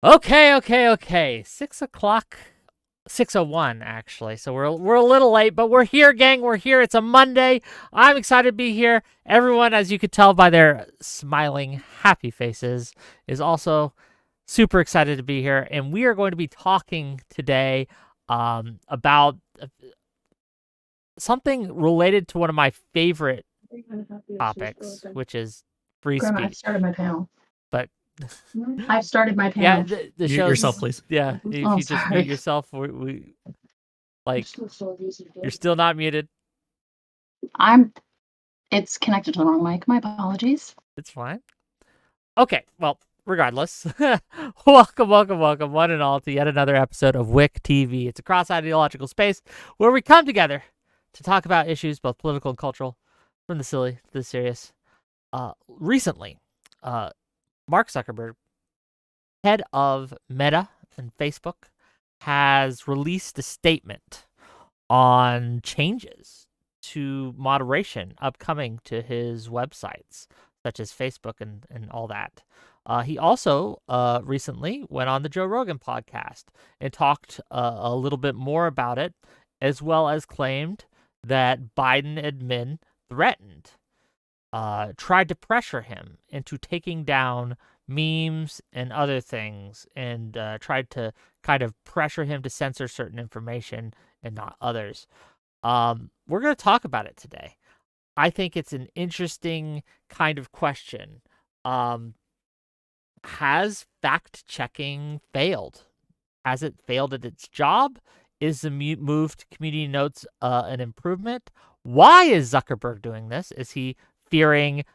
Okay. 6 o'clock, 6:01 actually. So we're a little late, but we're here, gang. We're here. It's a Monday. I'm excited to be here. Everyone, as you could tell by their smiling, happy faces, is also super excited to be here. And we are going to be talking today about something related to one of my favorite topics, which is free Grandma, I've speech. started my panel. But I've started my yeah, panel. the Mute show's yourself, please. Yeah, if Oh, you just sorry. mute yourself, we like you're still not muted. It's connected to the wrong mic. My apologies. It's fine. Okay, well, regardless, welcome, one and all, to yet another episode of WIC TV. It's a cross-ideological space where we come together to talk about issues, both political and cultural, from the silly to the serious. Recently, Mark Zuckerberg, head of Meta and Facebook, has released a statement on changes to moderation upcoming to his websites, such as Facebook and all that. He also recently went on the Joe Rogan podcast and talked a little bit more about it, as well as claimed that Biden admin threatened, tried to pressure him into taking down memes and other things, and tried to kind of pressure him to censor certain information and not others. We're going to talk about it today. I think it's an interesting kind of question. Has fact-checking failed? Has it failed at its job? Is the move to community notes an improvement? Why is Zuckerberg doing this? Is he fearing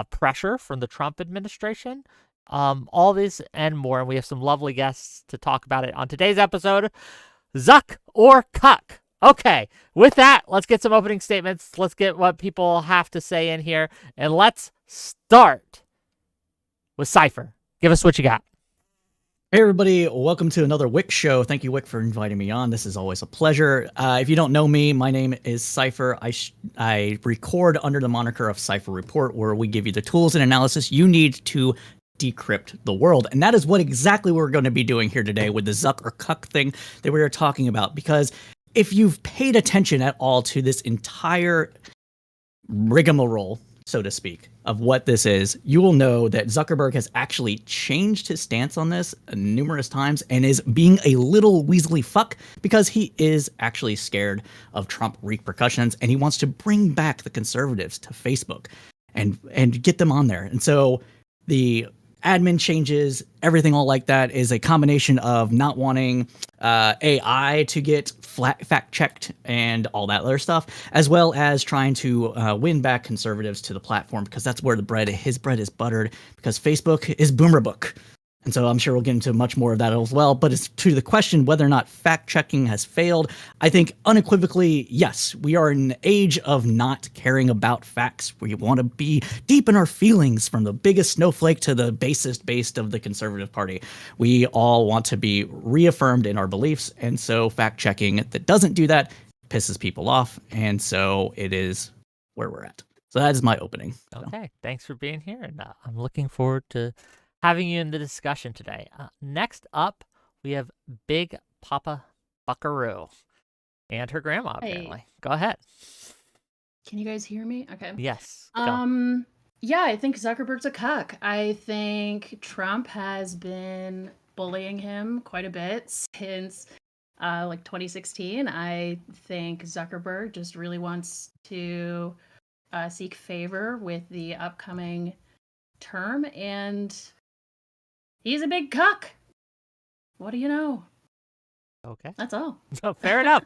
pressure from the Trump administration? All this and more, and we have some lovely guests to talk about it on today's episode. Zuck or Cuck? Okay, with that, let's get some opening statements. Let's get what people have to say in here, and let's start with Cypher. Give us what you got. Hey everybody, welcome to another WIC show. Thank you, WIC, for inviting me on. This is always a pleasure. If you don't know me, my name is Cypher. I record under the moniker of Cypher Report, where we give you the tools and analysis you need to decrypt the world. And that is what exactly we're going to be doing here today with the Zuck or Cuck thing that we are talking about. Because if you've paid attention at all to this entire rigmarole, so to speak, of what this is, you will know that Zuckerberg has actually changed his stance on this numerous times and is being a little weaselly fuck because he is actually scared of Trump repercussions, and he wants to bring back the conservatives to Facebook and get them on there. And so the admin changes, everything all like that is a combination of not wanting AI to get fact-checked and all that other stuff, as well as trying to win back conservatives to the platform, because that's where his bread is buttered, because Facebook is boomer book. And so I'm sure we'll get into much more of that as well. But as to the question whether or not fact-checking has failed, I think unequivocally, yes. We are in an age of not caring about facts. We want to be deep in our feelings, from the biggest snowflake to the basest of the Conservative Party. We all want to be reaffirmed in our beliefs. And so fact-checking that doesn't do that pisses people off. And so it is where we're at. So that is my opening. Okay, thanks for being here, and I'm looking forward to having you in the discussion today. Next up, we have Big Papa Buckaroo and her grandma, apparently. Go ahead. Can you guys hear me? Okay. Yes. Go. Yeah, I think Zuckerberg's a cuck. I think Trump has been bullying him quite a bit since like 2016. I think Zuckerberg just really wants to seek favor with the upcoming term, and he's a big cuck. What do you know? Okay. That's all. So fair enough.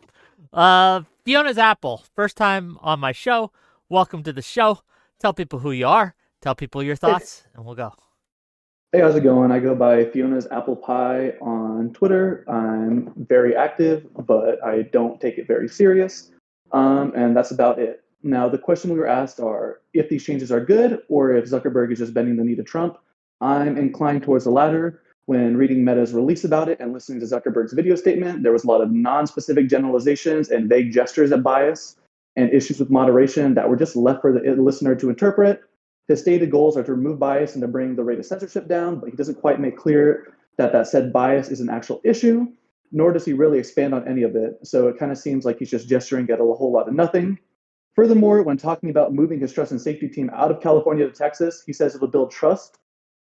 Fiona's Apple, first time on my show. Welcome to the show. Tell people who you are. Tell people your thoughts, and we'll go. Hey, how's it going? I go by Fiona's Apple Pie on Twitter. I'm very active, but I don't take it very serious. And that's about it. Now, the question we were asked are if these changes are good or if Zuckerberg is just bending the knee to Trump. I'm inclined towards the latter. When reading Meta's release about it and listening to Zuckerberg's video statement, there was a lot of non-specific generalizations and vague gestures of bias and issues with moderation that were just left for the listener to interpret. His stated goals are to remove bias and to bring the rate of censorship down, but he doesn't quite make clear that said bias is an actual issue, nor does he really expand on any of it. So it kind of seems like he's just gesturing at a whole lot of nothing. Furthermore, when talking about moving his trust and safety team out of California to Texas, he says it'll build trust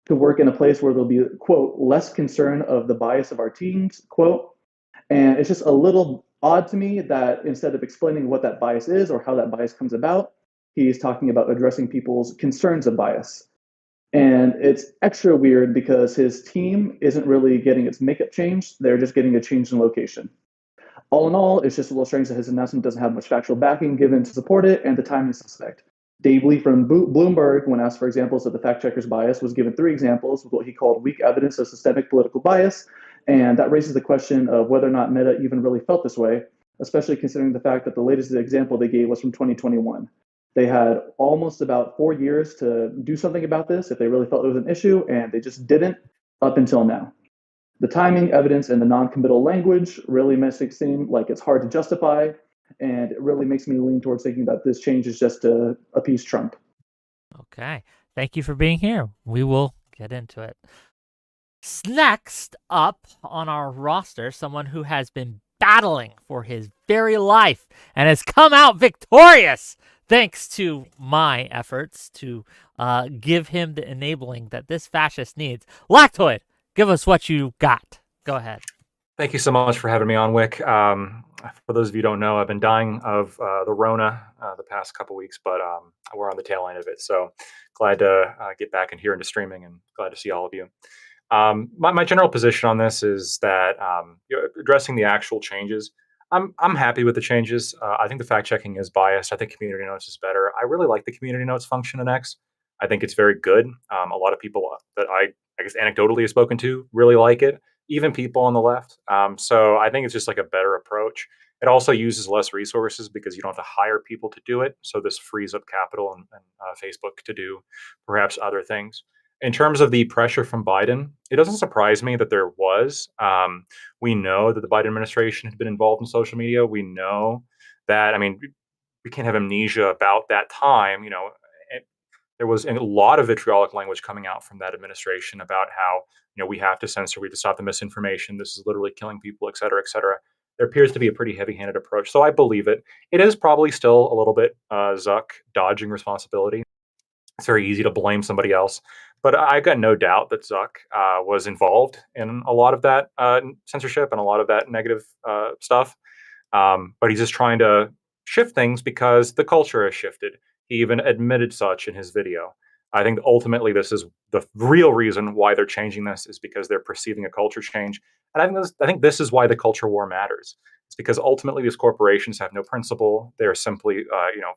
to work in a place where there'll be, quote, less concern of the bias of our teams, quote. And it's just a little odd to me that instead of explaining what that bias is or how that bias comes about, he's talking about addressing people's concerns of bias. And it's extra weird because his team isn't really getting its makeup changed. They're just getting a change in location. All in all, it's just a little strange that his announcement doesn't have much factual backing given to support it, and the timing is suspect. Dave Lee from Bloomberg, when asked for examples of the fact checker's bias, was given 3 examples with what he called weak evidence of systemic political bias. And that raises the question of whether or not Meta even really felt this way, especially considering the fact that the latest example they gave was from 2021. They had almost about 4 years to do something about this if they really felt it was an issue, and they just didn't up until now. The timing, evidence, and the non-committal language really makes it seem like it's hard to justify, and it really makes me lean towards thinking that this change is just to appease Trump. Okay. Thank you for being here. We will get into it. Next up on our roster, someone who has been battling for his very life and has come out victorious thanks to my efforts to give him the enabling that this fascist needs. Lactoid, give us what you got. Go ahead. Thank you so much for having me on, Wick. For those of you who don't know, I've been dying of the Rona the past couple weeks, but we're on the tail end of it. So glad to get back in here into streaming and glad to see all of you. My general position on this is that addressing the actual changes, I'm happy with the changes. I think the fact checking is biased. I think community notes is better. I really like the community notes function in X. I think it's very good. A lot of people that I guess anecdotally have spoken to really like it, even people on the left. So I think it's just like a better approach. It also uses less resources because you don't have to hire people to do it. So this frees up capital and Facebook to do perhaps other things. In terms of the pressure from Biden, it doesn't surprise me that there was. We know that the Biden administration had been involved in social media. We know that, I mean, we can't have amnesia about that time. There was a lot of vitriolic language coming out from that administration about how, we have to censor, we have to stop the misinformation. This is literally killing people, et cetera, et cetera. There appears to be a pretty heavy-handed approach. So I believe it. It is probably still a little bit Zuck dodging responsibility. It's very easy to blame somebody else. But I've got no doubt that Zuck was involved in a lot of that censorship and a lot of that negative stuff. But he's just trying to shift things because the culture has shifted. He even admitted such in his video. I think ultimately this is the real reason why they're changing this is because they're perceiving a culture change. And I think this is why the culture war matters. It's because ultimately these corporations have no principle. They're simply,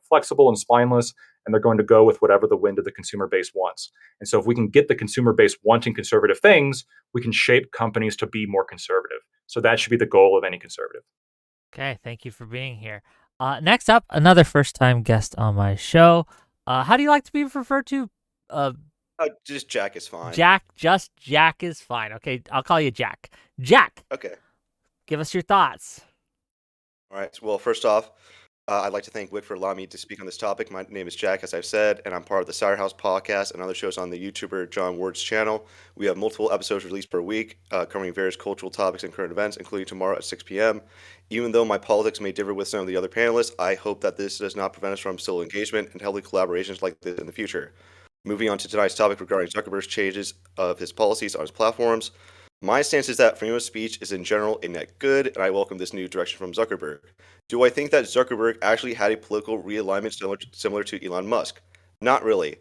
flexible and spineless, and they're going to go with whatever the wind of the consumer base wants. And so if we can get the consumer base wanting conservative things, we can shape companies to be more conservative. So that should be the goal of any conservative. Okay, thank you for being here. Next up, another first-time guest on my show. How do you like to be referred to? Just Jack is fine. Jack is fine. Okay, I'll call you Jack. Jack. Okay. Give us your thoughts. All right. Well, first off, I'd like to thank Wick for allowing me to speak on this topic. My name is Jack, as I've said, and I'm part of the Ciderhaus podcast and other shows on the YouTuber John Ward's channel. We have multiple episodes released per week, covering various cultural topics and current events, including tomorrow at 6 p.m. Even though my politics may differ with some of the other panelists, I hope that this does not prevent us from still engagement and healthy collaborations like this in the future. Moving on to tonight's topic regarding Zuckerberg's changes of his policies on his platforms. My stance is that freedom of speech is in general a net good, and I welcome this new direction from Zuckerberg. Do I think that Zuckerberg actually had a political realignment similar to Elon Musk? Not really.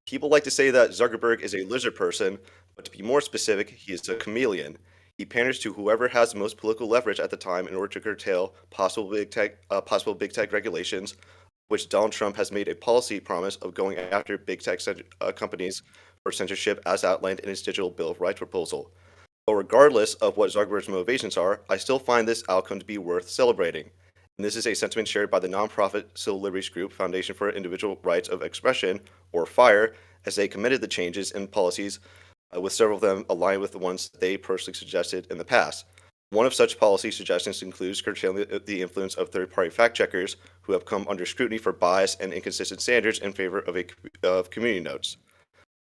People like to say that Zuckerberg is a lizard person, but to be more specific, he is a chameleon. He panders to whoever has the most political leverage at the time in order to curtail possible big tech regulations, which Donald Trump has made a policy promise of going after big tech companies for censorship as outlined in his Digital Bill of Rights proposal. But regardless of what Zuckerberg's motivations are, I still find this outcome to be worth celebrating. And this is a sentiment shared by the nonprofit civil liberties group Foundation for Individual Rights of Expression, or FIRE, as they committed the changes in policies, with several of them aligned with the ones they personally suggested in the past. One of such policy suggestions includes curtailing the influence of third-party fact-checkers who have come under scrutiny for bias and inconsistent standards in favor of community notes.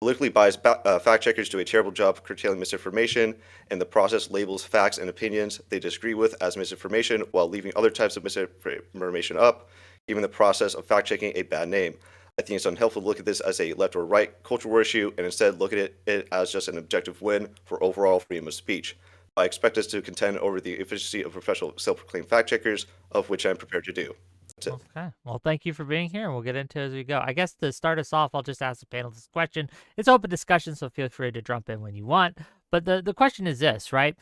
Politically biased fact checkers do a terrible job of curtailing misinformation, and the process labels facts and opinions they disagree with as misinformation while leaving other types of misinformation up, giving the process of fact checking a bad name. I think it's unhelpful to look at this as a left or right culture war issue and instead look at it as just an objective win for overall freedom of speech. I expect us to contend over the efficiency of professional self-proclaimed fact checkers, of which I'm prepared to do. That's it. Okay. Well, thank you for being here, and we'll get into it as we go. I guess to start us off, I'll just ask the panel this question. It's open discussion, so feel free to jump in when you want. But the question is this, right?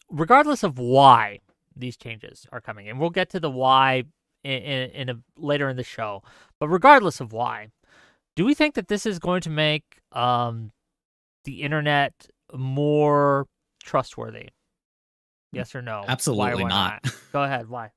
Regardless of why these changes are coming, and we'll get to the why later in the show. But regardless of why, do we think that this is going to make the internet more trustworthy? Yes or no? Absolutely Why not. Go ahead. Why?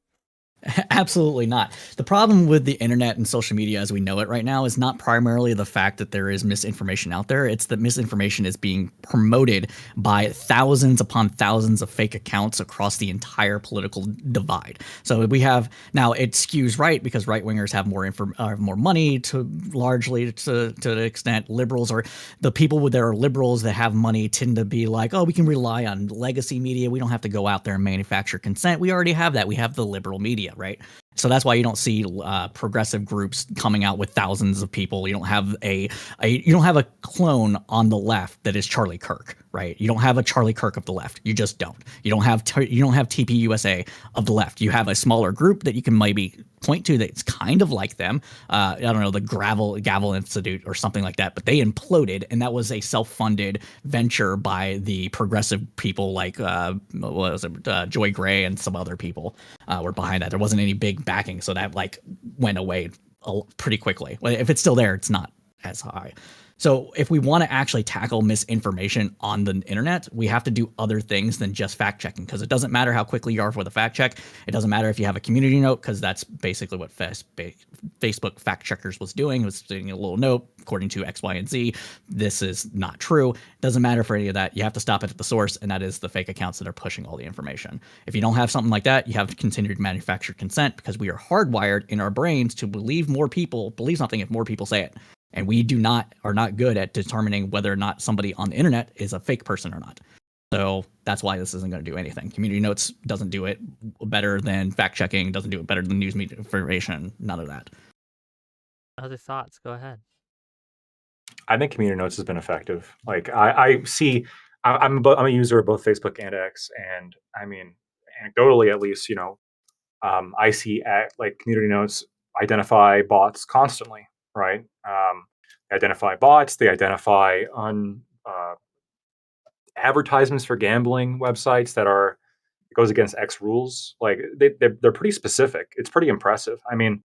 Absolutely not. The problem with the internet and social media as we know it right now is not primarily the fact that there is misinformation out there. It's that misinformation is being promoted by thousands upon thousands of fake accounts across the entire political divide. So we have now it skews right because right wingers have more money to largely to the extent liberals or the people that are liberals that have money tend to be like, oh, we can rely on legacy media. We don't have to go out there and manufacture consent. We already have that. We have the liberal media. Right. So that's why you don't see progressive groups coming out with thousands of people. You don't have you don't have a clone on the left that is Charlie Kirk, right? You don't have a Charlie Kirk of the left. You just don't. You don't have TPUSA of the left. You have a smaller group that you can maybe point to that's kind of like them. I don't know, the Gavel Institute or something like that, but they imploded, and that was a self-funded venture by the progressive people like what was it, Joy Gray and some other people were behind that. There wasn't any big backing, so that like went away pretty quickly. If it's still there, it's not as high. So if we want to actually tackle misinformation on the internet, we have to do other things than just fact checking, because it doesn't matter how quickly you are with a fact check. It doesn't matter if you have a community note, because that's basically what Facebook fact checkers was doing. It was doing a little note, according to X, Y, and Z. This is not true. It doesn't matter for any of that. You have to stop it at the source, and that is the fake accounts that are pushing all the information. If you don't have something like that, you have to continue to manufacture consent, because we are hardwired in our brains to believe something if more people say it. And we are not good at determining whether or not somebody on the internet is a fake person or not. So that's why this isn't going to do anything. Community notes doesn't do it better than fact checking, doesn't do it better than news media information, none of that. Other thoughts? Go ahead. I think community notes has been effective. Like I see, I'm a user of both Facebook and X, and I mean, anecdotally at least, I see like community notes identify bots constantly. Right? They identify bots. They identify advertisements for gambling websites it goes against X rules. Like they're pretty specific. It's pretty impressive. I mean,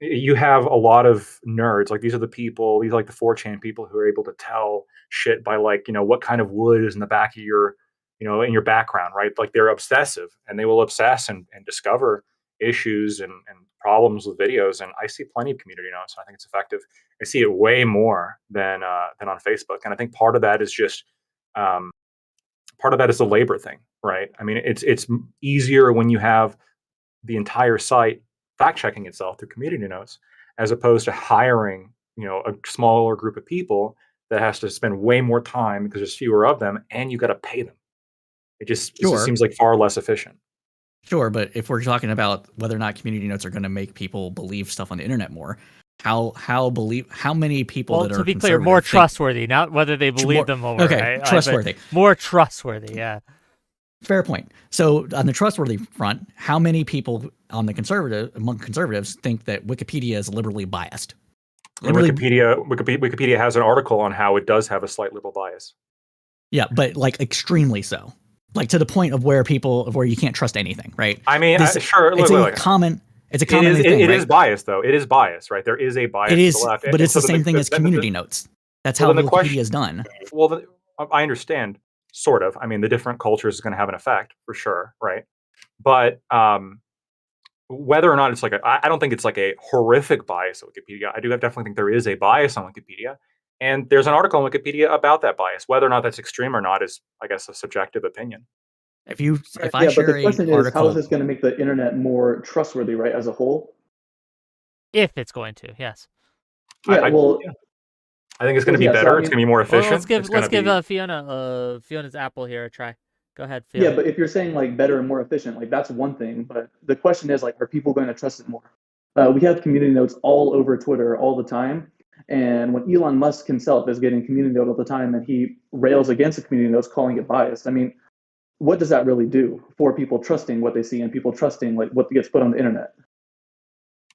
you have a lot of nerds. Like these are the 4chan people who are able to tell shit by like what kind of wood is in the back of your in your background, right? Like they're obsessive, and they will obsess and discover issues and problems with videos. And I see plenty of community notes, and I think it's effective. I see it way more than on Facebook, and I think part of that is just the labor thing, right? I mean, it's easier when you have the entire site fact checking itself through community notes, as opposed to hiring a smaller group of people that has to spend way more time because there's fewer of them, and you got to pay them. It just seems like far less efficient. Sure, but if we're talking about whether or not community notes are going to make people believe stuff on the internet more, how many people that are, to be clear, more trustworthy, not whether they believe them more. Okay, right? trustworthy. More trustworthy, yeah. Fair point. So on the trustworthy front, how many people among conservatives think that Wikipedia is liberally biased? Wikipedia has an article on how it does have a slight liberal bias. Yeah, but like extremely so. Like to the point of where you can't trust anything, right? I mean, sure. It's a common thing. It right? is biased, though. It is biased, right? There is a bias. It is, to the left. but it's the same thing as community notes. That's how Wikipedia is done. Well, I understand, sort of. I mean, the different cultures is going to have an effect for sure, right? But whether or not it's I don't think it's like a horrific bias at Wikipedia. I definitely think there is a bias on Wikipedia. And there's an article on Wikipedia about that bias. Whether or not that's extreme or not is, I guess, a subjective opinion. But the question is, how is this going to make the internet more trustworthy, right, as a whole? If it's going to, yes. I I think it's going to be Yeah, so, better. I It's mean- going to be more Well, efficient. let's give It's gonna be- Fiona's apple here a try. Go ahead, Fiona. Yeah, but if you're saying like better and more efficient, like that's one thing. But the question is like, are people going to trust it more? We have community notes all over Twitter all the time. And when Elon Musk himself is getting community note all the time and he rails against the community notes, calling it biased, I mean, what does that really do for people trusting what they see and people trusting like what gets put on the internet?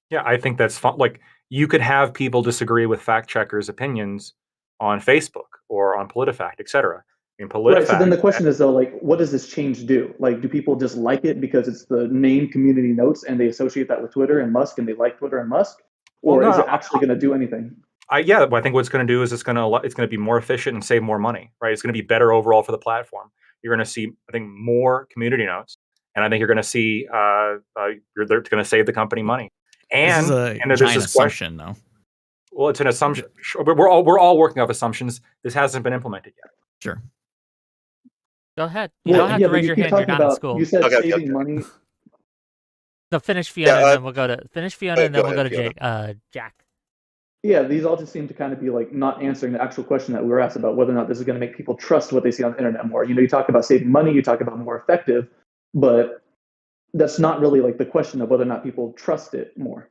Yeah, I think that's fun. Like, you could have people disagree with fact checkers' opinions on Facebook or on PolitiFact, etc. In PolitiFact, Right. So then the question is though, like, what does this change do? Like, do people just like it because it's the name community notes and they associate that with Twitter and Musk and they like Twitter and Musk? Or Well, is no, it actually going to do anything? I think what's going to do is it's going to be more efficient and save more money, right? It's going to be better overall for the platform. You're going to see, I think, more community notes, and I think you're going to see they're going to save the company money. And This is a there's giant this question. assumption, though. Well, it's an assumption. We're all working off assumptions. This hasn't been implemented yet. Sure. Go ahead. You don't have to but raise you your keep hand. You're talking not in about- school. You said Okay, saving money. No, finish Fiona, Yeah, and then we'll go to Fiona, and then go we'll go to ahead, Jack. Yeah, these all just seem to kind of be like not answering the actual question that we were asked about whether or not this is going to make people trust what they see on the internet more. You talk about saving money, you talk about more effective, but that's not really like the question of whether or not people trust it more.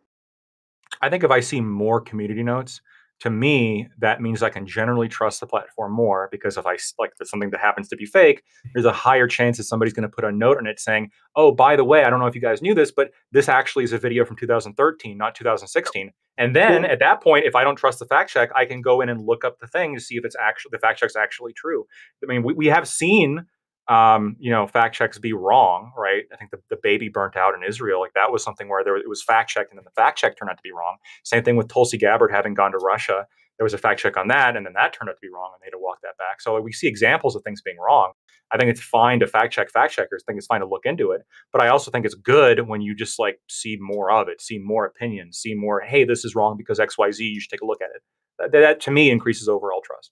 I think if I see more community notes, to me, that means I can generally trust the platform more, because if there's something that happens to be fake, there's a higher chance that somebody's going to put a note on it saying, oh, by the way, I don't know if you guys knew this, but this actually is a video from 2013, not 2016. And then at that point, if I don't trust the fact check, I can go in and look up the thing to see if it's actually, the fact check's actually true. I mean, we have seen fact checks be wrong, right? I think the baby burnt out in Israel, like that was something where it was fact checked and then the fact check turned out to be wrong. Same thing with Tulsi Gabbard having gone to Russia. There was a fact check on that, and then that turned out to be wrong, and they had to walk that back. So we see examples of things being wrong. I think it's fine to fact check fact checkers. I think it's fine to look into it. But I also think it's good when you just like see more of it, see more opinions, see more, hey, this is wrong because XYZ, you should take a look at it. That to me increases overall trust.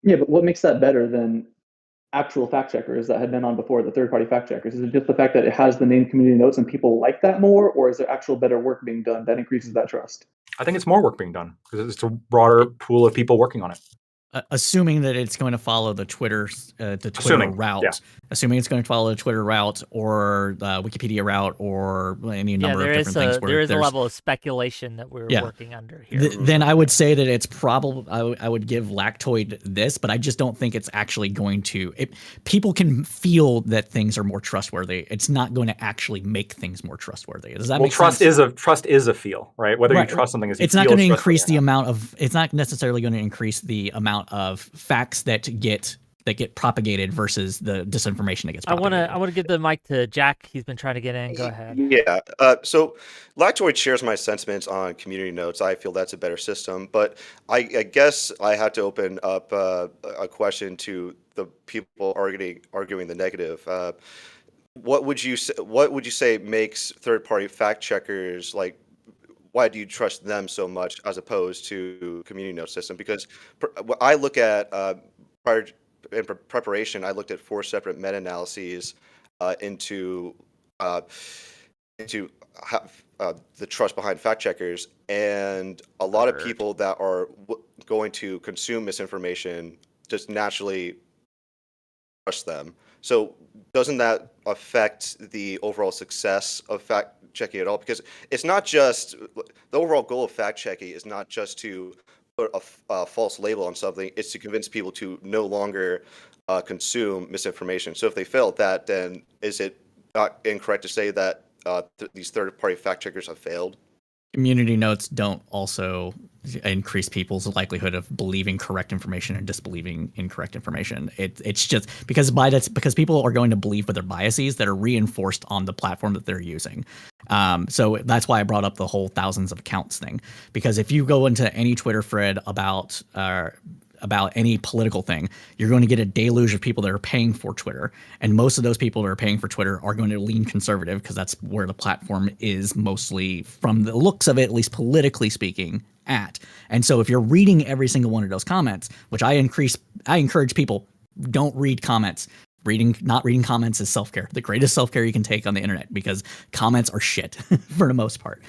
Yeah, but what makes that better than actual fact checkers that had been on before, the third-party fact checkers? Is it just the fact that it has the name community notes and people like that more, or is there actual better work being done that increases that trust? I think it's more work being done because it's a broader pool of people working on it. Assuming that it's going to follow the Twitter route, yeah. Assuming it's going to follow the Twitter route or the Wikipedia route or any number of different things. There is a level of speculation that we're working under here. Then I would say that it's probably I would give Lactoid this, but I just don't think it's actually going to. People can feel that things are more trustworthy. It's not going to actually make things more trustworthy. Does that make trust sense? Trust is a feel, right? Whether you trust something is it's not going to increase the amount of. It's not necessarily going to increase the amount of facts that get propagated versus the disinformation that gets propagated. I want to give the mic to Jack. He's been trying to get in. Go ahead. Yeah. So Lactoid shares my sentiments on community notes. I feel that's a better system, but I guess I have to open up a question to the people arguing the negative. What would you say makes third-party fact checkers like? Why do you trust them so much as opposed to community note system? Because I look at in preparation, I looked at 4 separate meta-analyses into the trust behind fact checkers, and a lot of people that are going to consume misinformation just naturally trust them. So doesn't that affect the overall success of fact checking at all? Because it's not just the overall goal of fact checking is not just to put a false label on something. It's to convince people to no longer consume misinformation. So if they fail at that, then is it not incorrect to say that these third-party fact checkers have failed? Community notes don't also increase people's likelihood of believing correct information and disbelieving incorrect information. It's just because people are going to believe with their biases that are reinforced on the platform that they're using. So that's why I brought up the whole thousands of accounts thing, because if you go into any Twitter thread about any political thing, you're going to get a deluge of people that are paying for Twitter. And most of those people that are paying for Twitter are going to lean conservative because that's where the platform is mostly, from the looks of it, at least politically speaking, at. And so if you're reading every single one of those comments, which I encourage people, don't read comments. Not reading comments is self-care. The greatest self-care you can take on the internet, because comments are shit for the most part.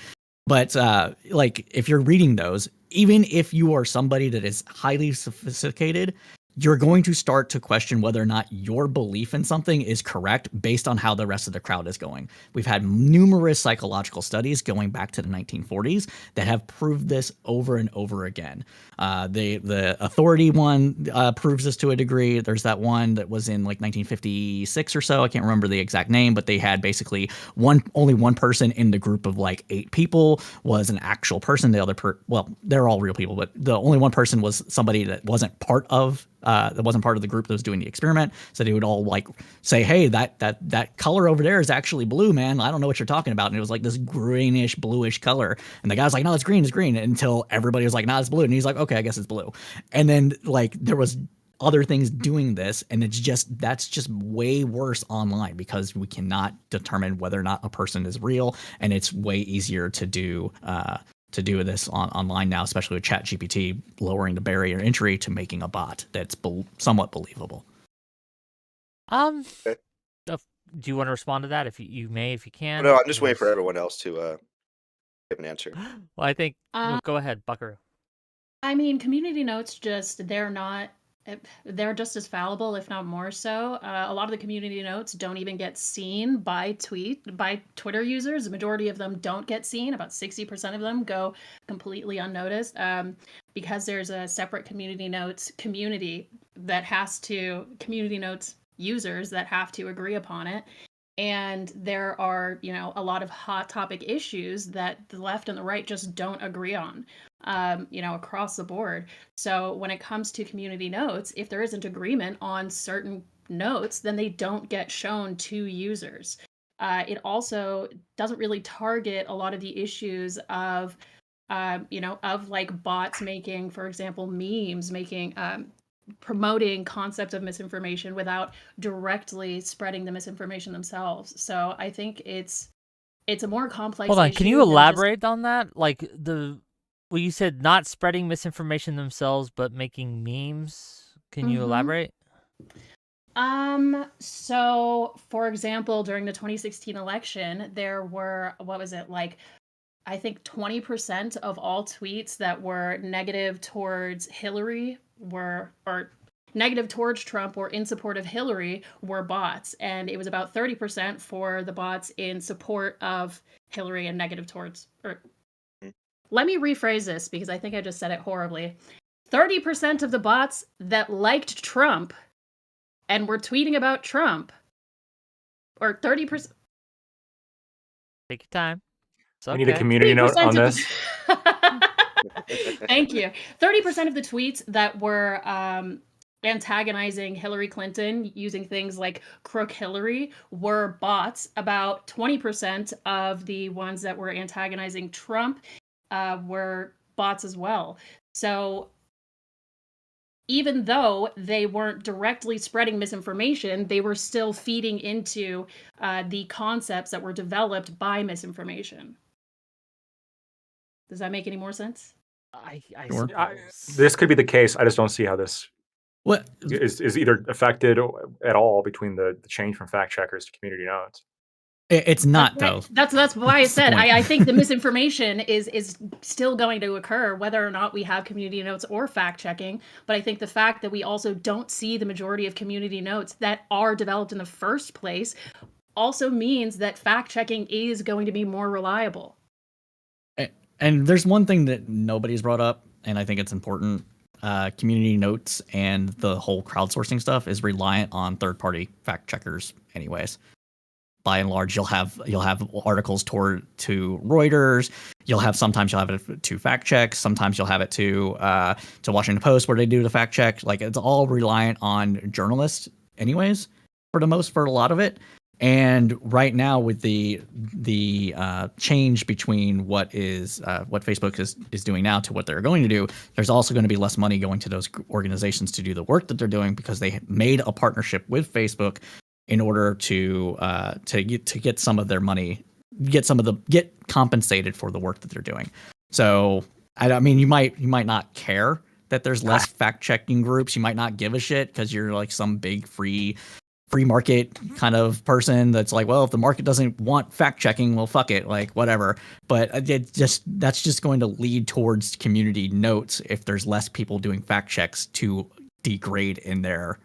But if you're reading those, even if you are somebody that is highly sophisticated, you're going to start to question whether or not your belief in something is correct based on how the rest of the crowd is going. We've had numerous psychological studies going back to the 1940s that have proved this over and over again. The authority one proves this to a degree. There's that one that was in like 1956 or so. I can't remember the exact name, but they had basically only one person in the group of like 8 people was an actual person. The other well, they're all real people, but the only one person was somebody that wasn't part of the group that was doing the experiment. So they would all like say, hey, that color over there is actually blue, man. I don't know what you're talking about. And it was like this greenish, bluish color. And the guy's like, no, it's green, until everybody was like, no, it's blue. And he's like, okay, I guess it's blue. And then like there was other things doing this, and that's just way worse online because we cannot determine whether or not a person is real, and it's way easier to do this online now, especially with ChatGPT lowering the barrier entry to making a bot that's somewhat believable. Okay. Do you want to respond to that? If you may, if you can. No, I'm just waiting for everyone else to give an answer. Well, I think go ahead, Buckaroo. I mean, community notes they're just as fallible, if not more so. A lot of the community notes don't even get seen by Twitter users. The majority of them don't get seen. About 60% of them go completely unnoticed because there's a separate community notes users that have to agree upon it. And there are, a lot of hot topic issues that the left and the right just don't agree on, across the board. So when it comes to community notes, if there isn't agreement on certain notes, then they don't get shown to users. It also doesn't really target a lot of the issues of like bots making, for example, memes, promoting concepts of misinformation without directly spreading the misinformation themselves. So I think it's a more complex Hold on, issue can you than elaborate on that? Like you said not spreading misinformation themselves, but making memes. Can you elaborate? So for example, during the 2016 election, there were, I think 20% of all tweets that were negative towards Hillary or negative towards Trump or in support of Hillary were bots. And it was about 30% for the bots in support of Hillary and negative towards, let me rephrase this because I think I just said it horribly. 30% of the bots that liked Trump and were tweeting about Trump, or 30%. Take your time. We need a community note on this. Thank you. 30% of the tweets that were antagonizing Hillary Clinton using things like Crook Hillary were bots. About 20% of the ones that were antagonizing Trump were bots as well. So even though they weren't directly spreading misinformation, they were still feeding into the concepts that were developed by misinformation. Does that make any more sense? This could be the case. I just don't see how this is either affected at all between the change from fact checkers to community notes. It's not, though. That's why I said I think the misinformation is still going to occur whether or not we have community notes or fact checking. But I think the fact that we also don't see the majority of community notes that are developed in the first place also means that fact checking is going to be more reliable. And there's one thing that nobody's brought up, and I think it's important. Community notes and the whole crowdsourcing stuff is reliant on third-party fact checkers anyways. By and large, you'll have articles to Reuters. Sometimes you'll have it to fact checks. Sometimes you'll have it to Washington Post where they do the fact check. Like, it's all reliant on journalists anyways for a lot of it. And right now with the change between what Facebook is doing now to what they're going to do, there's also going to be less money going to those organizations to do the work that they're doing because they made a partnership with Facebook in order to get some of their money, get compensated for the work that they're doing. So I mean, you might not care that there's less fact checking groups. You might not give a shit because you're like some big free free market kind of person that's like, well, if the market doesn't want fact checking, well, fuck it, like whatever. But that's just going to lead towards community notes if there's less people doing fact checks to degrade in their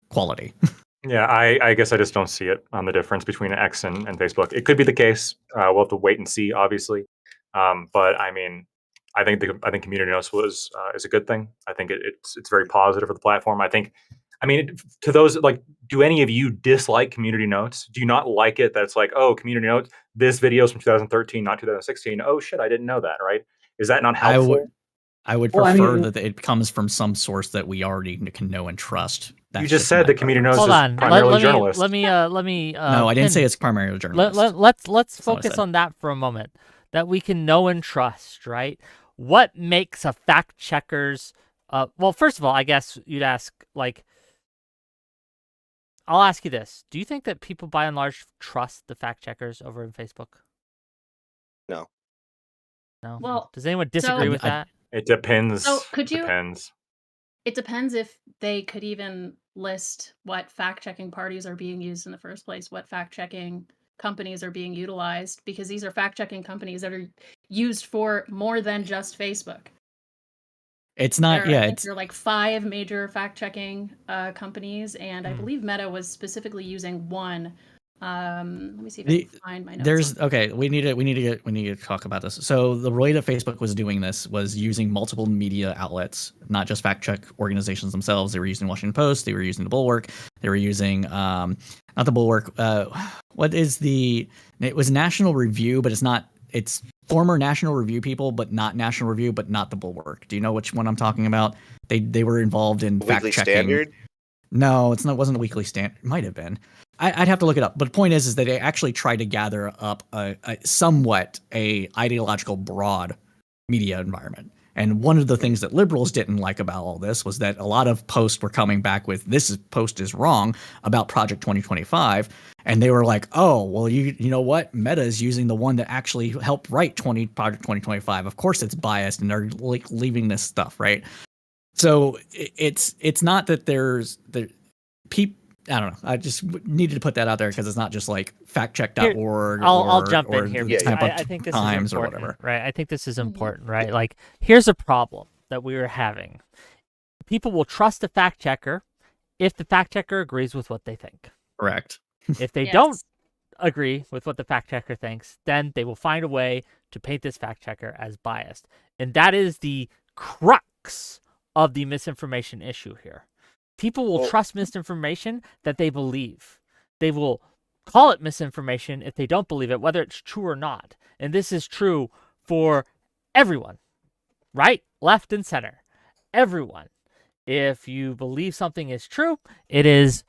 quality. Yeah, I guess I just don't see it on the difference between X and Facebook. It could be the case. We'll have to wait and see, obviously. But I mean, I think community notes is a good thing. I think it's very positive for the platform. I mean, to those, like, do any of you dislike community notes? Do you not like it that it's like, oh, community notes, this video is from 2013, not 2016. Oh shit, I didn't know that, right? Is that not helpful? I would Well, I prefer mean- that it comes from some source that we already can know and trust. You just said that community notes Hold is on. primarily journalists. Let me. No, I didn't say it's primarily journalists. Let's not what I focus said. on that for a moment. That we can know and trust, right? What makes a fact checker's? Well, first of all, I guess you'd ask, like, I'll ask you this: do you think that people, by and large, trust the fact checkers over in Facebook? No. No. Well, does anyone disagree with that? It depends. So could you- Depends. It depends if they could even list what fact-checking parties are being used in the first place, what fact-checking companies are being utilized, because these are fact-checking companies that are used for more than just Facebook. It's not. There Yeah, are like 5 major fact-checking companies, and I believe Meta was specifically using one. Let me see if I can find my notes. there's okay. We need to talk about this. So the way that Facebook was doing this was using multiple media outlets, not just fact check organizations themselves. They were using Washington Post. They were using the Bulwark. They were using not the Bulwark. What is the? It was National Review, but it's not. It's former National Review people, but not National Review, but not the Bulwark. Do you know which one I'm talking about? They were involved in fact Weekly checking. Standard? No, it wasn't a Weekly Standard. It might have been. I'd have to look it up. But the point is that they actually tried to gather up a somewhat ideological broad media environment. And one of the things that liberals didn't like about all this was that a lot of posts were coming back with post is wrong about Project 2025. And they were like, oh, well, you know what? Meta is using the one that actually helped write Project 2025. Of course it's biased, and they're like leaving this stuff, right? So it's not that there's I don't know. I just needed to put that out there because it's not just like factcheck.org. I'll jump in or here the because Tampa I think this Times is important, or whatever. right? I think this is important, right? Like, here's a problem that we were having. People will trust a fact checker if the fact checker agrees with what they think. Correct. If they Yes. don't agree with what the fact checker thinks, then they will find a way to paint this fact checker as biased. And that is the crux of the misinformation issue here. People will trust misinformation that they believe. They will call it misinformation if they don't believe it, whether it's true or not. And this is true for everyone, right, left, and center. Everyone. If you believe something is true, it is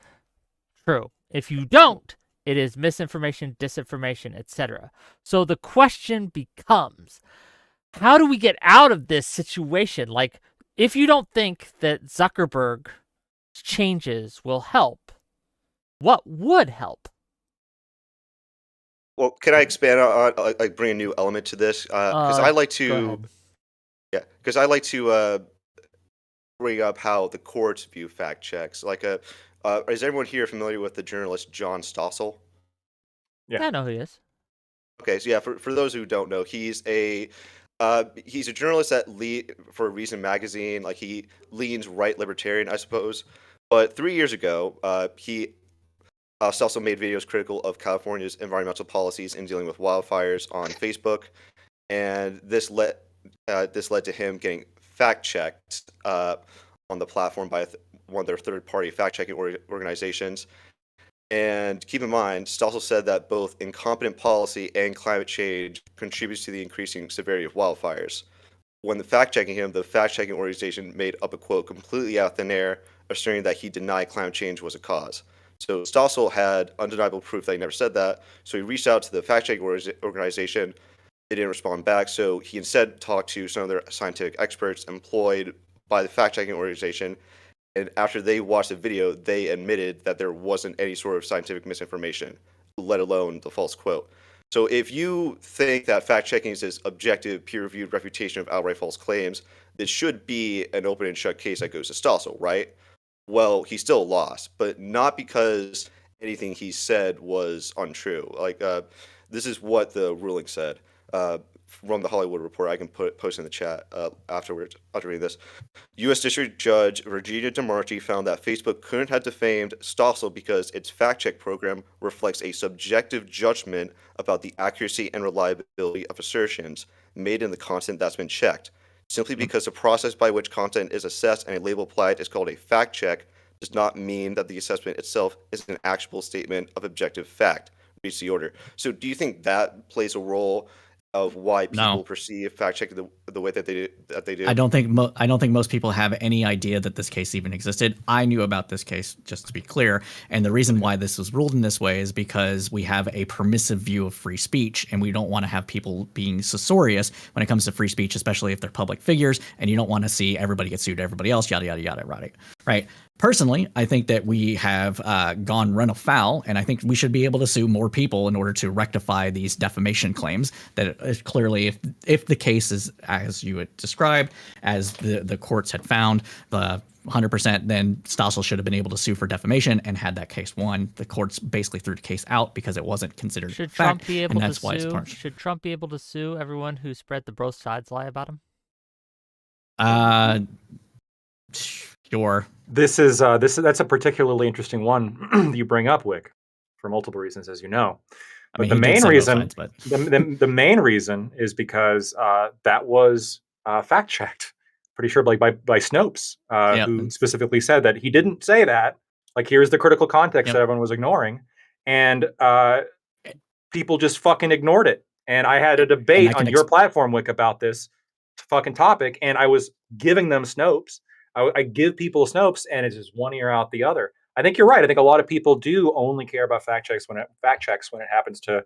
true. If you don't, it is misinformation, disinformation, etc. So the question becomes, how do we get out of this situation? Like, if you don't think that Zuckerberg changes will help, what would help? Well, can I expand on like bring a new element to this? Because I like Go to bring up how the courts view fact checks. Like is everyone here familiar with the journalist John Stossel? Yeah. I know who he is. Okay, so yeah, for those who don't know, he's a journalist for Reason magazine. Like, he leans right libertarian, I suppose. But 3 years ago, he also made videos critical of California's environmental policies in dealing with wildfires on Facebook, and this led to him getting fact checked on the platform by one of their third-party fact-checking organizations. And keep in mind, Stossel said that both incompetent policy and climate change contributes to the increasing severity of wildfires. When the fact-checking him, the fact-checking organization made up a quote completely out of thin air, asserting that he denied climate change was a cause. So Stossel had undeniable proof that he never said that, so he reached out to the fact-checking organization. They didn't respond back, so he instead talked to some of their scientific experts employed by the fact-checking organization. And after they watched the video, they admitted that there wasn't any sort of scientific misinformation, let alone the false quote. So if you think that fact-checking is this objective, peer-reviewed refutation of outright false claims, this should be an open and shut case that goes to Stossel, right? Well, he still lost, but not because anything he said was untrue. Like, this is what the ruling said. From the Hollywood Report, I can post in the chat afterwards after reading this. U.S. District Judge Virginia DeMarchi found that Facebook couldn't have defamed Stossel because its fact-check program reflects a subjective judgment about the accuracy and reliability of assertions made in the content that's been checked. Simply because the process by which content is assessed and a label applied is called a fact check does not mean that the assessment itself is an actual statement of objective fact. Reads the order. So do you think that plays a role of why people perceive fact checking the way that they do? I don't think most people have any idea that this case even existed. I knew about this case, just to be clear, and the reason why this was ruled in this way is because we have a permissive view of free speech, and we don't want to have people being censorious when it comes to free speech, especially if they're public figures, and you don't want to see everybody get sued to everybody else, yada yada yada, right? Personally, I think that we have gone run afoul, and I think we should be able to sue more people in order to rectify these defamation claims. That clearly, if the case is as you had described, as the courts had found, the 100%, then Stossel should have been able to sue for defamation and had that case won. The courts basically threw the case out because it wasn't considered Should fact, Trump be able and to that's why it's sue? harsh. Should Trump be able to sue everyone who spread the both sides lie about him? Sure. That's a particularly interesting one you bring up, Wick, for multiple reasons, as you know. But the main reason, the main reason is because that was fact checked. Pretty sure, like by Snopes, who specifically said that he didn't say that. Like, here's the critical context that everyone was ignoring, and people just fucking ignored it. And I had a debate on your platform, Wick, about this fucking topic, and I was giving them Snopes. I give people Snopes, and it's just one ear out the other. I think you're right. I think a lot of people do only care about fact checks when it happens to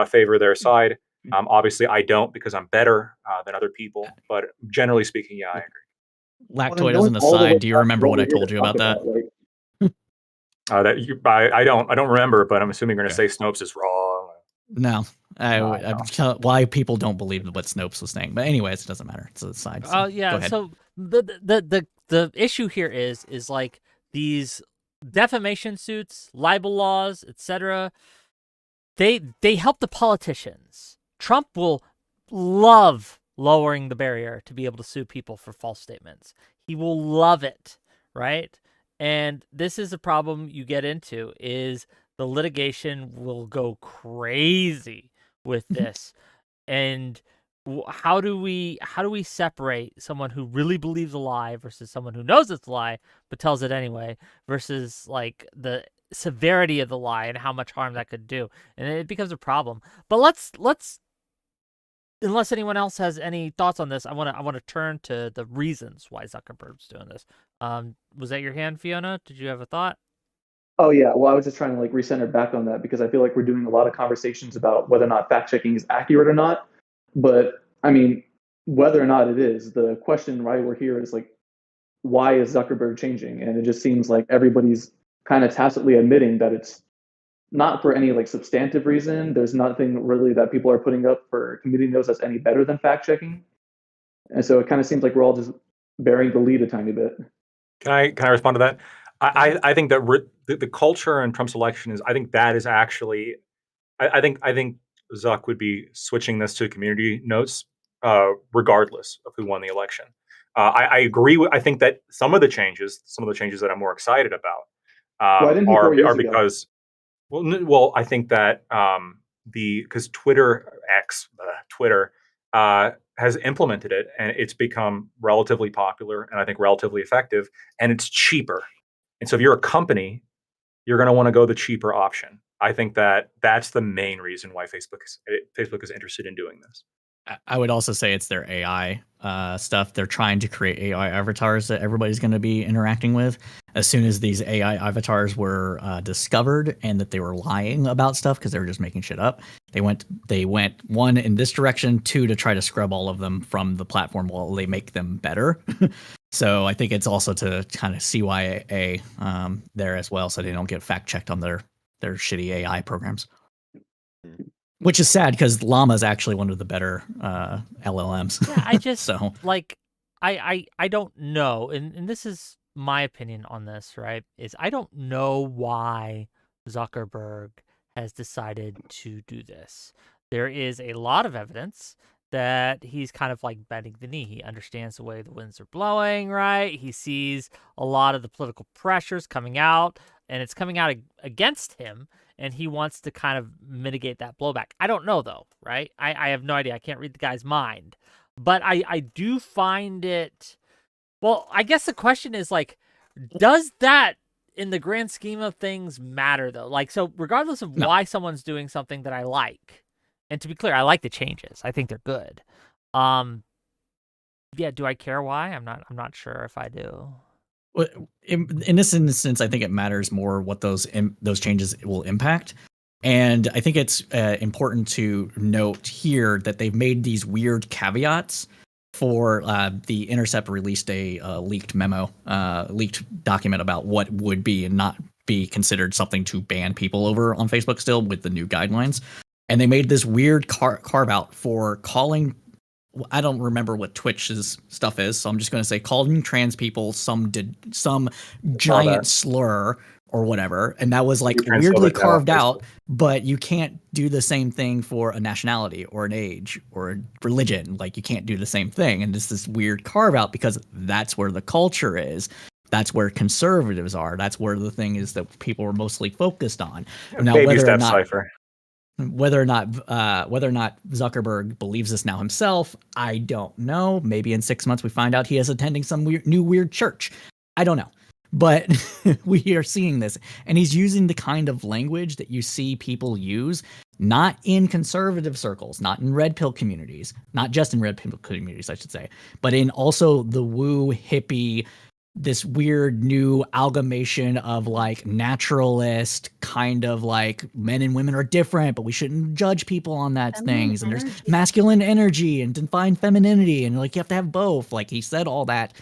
favor their side. Obviously, I don't, because I'm better than other people. But generally speaking, yeah, I agree. Lactoid as an aside, do you remember what I told you about that? I don't remember, but I'm assuming you're going to say Snopes is wrong. No, I'm telling why people don't believe what Snopes was saying. But anyways, it doesn't matter. It's a side. Oh yeah. So the issue here is like these defamation suits, libel laws, etc. They help the politicians. Trump will love lowering the barrier to be able to sue people for false statements. He will love it, right? And this is a problem you get into, is the litigation will go crazy with this. And how do we separate someone who really believes a lie versus someone who knows it's a lie but tells it anyway, versus like the severity of the lie and how much harm that could do? And it becomes a problem. But let's unless anyone else has any thoughts on this, I want to turn to the reasons why Zuckerberg's doing this. Was that your hand, Fiona? Did you have a thought? Oh yeah, well I was just trying to like recenter back on that, because I feel like we're doing a lot of conversations about whether or not fact checking is accurate or not. But I mean, whether or not it is, the question why we're here is like, why is Zuckerberg changing? And it just seems like everybody's kind of tacitly admitting that it's not for any like substantive reason. There's nothing really that people are putting up for community notes that's any better than fact checking. And so it kind of seems like we're all just burying the lead a tiny bit. Can I respond to that? I think that the culture in Trump's election is, I think that is actually, I think Zuck would be switching this to community notes regardless of who won the election. I agree with, I think that some of the changes that I'm more excited about are because, well, I think that because Twitter has implemented it, and it's become relatively popular and I think relatively effective, and it's cheaper. And so if you're a company, you're going to want to go the cheaper option. I think that that's the main reason why Facebook is interested in doing this. I would also say it's their AI stuff. They're trying to create AI avatars that everybody's going to be interacting with. As soon as these AI avatars were discovered and that they were lying about stuff because they were just making shit up, they went one in this direction, two to try to scrub all of them from the platform while they make them better. So I think it's also to kind of CYA there as well, so they don't get fact checked on their shitty AI programs. Which is sad because Llama is actually one of the better LLMs. Yeah, I just I don't know, and this is my opinion on this, right? Is I don't know why Zuckerberg has decided to do this. There is a lot of evidence that he's kind of like bending the knee. He understands the way the winds are blowing, right? He sees a lot of the political pressures coming out, and it's coming out against him, and he wants to kind of mitigate that blowback. I don't know, though, right? I have no idea. I can't read the guy's mind. But I do find it... Well, I guess the question is, like, does that, in the grand scheme of things, matter, though? Like, so regardless of why someone's doing something that I like, and to be clear, I like the changes. I think they're good. Yeah, do I care why? I'm not sure if I do. In this instance, I think it matters more what those changes will impact. And I think it's important to note here that they've made these weird caveats for The Intercept released a leaked document about what would be and not be considered something to ban people over on Facebook still with the new guidelines. And they made this weird carve out for calling, I don't remember what Twitch's stuff is, so I'm just going to say calling trans people some giant slur or whatever. And that was like weirdly carved out, but you can't do the same thing for a nationality or an age or a religion. Like, you can't do the same thing. And it's this weird carve out because that's where the culture is. That's where conservatives are. That's where the thing is that people are mostly focused on. Now, baby step Cypher. Whether or not Zuckerberg believes this now himself, I don't know. Maybe in 6 months we find out he is attending some new weird church. I don't know. But we are seeing this, and he's using the kind of language that you see people use, not in conservative circles, not in red pill communities, not just in red pill communities, I should say, but in also the woo hippie, this weird new amalgamation of like naturalist kind of like men and women are different, but we shouldn't judge people on that things. And there's masculine energy and divine femininity, and like you have to have both. Like, he said all that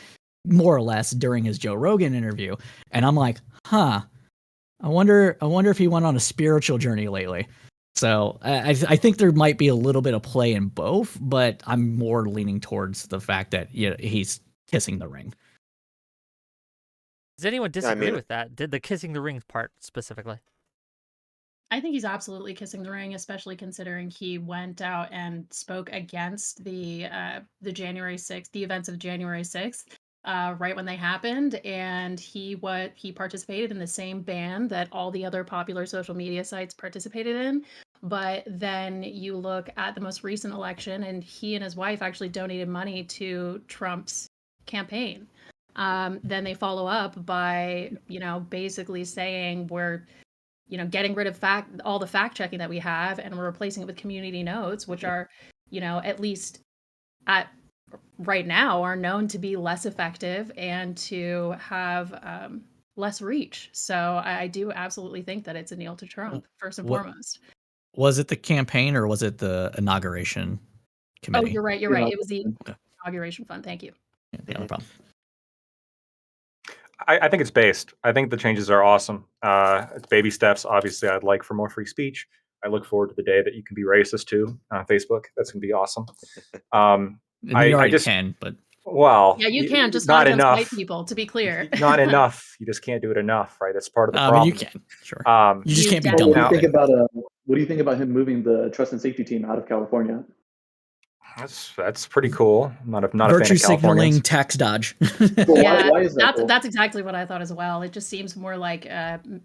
more or less during his Joe Rogan interview. And I'm like, I wonder if he went on a spiritual journey lately. So I think there might be a little bit of play in both, but I'm more leaning towards the fact that he's kissing the ring. Does anyone disagree with that? Did the kissing the ring part specifically? I think he's absolutely kissing the ring, especially considering he went out and spoke against the January 6th, the events of January 6th, right when they happened, and he participated in the same ban that all the other popular social media sites participated in. But then you look at the most recent election, and he and his wife actually donated money to Trump's campaign. Then they follow up by, basically saying we're, getting rid of all the fact checking that we have, and we're replacing it with community notes, which are, at least at right now are known to be less effective and to have less reach. So I do absolutely think that it's a kneel to Trump, first and foremost. Was it the campaign or was it the inauguration committee? Oh, you're right. It was the inauguration fund. Thank you. Yeah, no problem. I think it's based. I think the changes are awesome. It's baby steps. Obviously, I'd like for more free speech. I look forward to the day that you can be racist too on Facebook. That's going to be awesome. You already can, but yeah, you can, just not enough. White people, to be clear. Not enough. You just can't do it enough, right? That's part of the problem. You can, sure. You just can't be dumb. What do you think about him moving the trust and safety team out of California? That's pretty cool. Not a virtue signaling, tax dodge. Why is that? That's exactly what I thought as well. It just seems more like an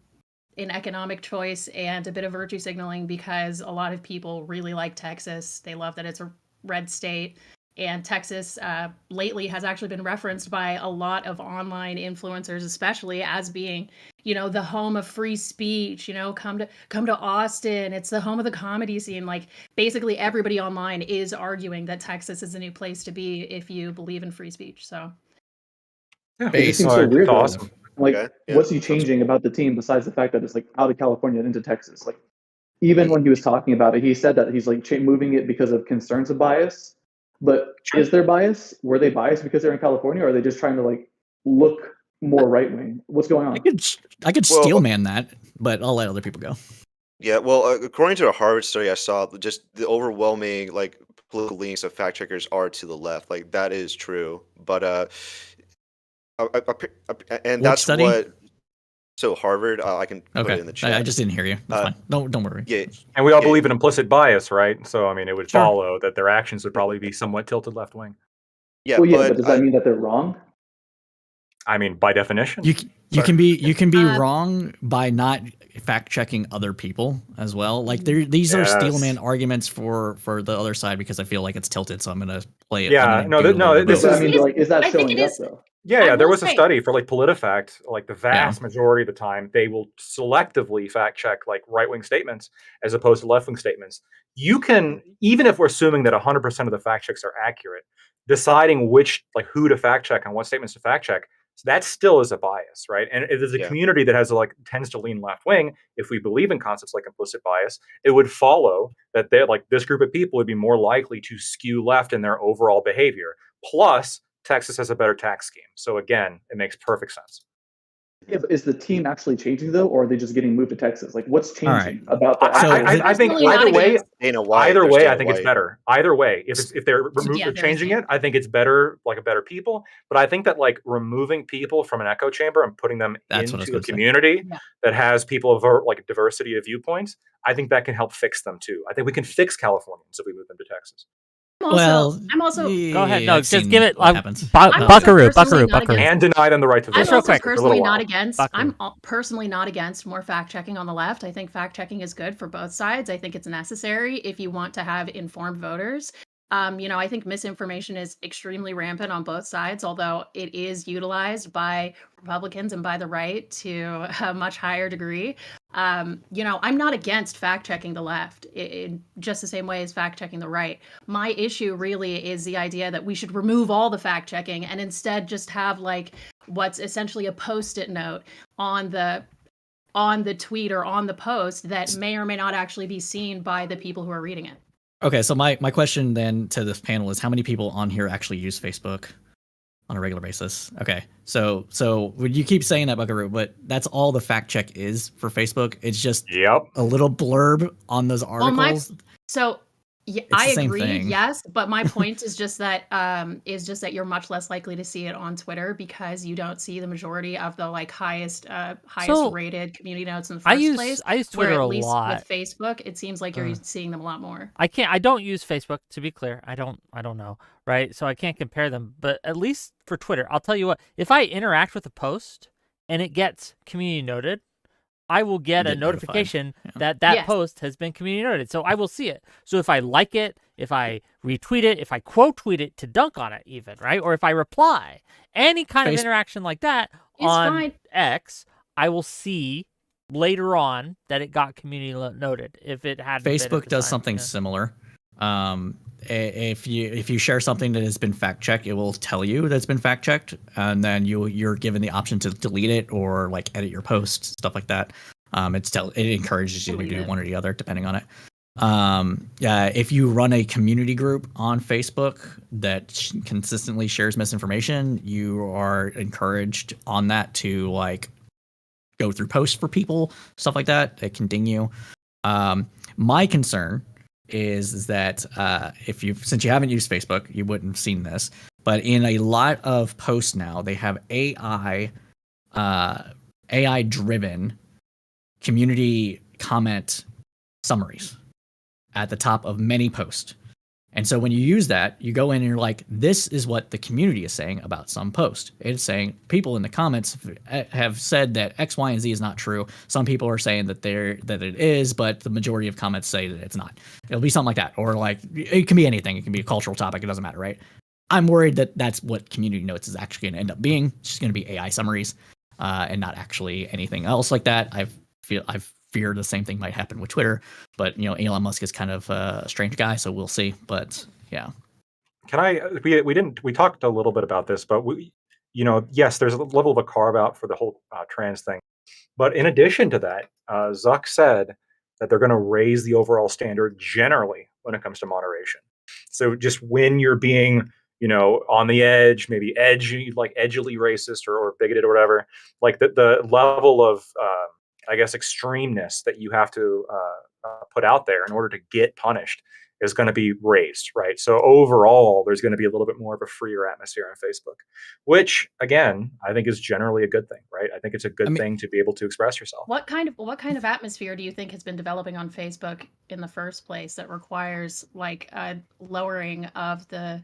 economic choice and a bit of virtue signaling, because a lot of people really like Texas. They love that it's a red state. And Texas lately has actually been referenced by a lot of online influencers, especially as being, the home of free speech. Come to Austin. It's the home of the comedy scene. Like, basically everybody online is arguing that Texas is a new place to be if you believe in free speech. So it just seems so weird. Awesome. Like, what's he changing about the team besides the fact that it's like out of California and into Texas? Like, even when he was talking about it, he said that he's like moving it because of concerns of bias. But is there bias? Were they biased because they're in California, or are they just trying to like look more right wing? What's going on? I could steel man that, but I'll let other people go. Yeah, well, according to a Harvard study I saw, just the overwhelming like political leanings of fact checkers are to the left. Like, that is true, but and that's what So Harvard, I can put Okay. it in the chat. I just didn't hear you. That's fine. Don't worry. Yeah, And we all Yeah. believe in implicit bias, right? So, I mean, it would Sure. follow that their actions would probably be somewhat tilted left wing. yeah, Well, yeah, but but does that mean that they're wrong? I mean, by definition. You Sorry. can be Um, wrong by not fact checking other people as well. Like these are Yes. steelman arguments for the other side because I feel like it's tilted, so I'm gonna play it. Yeah, I'm gonna no, do a no, little bit this of But both. I mean, like, is I that think showing it up is- though? Yeah, there will was a say- study for like PolitiFact, like the vast majority of the time, they will selectively fact check like right wing statements as opposed to left wing statements. You can, even if we're assuming that 100% of the fact checks are accurate, deciding which, like who to fact check and what statements to fact check, so that still is a bias, right? And it is a Yeah. community that has like tends to lean left wing. If we believe in concepts like implicit bias, it would follow that they like this group of people would be more likely to skew left in their overall behavior. Plus, Texas has a better tax scheme. So again, it makes perfect sense. Yeah, but is the team actually changing though, or are they just getting moved to Texas? Like, what's All right. changing about the So actual? I think Personally, not either way, against- Dana White, either they're way, still I think it's white. better. Either way, if they're Yeah, there is changing that. it, I think it's better, like a better people. But I think that like removing people from an echo chamber and putting them That's what I was into a gonna say. community Yeah. that has people of like a diversity of viewpoints, I think that can help fix them too. I think we can fix Californians if we move them to Texas. I'm also Go ahead. No, I've just seen give it. what happens. I'm also Buckaroo, personally not Buckaroo. against- And deny them the right to vote. I'm Just real also quick, for a personally little not while. against. Buckaroo. I'm personally not against more fact checking on the left. I think fact checking is good for both sides. I think it's necessary if you want to have informed voters. I think misinformation is extremely rampant on both sides, although it is utilized by Republicans and by the right to a much higher degree. I'm not against fact checking the left in just the same way as fact checking the right. My issue really is the idea that we should remove all the fact checking and instead just have like what's essentially a post-it note on the tweet or on the post that may or may not actually be seen by the people who are reading it. Okay, so my question then to this panel is how many people on here actually use Facebook on a regular basis? Okay, so would you keep saying that, Buckaroo, but that's all the fact check is for Facebook. It's just Yep. a little blurb on those articles. Yeah, It's I the same agree. thing. Yes, but my point is just that you're much less likely to see it on Twitter because you don't see the majority of the like highest rated community notes in the first place. I use Where Twitter at a least lot. with Facebook, it seems like you're seeing them a lot more. I don't use Facebook, to be clear. I don't know, right? So I can't compare them. But at least for Twitter, I'll tell you what, if I interact with a post and it gets community noted, I will get a notification that Yes. post has been community noted. So I will see it. So if I like it, if I retweet it, if I quote tweet it to dunk on it even, right? Or if I reply, any kind of interaction like that on fine. X, I will see later on that it got community noted if it had Facebook does something similar. If you share something that has been fact checked, it will tell you that's been fact checked, and then you're given the option to delete it or like edit your post, stuff like that. It encourages you to do one or the other depending on it. If you run a community group on Facebook that consistently shares misinformation, you are encouraged on that to like go through posts for people, stuff like that. It can ding you. My concern is that since you haven't used Facebook, you wouldn't have seen this. But in a lot of posts now, they have AI driven community comment summaries at the top of many posts. And so when you use that, you go in and you're like, this is what the community is saying about some post. It's saying people in the comments have said that X, Y, and Z is not true. Some people are saying that it is, but the majority of comments say that it's not. It'll be something like that. Or like, it can be anything. It can be a cultural topic. It doesn't matter, right? I'm worried that that's what community notes is actually going to end up being. It's just going to be AI summaries and not actually anything else like that. I've fear the same thing might happen with Twitter, but Elon Musk is kind of a strange guy, so we'll see. But yeah, we talked a little bit about this, but yes, there's a level of a carve out for the whole trans thing, but in addition to that, Zuck said that they're going to raise the overall standard generally when it comes to moderation. So just when you're being on the edge, maybe edgily racist or bigoted or whatever, like the level of I guess extremeness that you have to put out there in order to get punished is going to be raised, right? So overall, there's going to be a little bit more of a freer atmosphere on Facebook, which again, I think is generally a good thing, right? I think it's a good thing to be able to express yourself. What kind of atmosphere do you think has been developing on Facebook in the first place that requires like a lowering of the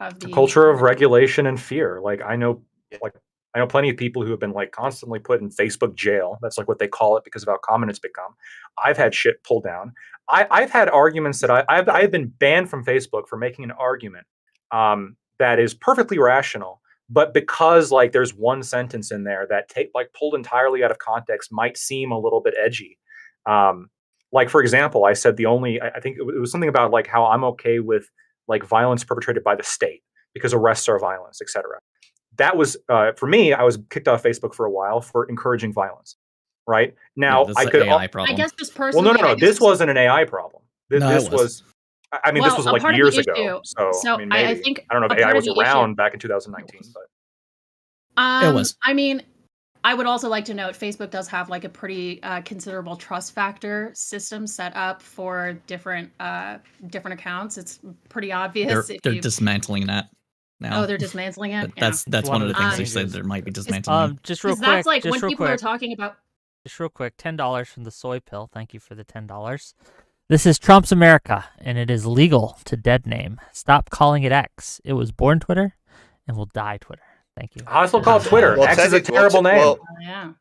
A culture of regulation and fear. Like I know plenty of people who have been like constantly put in Facebook jail. That's like what they call it because of how common it's become. I've had shit pulled down. I've had arguments that I've been banned from Facebook for making an argument that is perfectly rational, but because like there's one sentence in there that pulled entirely out of context might seem a little bit edgy. Like for example, I said I think it was something about like how I'm okay with like violence perpetrated by the state because arrests are violence, etc. That was for me. I was kicked off Facebook for a while for encouraging violence. Right now, I could. AI problem. I guess just personally. Well, no. This wasn't an AI problem. This was. I mean, this was like years ago. So I mean, maybe. I don't know if AI was around back in 2019, but it was. I mean, I would also like to note Facebook does have like a pretty considerable trust factor system set up for different accounts. It's pretty obvious. They're dismantling that now. Oh, they're dismantling it. That's one of the things they said there might be dismantling. Just real quick. That's like just when real people quick. are talking about. Just real quick, $10 from the soy pill. Thank you for the $10. This is Trump's America, and it is legal to dead name. Stop calling it X. It was born Twitter and will die Twitter. Thank you. I still call it Twitter. X is a terrible name.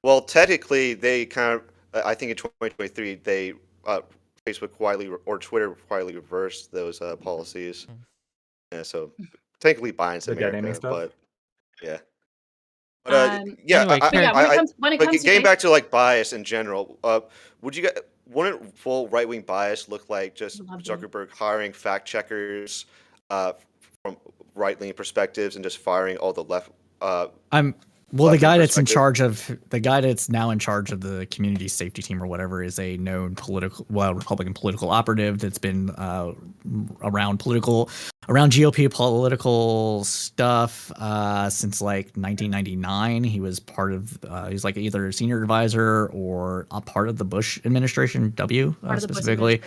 Well, technically, they kind of, I think in 2023, they Facebook quietly or Twitter quietly reversed those policies. Yeah, so technically binds America, but yeah. But when it comes to getting back to like bias in general, wouldn't full right wing bias look like just Zuckerberg hiring fact checkers from right wing perspectives and just firing all the left? The guy that's now in charge of the community safety team or whatever is a known Republican political operative that's been around GOP political stuff since like 1999. He was part of he's like either a senior advisor or a part of the Bush administration, specifically.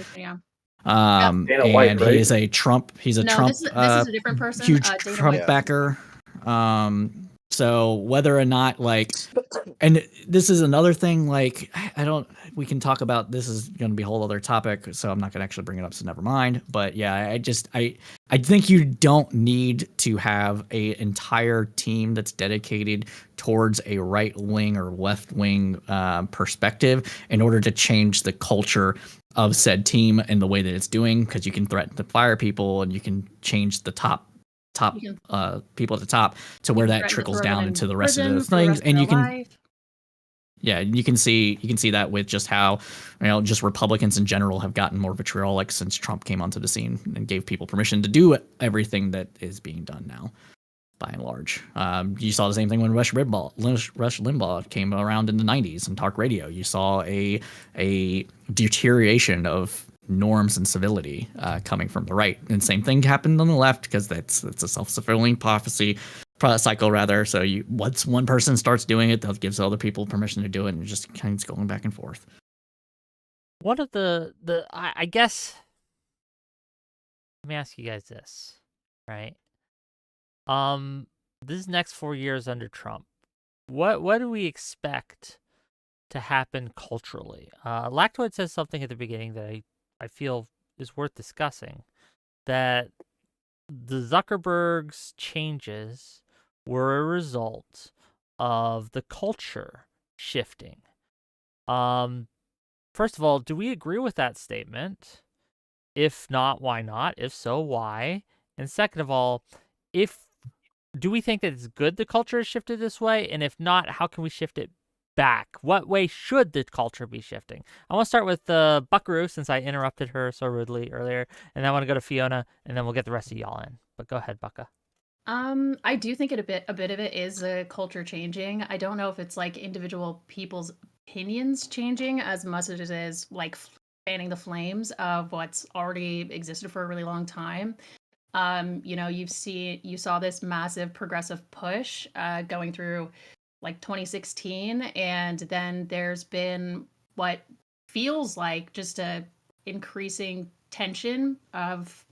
And White, right? he is a Trump. He's a Trump. This is a different person. Huge Trump backer. So whether or not and this is another thing, we can talk about, this is going to be a whole other topic, so I'm not going to actually bring it up, so never mind. But yeah, I think you don't need to have a entire team that's dedicated towards a right wing or left wing perspective in order to change the culture of said team and the way that it's doing, because you can threaten to fire people and you can change the top people at the top to where that trickles down into the rest of the things, and you can see that with just how just Republicans in general have gotten more vitriolic since Trump came onto the scene and gave people permission to do everything that is being done now, by and large. You saw the same thing when Rush Limbaugh came around in the 90s and talk radio. You saw a deterioration of norms and civility coming from the right, and same thing happened on the left, because that's a self-fulfilling cycle rather. So once one person starts doing it, that gives other people permission to do it, and it just kind of going back and forth. One of I guess, let me ask you guys this, right? This next 4 years under Trump, what do we expect to happen culturally? Lactoid says something at the beginning that I feel is worth discussing, that the Zuckerberg's changes were a result of the culture shifting. First of all, do we agree with that statement? If not, why not? If so, why? And second of all, do we think that it's good the culture has shifted this way? And if not, how can we shift it back? What way should the culture be shifting? I want to start with Buckaroo, since I interrupted her so rudely earlier, and then I want to go to Fiona, and then we'll get the rest of y'all in. But go ahead, Bucka. I do think a bit of it is culture changing. I don't know if it's like individual people's opinions changing as much as it is like fanning the flames of what's already existed for a really long time. You saw this massive progressive push going through like 2016, and then there's been what feels like just a increasing tension of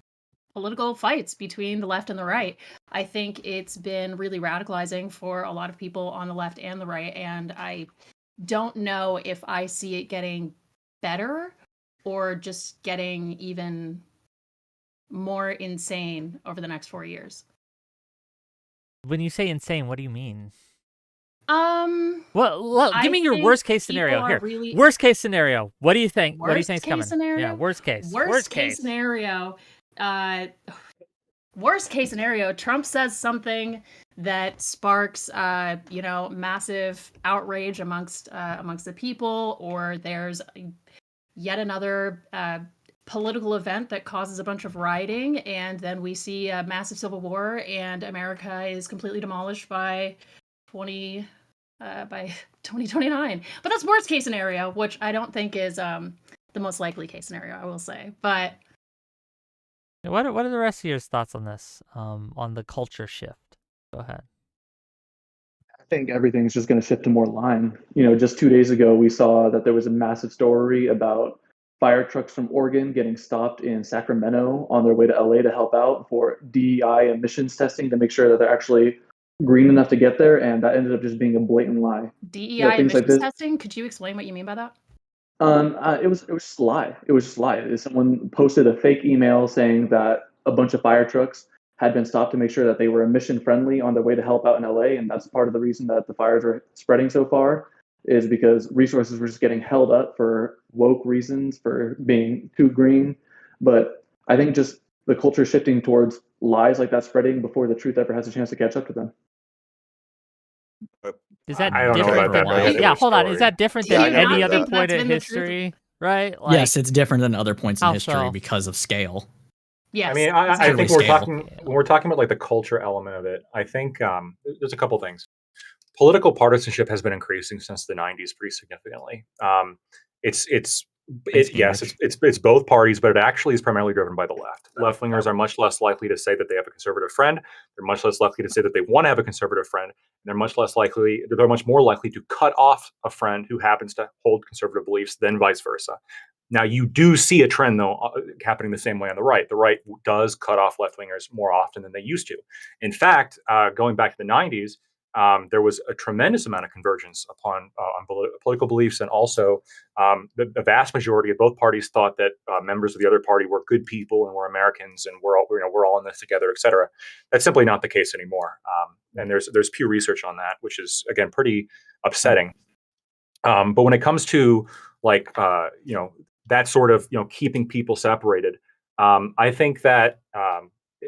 political fights between the left and the right. I think it's been really radicalizing for a lot of people on the left and the right, and I don't know if I see it getting better or just getting even more insane over the next 4 years. When you say insane, what do you mean? Well, give me your worst case scenario here. Worst case scenario. What do you think? What do you think's coming? Scenario? Yeah, worst case. Worst case scenario. Worst case scenario. Trump says something that sparks, massive outrage amongst the people, or there's yet another political event that causes a bunch of rioting, and then we see a massive civil war, and America is completely demolished by 2029. But that's worst case scenario, which I don't think is the most likely case scenario, I will say. But what are the rest of your thoughts on this? On the culture shift? Go ahead. I think everything's just going to shift to more line. Just 2 days ago, we saw that there was a massive story about fire trucks from Oregon getting stopped in Sacramento on their way to LA to help out for DEI emissions testing to make sure that they're actually green enough to get there, and that ended up just being a blatant lie. DEI emissions testing? Could you explain what you mean by that? It was just lie. It was just lie. Someone posted a fake email saying that a bunch of fire trucks had been stopped to make sure that they were emission friendly on their way to help out in LA, and that's part of the reason that the fires are spreading so far, is because resources were just getting held up for woke reasons, for being too green. But I think just the culture shifting towards lies like that spreading before the truth ever has a chance to catch up to them. Is that I don't know different about that. than? Yeah, hold on. Is that different than Yeah, any other think point that's in been the truth? history? Right? Yes, it's different than other points in How history so? because of scale. Yes. I mean, I Exactly. think when Scale. we're talking about like the culture element of it, I think there's a couple things. Political partisanship has been increasing since the 90s pretty significantly. It's both parties, but it actually is primarily driven by the left. Left wingers are much less likely to say that they have a conservative friend. They're much less likely to say that they want to have a conservative friend. They're much more likely to cut off a friend who happens to hold conservative beliefs than vice versa. Now, you do see a trend, though, happening the same way on the right. The right does cut off left-wingers more often than they used to. In fact, going back to the 90s, there was a tremendous amount of convergence on political beliefs, and also the vast majority of both parties thought that members of the other party were good people and were Americans, and we're all in this together, et cetera. That's simply not the case anymore. And there's Pew Research on that, which is again pretty upsetting. But when it comes to that sort of keeping people separated, I think that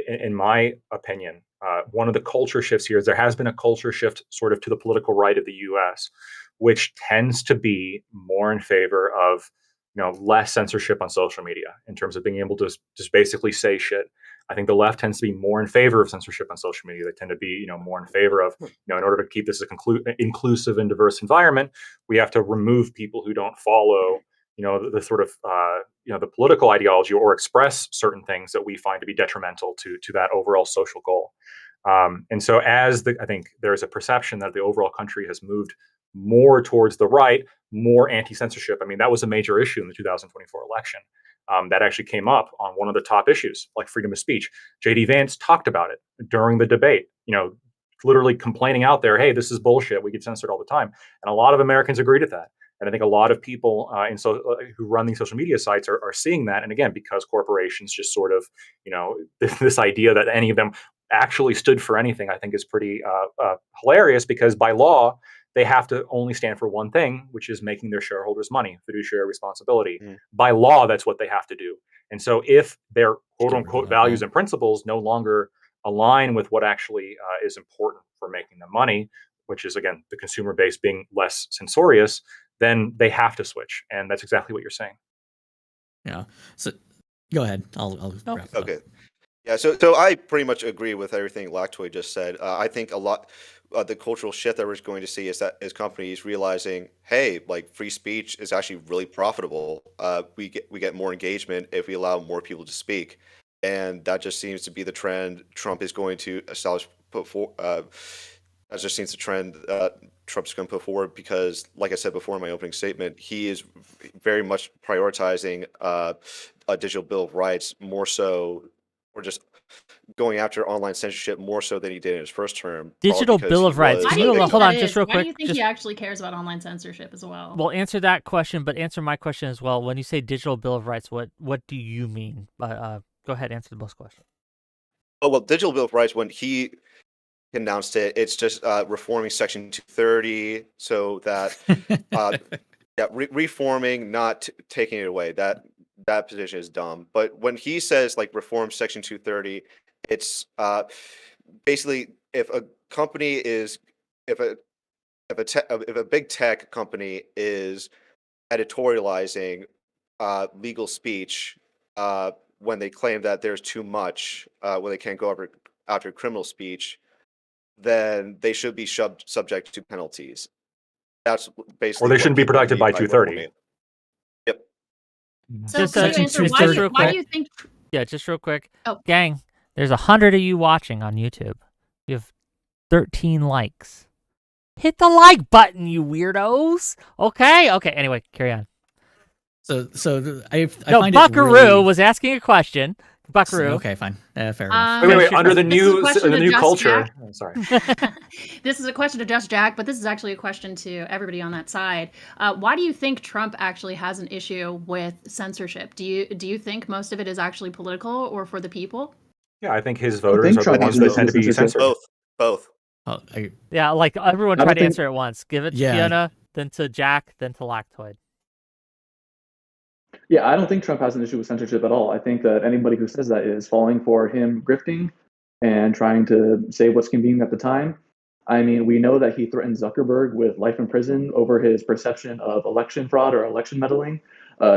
in my opinion, one of the culture shifts here is there has been a culture shift sort of to the political right of the U.S., which tends to be more in favor of less censorship on social media in terms of being able to just basically say shit. I think the left tends to be more in favor of censorship on social media. They tend to be more in favor of in order to keep this inclusive and diverse environment, we have to remove people who don't follow the sort of the political ideology or express certain things that we find to be detrimental to that overall social goal. And so I think there's a perception that the overall country has moved more towards the right, more anti-censorship. I mean, that was a major issue in the 2024 election. That actually came up on one of the top issues, like freedom of speech. J.D. Vance talked about it during the debate, literally complaining out there, hey, this is bullshit. We get censored all the time. And a lot of Americans agreed with that. And I think a lot of people who run these social media sites are seeing that. And again, because corporations just sort of, this idea that any of them actually stood for anything, I think is pretty hilarious, because by law, they have to only stand for one thing, which is making their shareholders money, fiduciary responsibility. By law, that's what they have to do. And so if their quote unquote values and principles no longer align with what actually is important for making them money, which is, again, the consumer base being less censorious, then they have to switch. And that's exactly what you're saying. Yeah. So go ahead. I'll wrap it up. Okay. Yeah, so I pretty much agree with everything Lactoid just said. I think a lot the cultural shift that we're going to see is companies realizing, hey, like free speech is actually really profitable. We get more engagement if we allow more people to speak, and that just seems to be the trend Trump is going to establish. That just seems the trend Trump's going to put forward because, like I said before in my opening statement, he is very much prioritizing a digital bill of rights more so, or just going after online censorship more so than he did in his first term. Digital Bill of Rights. Why Can do you you think hold that on just is? real Why do you quick? think Just he actually cares about online censorship as well? well, answer that question, but answer my question as well. When you say Digital Bill of Rights, what do you mean? Go ahead, answer the both questions. Oh, well, digital bill of rights, when he announced it, it's just reforming Section 230 so that reforming, not taking it away. That position is dumb. But when he says like reform Section 230, it's basically if a company is if a big tech company is editorializing legal speech when they claim that there's too much when they can't go after criminal speech, then they should be subject to penalties. That's basically. Or they shouldn't be protected by 230. Yep. So Just, can you answer just why real do quick. you think? Yeah, just real quick. Oh. Gang, there's 100 of you watching on YouTube. You have 13 likes. Hit the like button, you weirdos. Okay. Anyway, carry on. So I No, find Buckaroo it really... was asking a question. Buckaroo. Okay, fine. Fair enough. Wait. Under the This is a new question to Just culture. Jack. Oh, sorry. This is a question to Just Jack, but this is actually a question to everybody on that side. Why do you think Trump actually has an issue with censorship? Do you think most of it is actually political or for the people? Yeah, I think his voters are the Trump ones has that an tend to be issue with censored. Both. Oh, Yeah, like everyone I tried don't to answer at once. Give it to Yeah. Fiona, then to Jack, then to Lactoid. Yeah, I don't think Trump has an issue with censorship at all. I think that anybody who says that is falling for him grifting and trying to say what's convenient at the time. I mean, we know that he threatened Zuckerberg with life in prison over his perception of election fraud or election meddling.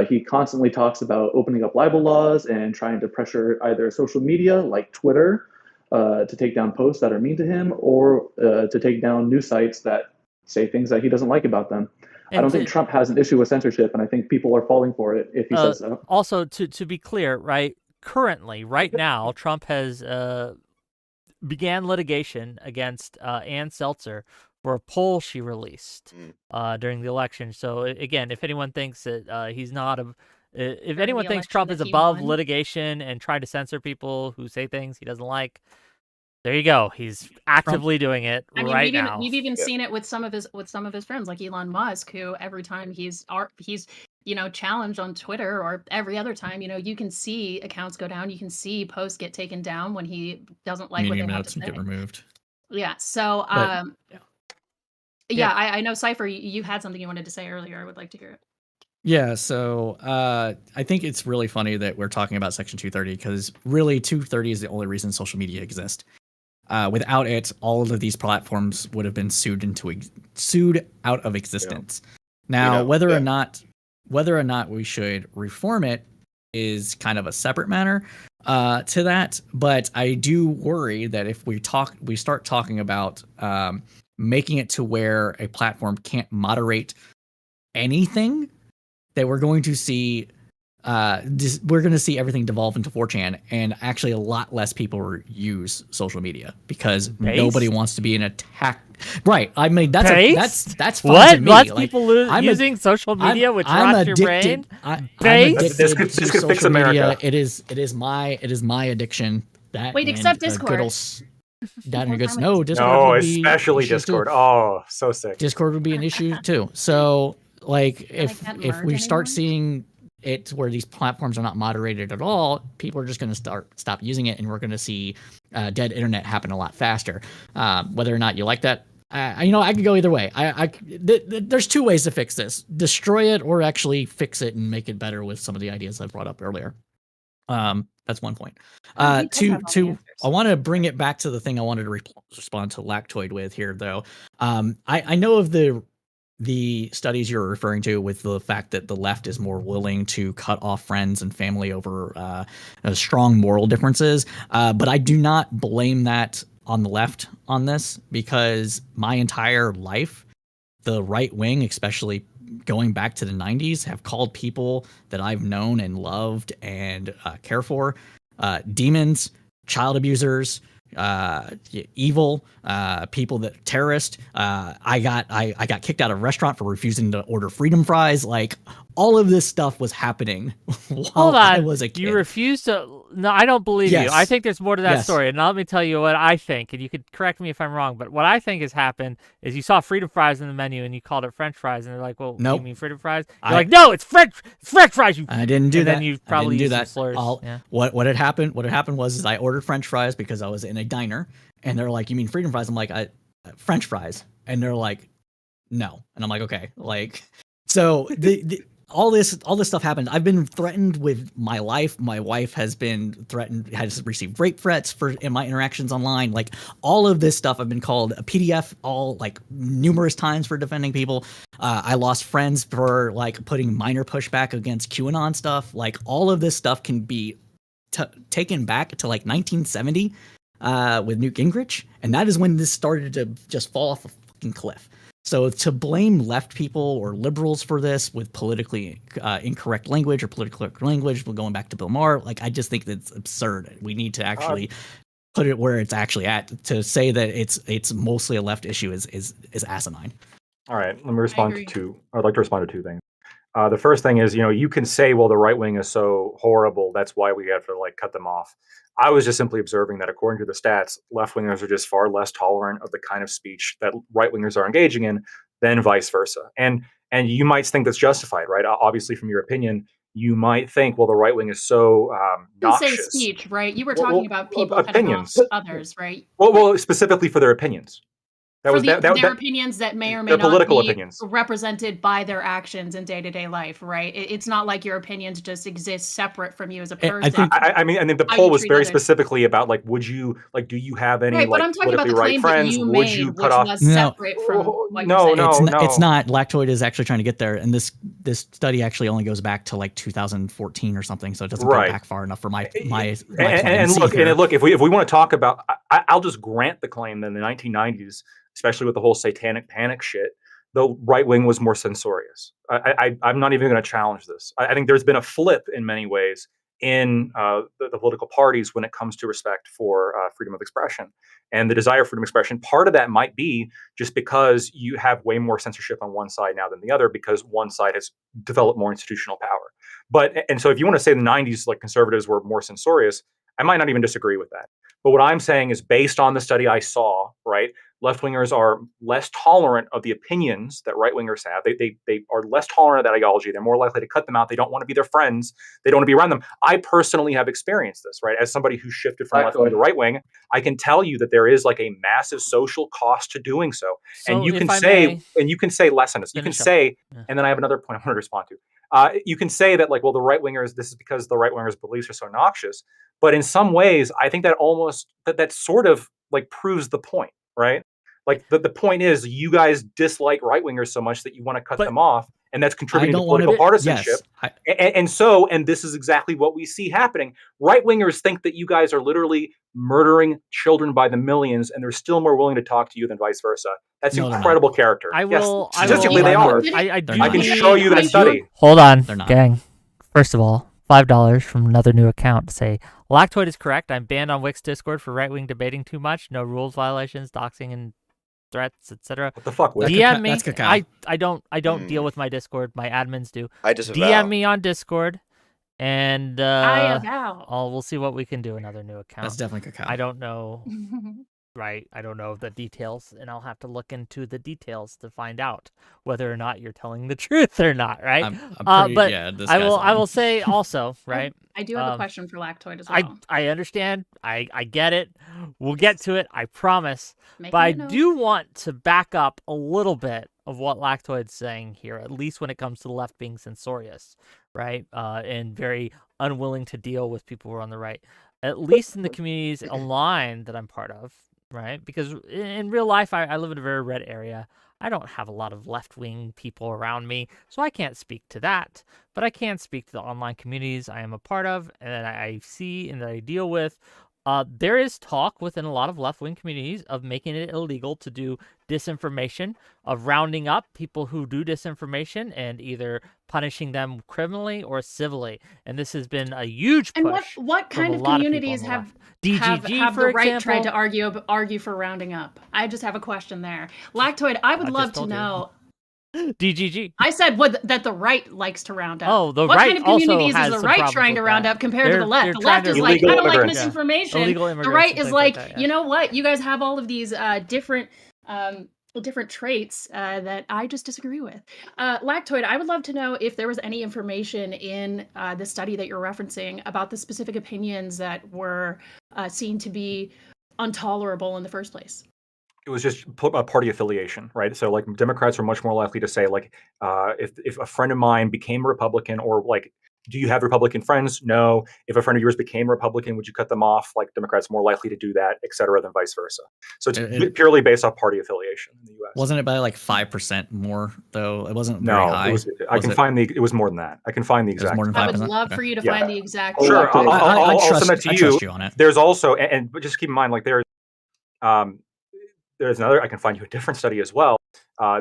He constantly talks about opening up libel laws and trying to pressure either social media like Twitter to take down posts that are mean to him or to take down news sites that say things that he doesn't like about them. I don't think Trump has an issue with censorship, and I think people are falling for it if he says so. Also, to be clear, right now, Trump has began litigation against Ann Seltzer for a poll she released during the election. So again, if anyone thinks that he's not if anyone thinks Trump is above litigation and trying to censor people who say things he doesn't like, there you go. He's actively doing it right now. We've even seen it with some of his friends, like Elon Musk, who every time he's challenged on Twitter or every other time, you can see accounts go down. You can see posts get taken down when he doesn't like what they have to say. get removed. Yeah. So, But, I know Cypher, you had something you wanted to say earlier. I would like to hear it. Yeah, so I think it's really funny that we're talking about Section 230 because really 230 is the only reason social media exists. Without it, all of these platforms would have been sued out of existence. Now, whether or not we should reform it is kind of a separate matter to that. But I do worry that if we start talking about making it to where a platform can't moderate anything, that we're going to see everything devolve into 4chan, and actually a lot less people use social media because nobody wants to be an attack. Right. I mean, that's fine what? to me. Lots of people using social media, which rots your brain. I'm addicted This could to fix social America. media. It is my addiction. Wait, except Discord. Discord No, would be especially issues too. Discord. Oh, so sick. Discord would be an issue too. So, like, if we start seeing it where these platforms are not moderated at all, people are just going to stop using it, and we're going to see dead internet happen a lot faster. Whether or not you like that, I could go either way. There's two ways to fix this: destroy it, or actually fix it and make it better with some of the ideas I brought up earlier. That's one point. I want to bring it back to the thing I wanted to respond to Lactoid with here, though. I know of the studies you're referring to with the fact that the left is more willing to cut off friends and family over strong moral differences. But I do not blame that on the left on this, because my entire life, the right wing, especially going back to the 90s, have called people that I've known and loved and care for demons, child abusers, evil, people that terrorist. I got kicked out of a restaurant for refusing to order freedom fries. Like all of this stuff was happening while Hold on. I was a kid. You refuse to. No, I don't believe you. I Yes. think there's more to that Yes. story. And now let me tell you what I think. And you could correct me if I'm wrong. But what I think has happened is you saw freedom fries in the menu and you called it French fries. And they're like, well, Nope. you mean freedom fries? You're I- like, no, it's French fries. You. I didn't do and that. Then you I probably didn't do used some that. slurs. Yeah. What had happened? What had happened was I ordered French fries because I was in a diner, and they're like, "You mean freedom fries?" I'm like, "French fries," and they're like, "No," and I'm like, "Okay." Like, so all this stuff happened. I've been threatened with my life. My wife has been threatened, has received rape threats in my interactions online. Like all of this stuff, I've been called a PDF like numerous times for defending people. I lost friends for like putting minor pushback against QAnon stuff. Like all of this stuff can be taken back to like 1970 with Newt Gingrich, and that is when this started to just fall off a fucking cliff. So to blame left people or liberals for this with politically incorrect language or political language, going back to Bill Maher, like I just think that's absurd. We need to actually put it where it's actually at. To say that it's mostly a left issue is asinine. All right, let me respond agree. to two. I'd like to respond to two things. The first thing is, you can say, well, the right wing is so horrible, that's why we have to like cut them off. I was just simply observing that according to the stats, left wingers are just far less tolerant of the kind of speech that right wingers are engaging in than vice versa. And you might think that's justified, right? Obviously, from your opinion, you might think, well, the right wing is so You didn't say noxious. speech, right? You were Well, talking about people opinions. cutting off others, right? Well, specifically for their opinions. For their opinions that may or may their not political be opinions. represented by their actions in day-to-day life, right? It's not like your opinions just exist separate from you as a person. I mean, the How poll you was treat very others. specifically about like, do you have any Right, but like I'm talking about politically the right claim that friends? you Would made, you which cut off? was separate from what No, you're saying. no. It's not. Lactoid is actually trying to get there, and this study actually only goes back to like 2014 or something, so it doesn't go back far enough for my and look, if we want to talk about, I'll just grant the claim that in the 1990s, especially with the whole satanic panic shit, the right wing was more censorious. I'm not even going to challenge this. I think there's been a flip in many ways in the political parties when it comes to respect for freedom of expression and the desire for freedom of expression. Part of that might be just because you have way more censorship on one side now than the other, because one side has developed more institutional power. And so if you want to say the 90s, like conservatives were more censorious, I might not even disagree with that. But what I'm saying is, based on the study I saw, right, left-wingers are less tolerant of the opinions that right-wingers have. They are less tolerant of that ideology. They're more likely to cut them out. They don't want to be their friends. They don't want to be around them. I personally have experienced this, right? As somebody who shifted from left wing to right wing, I can tell you that there is like a massive social cost to doing so. And you can say less on this. You can say, and then I have another point I want to respond to. You can say that like, well, the right wingers, this is because the right wingers' beliefs are so noxious. But in some ways, I think that that sort of like proves the point, right? Like the point is, you guys dislike right wingers so much that you want to cut them off, and that's contributing to political partisanship. Yes, and this is exactly what we see happening. Right wingers think that you guys are literally murdering children by the millions, and they're still more willing to talk to you than vice versa. That's incredible character. Statistically, they are. I can show you that study. Hold on, gang. First of all, $5 from another new account to say Lactoid is correct. I'm banned on Wix Discord for right wing debating too much. No rules violations, doxing, and threats, etc. What the fuck? DM me. I don't deal with my Discord. My admins do. I disavow. DM me on Discord, and I avow. we'll see what we can do. Another new account. That's definitely cacao. I don't know. Right, I don't know the details, and I'll have to look into the details to find out whether or not you're telling the truth or not. Right? I'm pretty, I will say also, right? I do have a question for Lactoid as well. I understand. I get it. We'll get to it. I promise. But I do want to back up a little bit of what Lactoid's saying here, at least when it comes to the left being censorious, right? And very unwilling to deal with people who are on the right, at least in the communities online that I'm part of. Right, because in real life, I live in a very red area. I don't have a lot of left-wing people around me, so I can't speak to that. But I can speak to the online communities I am a part of, and that I see and that I deal with. There is talk within a lot of left-wing communities of making it illegal to do disinformation, of rounding up people who do disinformation and either punishing them criminally or civilly. And this has been a huge And push what from kind a of lot of people on communities the have left. DGG, for the right tried example. to argue for rounding up? I just have a question there. Lactoid, I would I love just to told you. know. DGG. I said that the right likes to round up. Oh, the what right kind of also communities has is the some right problems trying to with round that. up compared to the left? They're The trying left to is like, Illegal I don't like immigrants. misinformation. Illegal The immigrants right and is things like, that, yeah. you know what? You guys have all of these different traits that I just disagree with. Lactoid, I would love to know if there was any information in the study that you're referencing about the specific opinions that were seen to be intolerable in the first place. It was just party affiliation, right? So like Democrats are much more likely to say like, if a friend of mine became a Republican, or like, do you have Republican friends? No. If a friend of yours became a Republican, would you cut them off? Like Democrats more likely to do that, et cetera, than vice versa. So it's purely based off party affiliation in the U.S. Wasn't it by like 5% more though? It wasn't very high. It was. It was more than that. I can find the exact. It was more than 5%? I would love for you to find the exact. Sure, I'll send that to you. I trust you on it. There's also, but just keep in mind, like there's another. I can find you a different study as well.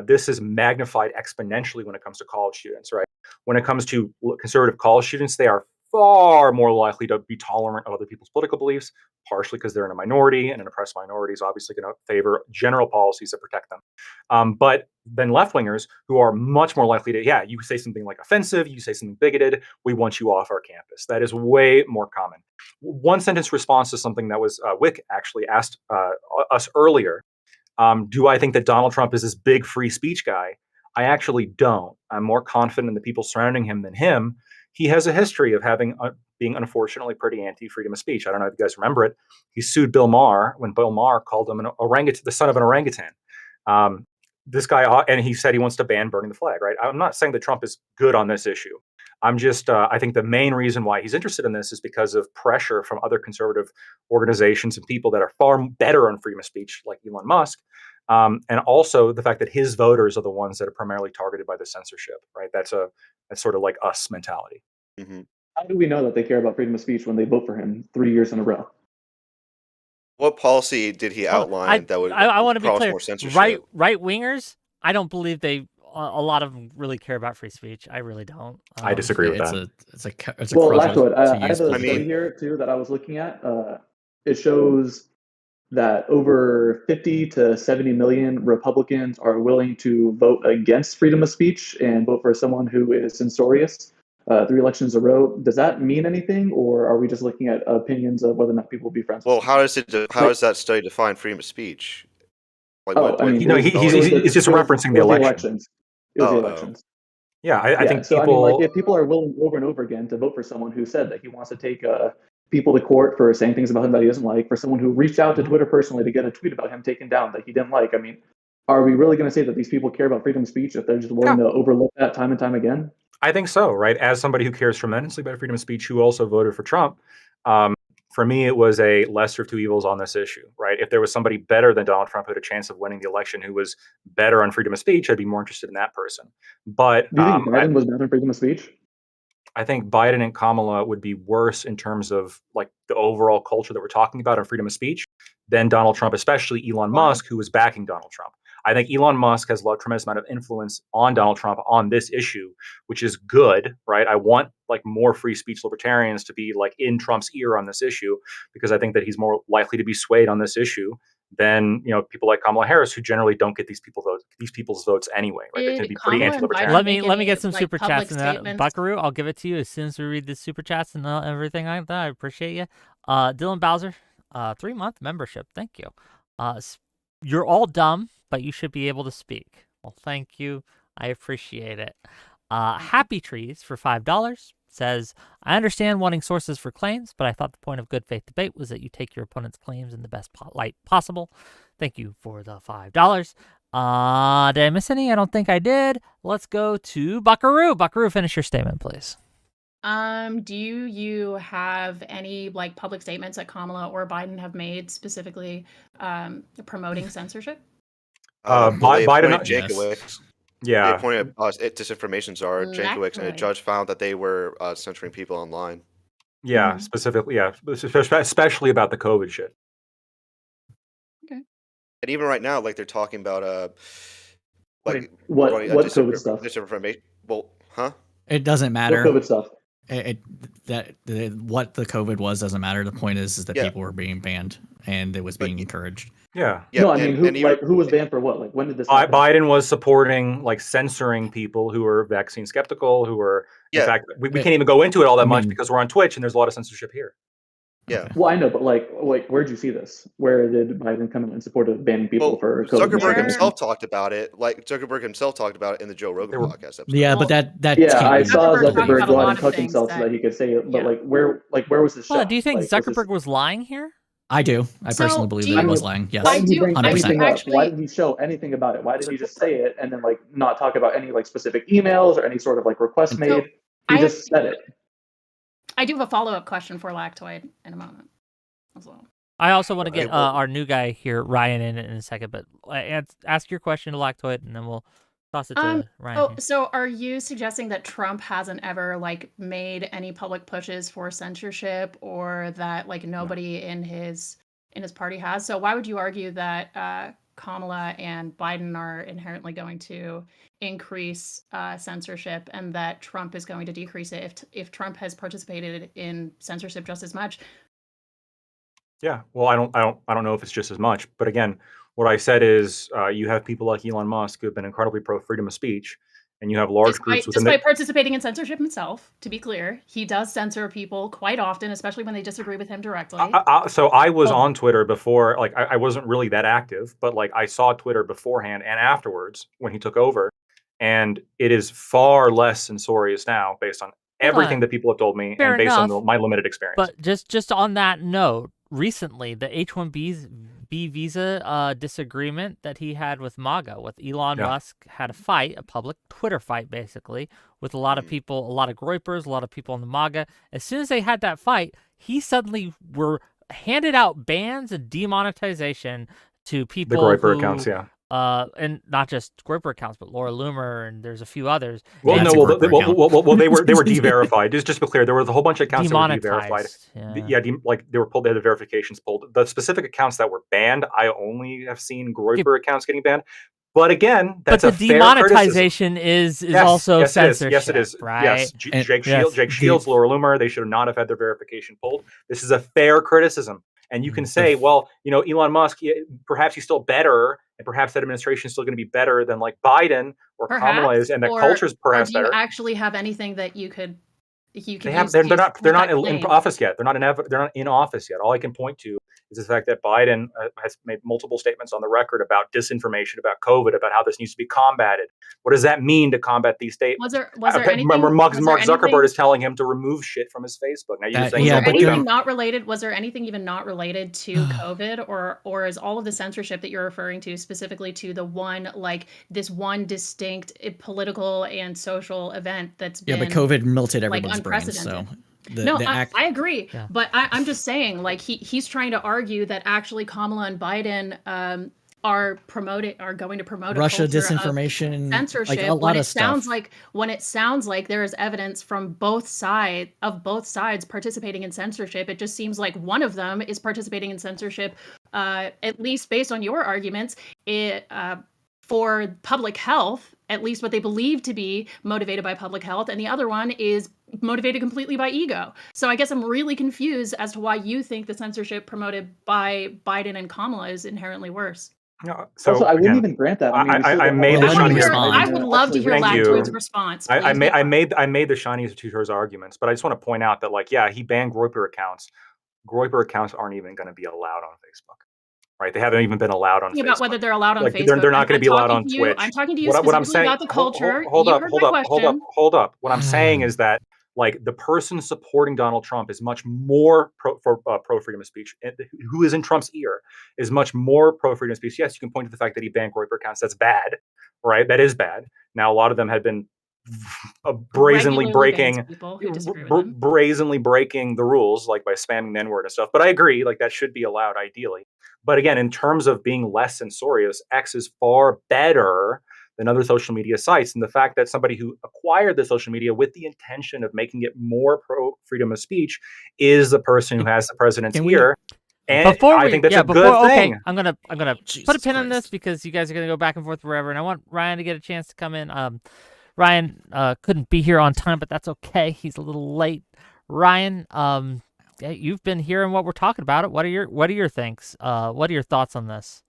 This is magnified exponentially when it comes to college students, right? When it comes to conservative college students, they are far more likely to be tolerant of other people's political beliefs, partially because they're in a minority, and an oppressed minority is obviously going to favor general policies that protect them. But then left-wingers, who are much more likely to, you say something like offensive, you say something bigoted, we want you off our campus. That is way more common. One sentence response to something that was Wick actually asked us earlier. Do I think that Donald Trump is this big free speech guy? I actually don't. I'm more confident in the people surrounding him than him. He has a history of being unfortunately pretty anti-freedom of speech. I don't know if you guys remember it. He sued Bill Maher when Bill Maher called him the son of an orangutan. This guy, and he said he wants to ban burning the flag, right? I'm not saying that Trump is good on this issue. I'm just, I think the main reason why he's interested in this is because of pressure from other conservative organizations and people that are far better on freedom of speech, like Elon Musk. And also the fact that his voters are the ones that are primarily targeted by the censorship, right? That's sort of like us mentality. Mm-hmm. How do we know that they care about freedom of speech when they vote for him 3 years in a row? What policy did he outline that would I want to be cause clear. more censorship? Right wingers, I don't believe a lot of them really care about free speech. I really don't. I disagree with that. It's a well, crutch Lactoid, I to have use a politically. study here too that I was looking at. It shows that over 50 to 70 million Republicans are willing to vote against freedom of speech and vote for someone who is censorious 3 elections in a row. Does that mean anything, or are we just looking at opinions of whether or not people will be friends? Well, how does that study define freedom of speech? Like, he's just referencing the elections. It was the elections. Yeah, I think so. People... I mean, like, if people are willing over and over again to vote for someone who said that he wants to take people to court for saying things about him that he doesn't like, for someone who reached out to Twitter personally to get a tweet about him taken down that he didn't like, I mean, are we really going to say that these people care about freedom of speech if they're just willing to overlook that time and time again? I think so, right? As somebody who cares tremendously about freedom of speech, who also voted for Trump, for me, it was a lesser of two evils on this issue, right? If there was somebody better than Donald Trump who had a chance of winning the election who was better on freedom of speech, I'd be more interested in that person. But do you think Biden was better on freedom of speech? I think Biden and Kamala would be worse in terms of like the overall culture that we're talking about on freedom of speech than Donald Trump, especially Elon Musk, who was backing Donald Trump. I think Elon Musk has a tremendous amount of influence on Donald Trump on this issue, which is good, right? I want like more free speech libertarians to be like in Trump's ear on this issue, because I think that he's more likely to be swayed on this issue than people like Kamala Harris, who generally don't get these people's votes anyway, right? They tend to be pretty anti-libertarian. Let me get some super chats. And Buckaroo, I'll give it to you as soon as we read the super chats and everything like that. I appreciate you. Dylan Bowser, 3-month membership. Thank you. You're all dumb, but you should be able to speak. Well, thank you. I appreciate it. Happy Trees for $5 says, I understand wanting sources for claims, but I thought the point of good faith debate was that you take your opponent's claims in the best light possible. Thank you for the $5. Did I miss any? I don't think I did. Let's go to Buckaroo. Buckaroo, finish your statement, please. Do you have any like public statements that Kamala or Biden have made specifically promoting censorship? Biden, Jankowicz. Yeah, they appointed disinformation czar Jankowicz, and a judge found that they were censoring people online. Yeah, Mhm. specifically, yeah, especially about the COVID shit. Okay. And even right now, like they're talking about Wait, like what running COVID stuff? disinformation. Well, huh? It doesn't What matter. COVID stuff? What the COVID was doesn't matter. The point is that Yeah. people were being banned and it was But being encouraged. Yeah. yeah, No, I mean, and even who was banned for what? Like, when did this happen? Biden was supporting, like, censoring people who were vaccine skeptical, who were, in Yeah. fact, we can't even go into it all that I much mean- because we're on Twitch and there's a lot of censorship here. yeah. Okay. Well, I know, but like, where'd you see this? Where did Biden come in support of banning people Well, for COVID? Zuckerberg Where- himself talked about it. Like Zuckerberg himself talked about it in the Joe Rogan They were- podcast episode. Yeah, Well, but that Yeah, can't I be saw Zuckerberg talked Zuckerberg about a go out lot and of cuck things himself so that- that he could say it. But yeah. where was this Hold shot? on, do you think Like, was this- Zuckerberg was lying here? I do. I So, personally believe do that he you- was lying. Yes. Why did he bring 100%. anything up? Actually- Why did he show anything about it? Why did he just say it and then like not talk about any like specific emails or any sort of like request So, made? He I just said it. I do have a follow-up question for Lactoid in a moment as well. I also want to Okay, get well- our new guy here, Ryan, in a second, but ask your question to Lactoid, and then we'll toss it to Ryan. Oh, here. so are you suggesting that Trump hasn't ever like made any public pushes for censorship, or that like nobody in his party has? So why would you argue that Kamala and Biden are inherently going to increase censorship, and that Trump is going to decrease it if Trump has participated in censorship just as much? Yeah. Well, I don't know if it's just as much, but again, what I said is you have people like Elon Musk who have been incredibly pro freedom of speech, and you have large groups within Despite participating in censorship himself, to be clear, he does censor people quite often, especially when they disagree with him directly. So I was Oh. on Twitter before, like I wasn't really that active, but like I saw Twitter beforehand and afterwards when he took over, and it is far less censorious now based on everything on. that people have told me Fair and based enough, on my limited experience. But just on that note, recently the H-1B visa disagreement that he had with MAGA, with Elon Yeah. Musk, had a fight, a public Twitter fight, basically, with a lot of people, a lot of groypers, a lot of people on the MAGA. As soon as they had that fight, he suddenly were handed out bans and demonetization to the people Groyper who, accounts, yeah. and not just Groyper accounts, but Laura Loomer, and there's a few others. Well, That's no, a Groyper account. well, they were de-verified. Just to be clear, there was a whole bunch of accounts that were de-verified. Demonetized. Yeah, like they were pulled. They had the verifications pulled. The specific accounts that were banned, I only have seen Groyper accounts getting banned. But again, that's but the a fair criticism. demonetization is also yes, censorship. Yes, it is. Right? Yes, And- Jake yes, Shields, Laura Loomer, they should not have had their verification pulled. This is a fair criticism. And you can say, well, you know, Elon Musk, perhaps he's still better, and perhaps that administration is still going to be better than like Biden or Kamala is, and that culture is perhaps or do you better. actually have anything that you could They have. use They're to not. support They're not that in claim? office yet. They're not in office yet. All I can point to is the fact that Biden has made multiple statements on the record about disinformation, about COVID, about how this needs to be combated. What does that mean to combat these statements? Was there anything? Remember, Mark was there Zuckerberg anything- is telling him to remove shit from his Facebook. Now you're saying, Was Yeah, there but anything not related? Was there anything even not related to COVID, or is all of the censorship that you're referring to specifically to the one, like this one distinct political and social event that's been? Yeah, but COVID melted everyone's brains. unprecedented. So I agree, Yeah. but I'm just saying, like he's trying to argue that actually Kamala and Biden are going to promote Russia a culture disinformation, of censorship. like a lot of stuff. When it sounds like there is evidence from both sides participating in censorship, it just seems like one of them is participating in censorship, at least based on your arguments, for public health, at least what they believe to be motivated by public health, and the other one is motivated completely by ego. So I guess I'm really confused as to why you think the censorship promoted by Biden and Kamala is inherently worse. No, so Also, I wouldn't again, even grant that. I mean, we still I don't made have the I a wanna Shani hear- respond I would love to hear Thank you. Lactoid's response. Please. I made the Shani Tutor's arguments, but I just want to point out that, like, yeah, he banned Groyper accounts. Groyper accounts aren't even going to be allowed on Facebook, right? They haven't even been allowed on Talking Facebook. about whether they're allowed on Like, Facebook. they're not going to be allowed talking on to you- Twitch. I'm talking to you What I'm specifically saying, about the culture. Hold You up. heard my question. What I'm saying is that, like, the person supporting Donald Trump is much more pro freedom of speech. Who is in Trump's ear is much more pro freedom of speech. Yes, you can point to the fact that he banned Groyper accounts. That's bad, right? That is bad. Now, a lot of them had been brazenly Regularly bans breaking people who disagree with him. brazenly breaking the rules, like by spamming the N-word and stuff. But I agree, like, that should be allowed ideally. But again, in terms of being less censorious, X is far better than other social media sites. And the fact that somebody who acquired the social media with the intention of making it more pro freedom of speech is the person who has the president's ear. And I think that's a good thing. Okay, I'm gonna put a pin on this because you guys are gonna go back and forth forever, and I want Ryan to get a chance to come in. Ryan couldn't be here on time, but that's okay. He's a little late. Ryan, you've been hearing what we're talking about. What are your things? What are your thoughts on this?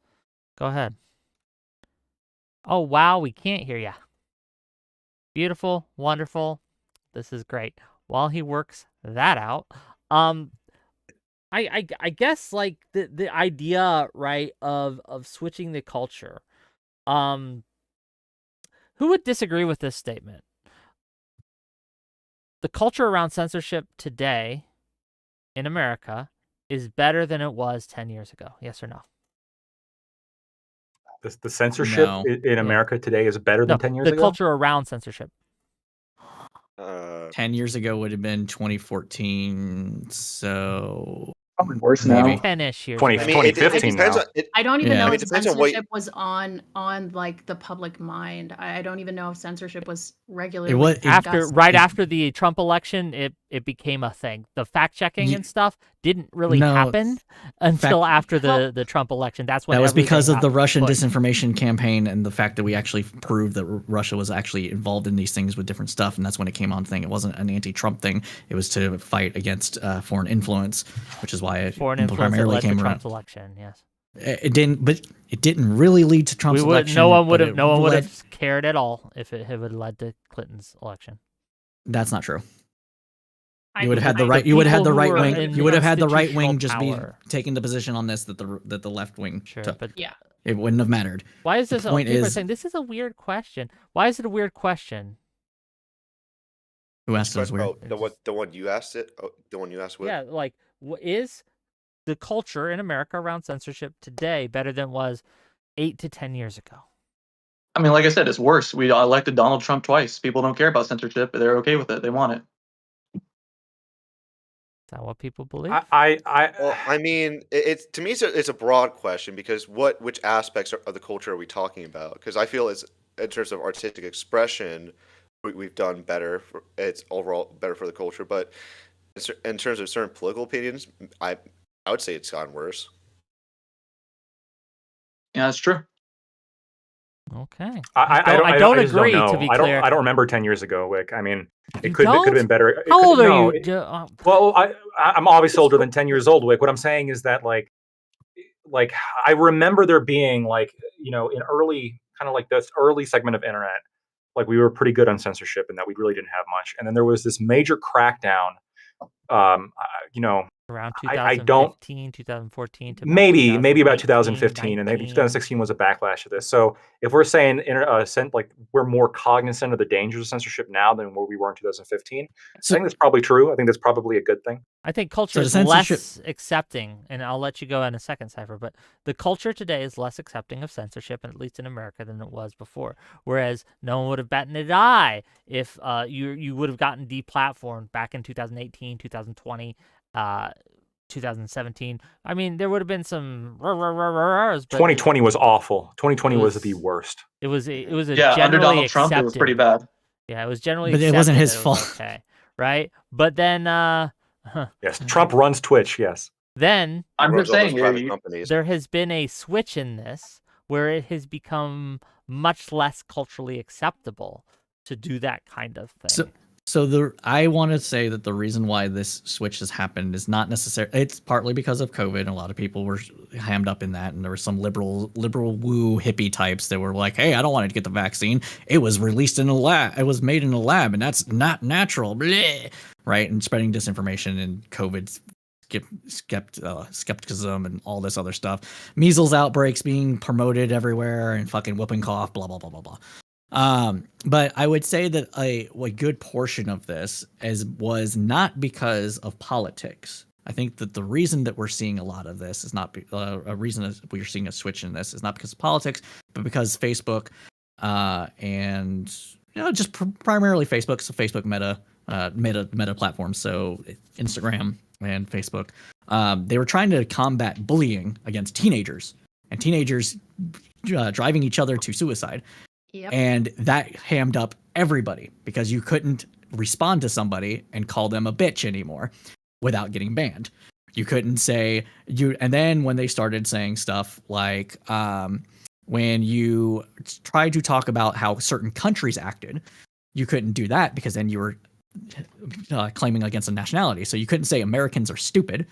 Go ahead. Oh wow, we can't hear you. Beautiful, wonderful. This is great. While he works that out, I guess like the idea, right, of switching the culture. Who would disagree with this statement? The culture around censorship today in America is better than it was 10 years ago. Yes or no? The censorship in America today is better than 10 years ago? The culture around censorship. 10 years ago would have been 2014, so Probably worse maybe now. 10-ish years 20, ago. 2015 now. I don't even Yeah. know I mean, if it depends on what- censorship was on like the public mind. I don't even know if censorship was regularly was- discussed. Right after the Trump election, it became a thing. The fact checking and stuff didn't really happen until after the Trump election. That's when that was because everything of the got Russian pushed. disinformation campaign and the fact that we actually proved that Russia was actually involved in these things with different stuff, and that's when it came on thing. It wasn't an anti-Trump thing. It was to fight against foreign influence, which is why it Foreign influence that primarily led to came Trump's around. election. Yes, It didn't, but it didn't really lead to Trump's election. No one would but have. it No one would led- have cared at all if it had led to Clinton's election. That's not true. I You would have had the think right. You would have had the people who right were wing. in You would have had the right wing institutional just power. be taking the position on this that the left wing Sure, took. but Yeah. It wouldn't have mattered. why is this? The point People are is- saying this is a weird question. Why is it a weird question? Who asked us weird? Oh, the one you asked it. Oh, the one you asked. What? Yeah, like is the culture in America around censorship today better than it was 8 to 10 years ago? I mean, like I said, it's worse. We elected Donald Trump twice. People don't care about censorship, but they're okay with it. They want it. Is that what people believe? Well, I mean, it's to me, it's a broad question because which aspects of the culture are we talking about? Because I feel it's in terms of artistic expression, we've done better. It's overall better for the culture, but in terms of certain political opinions, I would say it's gotten worse. Yeah, that's true. Okay. I don't just agree, know. to be I clear. don't remember 10 years ago, Wick. I mean, You it could have been better. It How could- old are no, you? Well, I'm obviously older than 10 years old, Wick. What I'm saying is that like I remember there being like, in early kind of like this early segment of internet, like we were pretty good on censorship and that we really didn't have much. And then there was this major crackdown, Around I don't 2015, 2014 to maybe about 2019, 2015, and maybe 19. 2016 was a backlash of this. So if we're saying like we're more cognizant of the dangers of censorship now than where we were in 2015, I think that's probably true. I think that's probably a good thing. I think culture the is censorship- less accepting, and I'll let you go in a second, Cypher, but the culture today is less accepting of censorship, at least in America, than it was before. Whereas no one would have batted an eye if you would have gotten deplatformed back in 2018, 2020, 2017. I mean, there would have been some but 2020 was awful. 2020 was the was- worst. It was a Yeah, under generally Donald Trump, it was accepted. pretty bad. Yeah, it was generally But it wasn't accepted his that it was fault. Okay, right? But then Yes, Trump runs Twitch. Yes. then I'm Runs just all those saying here, private companies. there has been a switch in this where it has become much less culturally acceptable to do that kind of thing. So I want to say that the reason why this switch has happened is not necessarily. It's partly because of COVID, and a lot of people were hammed up in that, and there were some liberal woo hippie types that were like, "Hey, I don't want to get the vaccine. It was released in a lab. It was made in a lab, and that's not natural." Bleh. Right, and spreading disinformation and COVID skepticism and all this other stuff. Measles outbreaks being promoted everywhere and fucking whooping cough, blah blah blah blah blah. But I would say that a good portion of this was not because of politics. I think that the reason that we're seeing a lot of this is not a reason that we're seeing a switch in this is not because of politics, but because Facebook and just primarily Facebook, so Facebook Meta platforms, so Instagram and Facebook. They were trying to combat bullying against teenagers and teenagers driving each other to suicide. Yep. And that hammed up everybody because you couldn't respond to somebody and call them a bitch anymore without getting banned. You couldn't say you, and then when they started saying stuff like when you tried to talk about how certain countries acted, you couldn't do that because then you were claiming against a nationality. So you couldn't say Americans are stupid.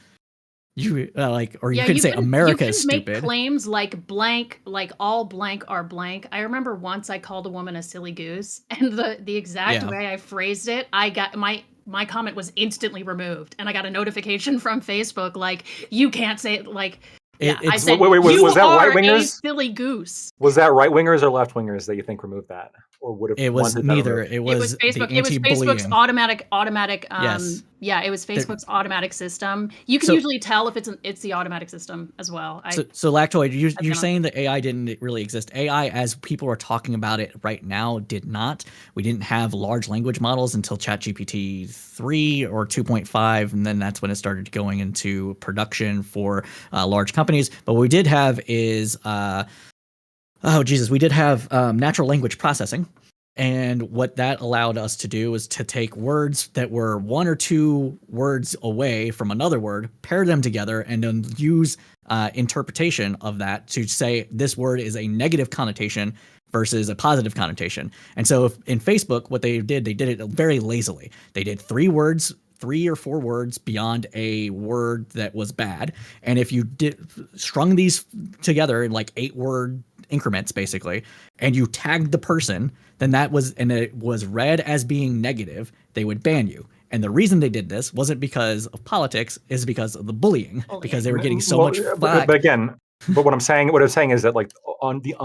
You couldn't say America is stupid. Make claims like blank, like all blank are blank. I remember once I called a woman a silly goose, and the exact way I phrased it, I got my comment was instantly removed, and I got a notification from Facebook like, you can't say it. Like, I said, wait, was that right wingers? A silly goose. Was that right wingers or left wingers that you think removed that, or would have? It was neither. It was Facebook. It was Facebook's automatic. Yes. Yeah, it was Facebook's automatic system. You can usually tell if it's the automatic system as well. So Lactoid, you're saying that AI didn't really exist. AI, as people are talking about it right now, did not. We didn't have large language models until ChatGPT 3 or 2.5, and then that's when it started going into production for large companies. But what we did have is, we did have natural language processing. And what that allowed us to do was to take words that were one or two words away from another word, pair them together, and then use interpretation of that to say this word is a negative connotation versus a positive connotation. And so in Facebook, what they did it very lazily. They did 3 or 4 words beyond a word that was bad. And if you strung these together in like 8-word increments, basically, and you tagged the person, then it was read as being negative, they would ban you. And the reason they did this wasn't because of politics, is because of the bullying, because they were getting so much flack. But what I'm saying is that like on the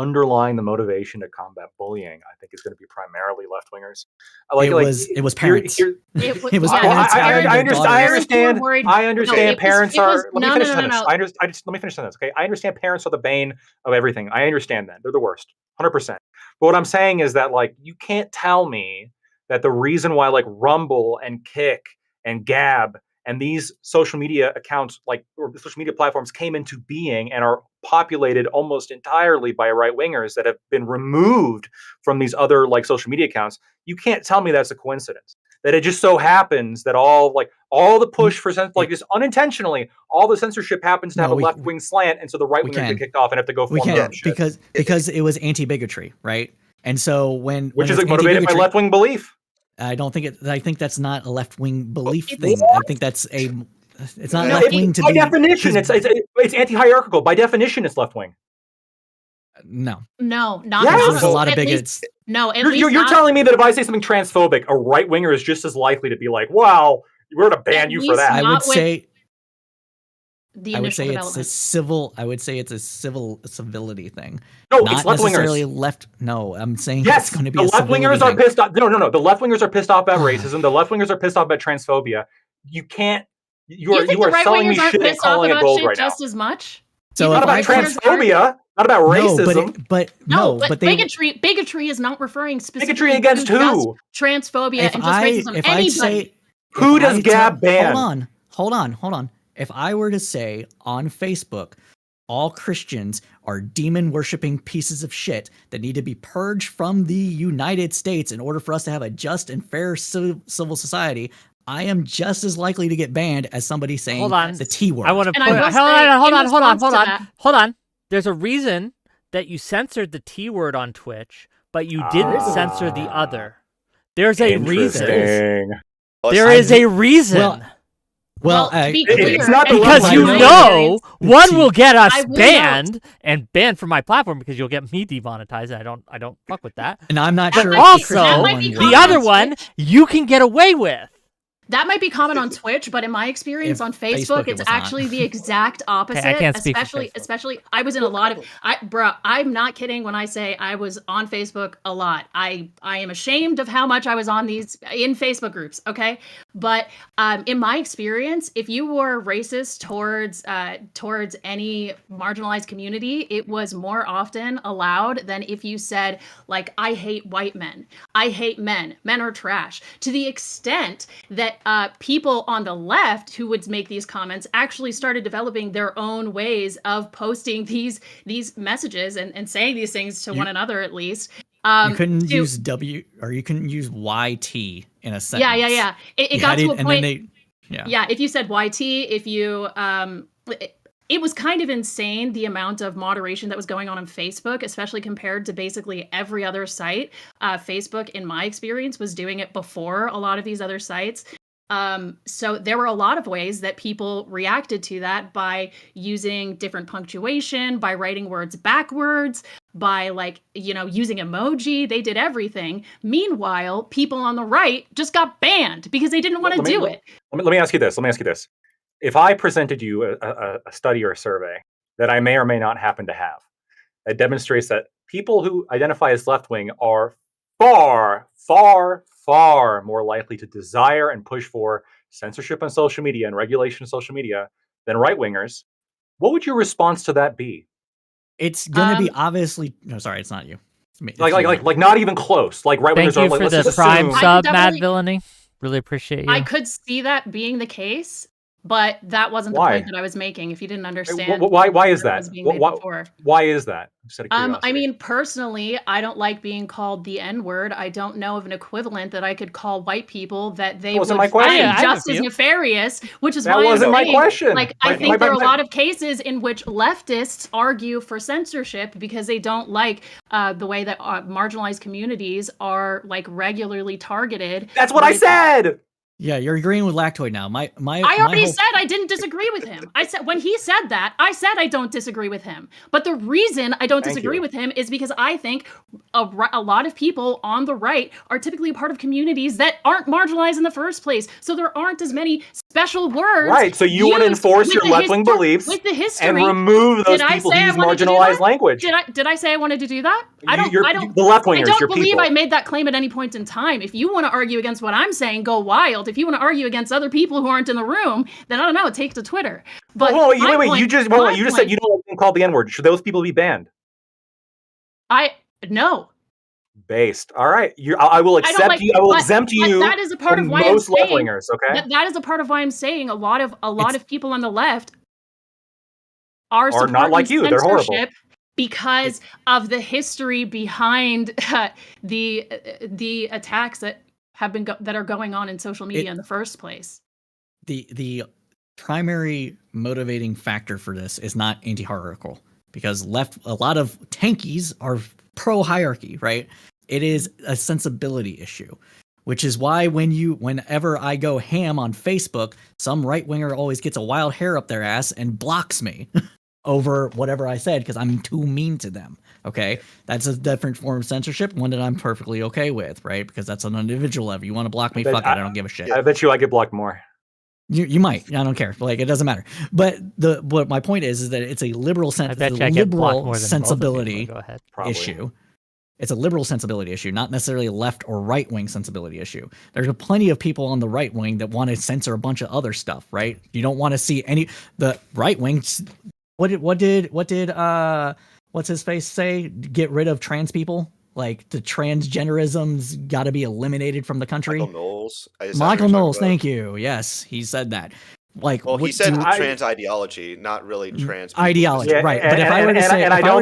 motivation to combat bullying, I think is going to be primarily left wingers. It was parents. It was parents. I understand parents are. Let me finish this. Okay, I understand parents are the bane of everything. I understand that they're the worst, 100%. But what I'm saying is that like you can't tell me that the reason why like Rumble and Kick and Gab and these social media accounts, or social media platforms, came into being and are populated almost entirely by right-wingers that have been removed from these other like social media accounts. You can't tell me that's a coincidence. That it just so happens that all the push for just unintentionally, all the censorship happens to have a left-wing slant, and so the right-wingers get kicked off and have to go form their own shit. Because it was anti-bigotry, right? And so which is motivated by left-wing belief. I think that's not a left-wing belief thing. I think it's not left-wing to by be. Definition, it's anti-hierarchical. By definition, it's left-wing. No, not. Yes. There's a lot of bigots. You're telling me that if I say something transphobic, a right-winger is just as likely to be like, "Wow, we're going to ban you for that." I would say it's a civil. I would say it's a civility thing. No, not it's left necessarily wingers. left. No, I'm saying yes, it's going to be the a left wingers thing. are pissed off. No. The left wingers are pissed off about racism. The left wingers are pissed off about transphobia. You can't. You are selling me shit and calling it gold right now. Just as much. So not about transphobia, not about racism. But bigotry is not referring specifically. Bigotry against who? Transphobia and just racism. Anybody. Who does Gab ban? Hold on. If I were to say on Facebook, all Christians are demon-worshipping pieces of shit that need to be purged from the United States in order for us to have a just and fair civil society, I am just as likely to get banned as somebody saying the T word. I want to hold on. There's a reason that you censored the T word on Twitch, but you didn't censor the other. There's a reason. There is a reason. Well, to be clear, it's not because one will get us banned and banned from my platform because you'll get me demonetized. And I don't fuck with that. And I'm not sure. Also, the other one you can get away with. That might be common on Twitch, but in my experience on Facebook, it's actually the exact opposite. Okay, I can't speak especially I was in a lot of I'm not kidding when I say I was on Facebook a lot. I am ashamed of how much I was on in Facebook groups, okay? But in my experience, if you were racist towards any marginalized community, it was more often allowed than if you said like I hate white men. I hate men. Men are trash. To the extent that people on the left who would make these comments actually started developing their own ways of posting these messages and saying these things to one another, at least. You couldn't to- use W or you couldn't use YT in a sentence. Yeah. It You got had to it, a and point. then they, Yeah, if you said YT, if you it was kind of insane the amount of moderation that was going on Facebook, especially compared to basically every other site. Facebook, in my experience, was doing it before a lot of these other sites. So there were a lot of ways that people reacted to that by using different punctuation, by writing words backwards, by using emoji. They did everything. Meanwhile, people on the right just got banned because they didn't want to do it. Let me ask you this. If I presented you a study or a survey that I may or may not happen to have that demonstrates that people who identify as left-wing are far, far, far more likely to desire and push for censorship on social media and regulation of social media than right-wingers, what would your response to that be? it's going to be obviously. No, sorry, it's not you. It's Like not even close. Like right-wingers Thank you are like, for let's the just prime assume. sub, Mad definitely- Villainy. Really appreciate you. I could see that being the case, but that wasn't the Why? point that I was making. If you didn't understand, Why is that that? was being made before. Why is that? Just out of I curiosity. mean, personally, I don't like being called the N-word. I don't know of an equivalent that I could call white people that they That wasn't would my question. find I have a just as few. nefarious, which is That why I'm wasn't my saying, question. I think there are a lot of cases in which leftists argue for censorship because they don't like the way that marginalized communities are regularly targeted. That's what I said. Yeah, you're agreeing with Lactoid now. I I already said I didn't disagree with him. I said when he said that, I said I don't disagree with him. But the reason I don't disagree with him is because I think a lot of people on the right are typically a part of communities that aren't marginalized in the first place. So there aren't as many special words. Right. So you want to enforce your left-wing beliefs with the history and remove those Did I people say who I use wanted to do marginalized that? language. Did I say I wanted to do that? I don't. The left-wingers, I don't your believe people. I made that claim at any point in time. If you want to argue against what I'm saying, go wild. If you want to argue against other people who aren't in the room, then I don't know. Take to Twitter. But wait. You just said you don't like being called the N-word. Should those people be banned? No. Based. All right. I will accept you. I will exempt you. That is a part of why I'm most saying left-wingers. Okay. That is a part of why I'm saying a lot of people on the left are not like you. They're horrible. because of the history behind the attacks that have been that are going on in social media in the first place. The primary motivating factor for this is not anti-hierarchical, because a lot of tankies are pro-hierarchy, right? It is a sensibility issue, which is why whenever I go ham on Facebook, some right-winger always gets a wild hair up their ass and blocks me over whatever I said because I'm too mean to them. Okay, that's a different form of censorship, one that I'm perfectly okay with, right? Because that's on an individual level. You want to block me, fuck it, I don't give a shit. I bet you I get blocked more. You might. I don't care. It doesn't matter. But what my point is that it's a liberal sensibility issue. It's a liberal sensibility issue, not necessarily a left or right wing sensibility issue. There's plenty of people on the right wing that want to censor a bunch of other stuff, right? You don't want to see the right wing. What did what's his face say? Get rid of trans people. Like the transgenderism's got to be eliminated from the country. Michael Knowles, thank you. Yes, he said that. He said trans ideology, not really trans people. Ideology, right? But if I were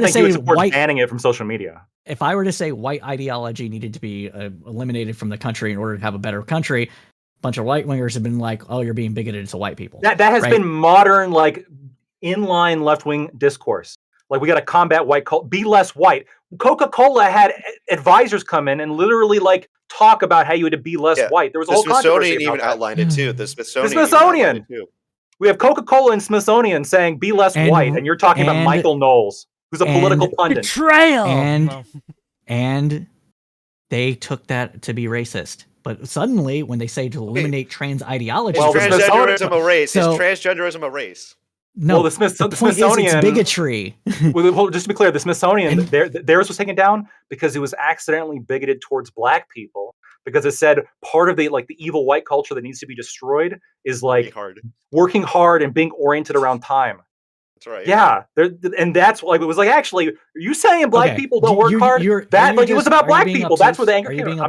to say, banning it from social media. If I were to say white ideology needed to be eliminated from the country in order to have a better country, a bunch of right wingers have been like, "Oh, you're being bigoted to white people." That has been modern, inline left wing discourse. We got to combat white culture, be less white. Coca-Cola had advisors come in and literally talk about how you had to be less white. There was a whole controversy. The Smithsonian even outlined it too. The Smithsonian. We have Coca-Cola and Smithsonian saying be less white, and you're talking about Michael Knowles, who's a political pundit. Betrayal. And they took that to be racist. But suddenly, when they say to eliminate trans ideology, is transgenderism a race? Is transgenderism a race? No, the Smithsonian. It's bigotry. Well, just to be clear, the Smithsonian, theirs was taken down because it was accidentally bigoted towards black people. Because it said part of the evil white culture that needs to be destroyed is working hard and being oriented around time. That's right. Yeah, and that's it was actually, are you saying black people don't work hard? It was about black people. That's where the anger came.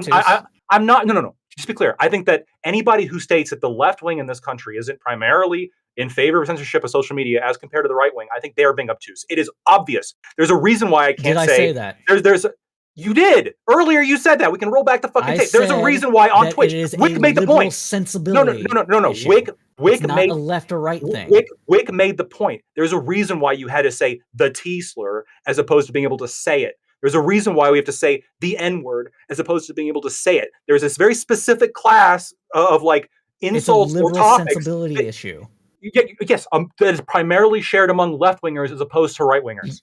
I'm not. No. Just be clear. I think that anybody who states that the left wing in this country isn't primarily in favor of censorship of social media as compared to the right wing, I think they are being obtuse. It is obvious. There's a reason why I can't say that. There's You did earlier. You said that. We can roll back the fucking tape. There's a reason why on Twitch, Wick made the point. Sensibility. No. Issue. Wick not made a left or right thing. Wick made the point. There's a reason why you had to say the T slur as opposed to being able to say it. There's a reason why we have to say the N word as opposed to being able to say it. There's this very specific class of like insults it's a liberal or topics. Sensibility issue. Yes, that is primarily shared among left wingers as opposed to right wingers.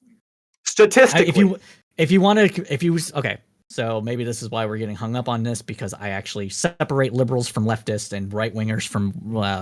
Statistically, okay. So maybe this is why we're getting hung up on this, because I actually separate liberals from leftists and right wingers from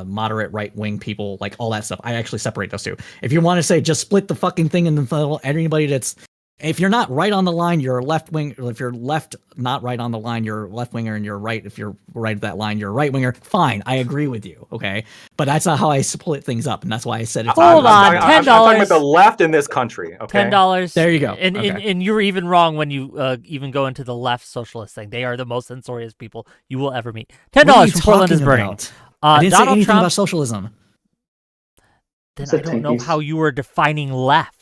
moderate right wing people, like all that stuff. I actually separate those two. If you want to say just split the fucking thing in the middle, anybody that's, if you're not right on the line, you're a left wing. If you're left, not right on the line, you're a left winger, and you're right. If you're right at that line, you're a right winger. Fine, I agree with you. Okay, but that's not how I split things up, and that's why I said it's. Hold on, $10. I'm talking about the left in this country. Okay, $10. There you go. And you were even wrong when you even go into the left socialist thing. They are the most censorious people you will ever meet. $10 from Portland is burning. I didn't say anything Trump, about socialism. Then I don't know how you were defining left.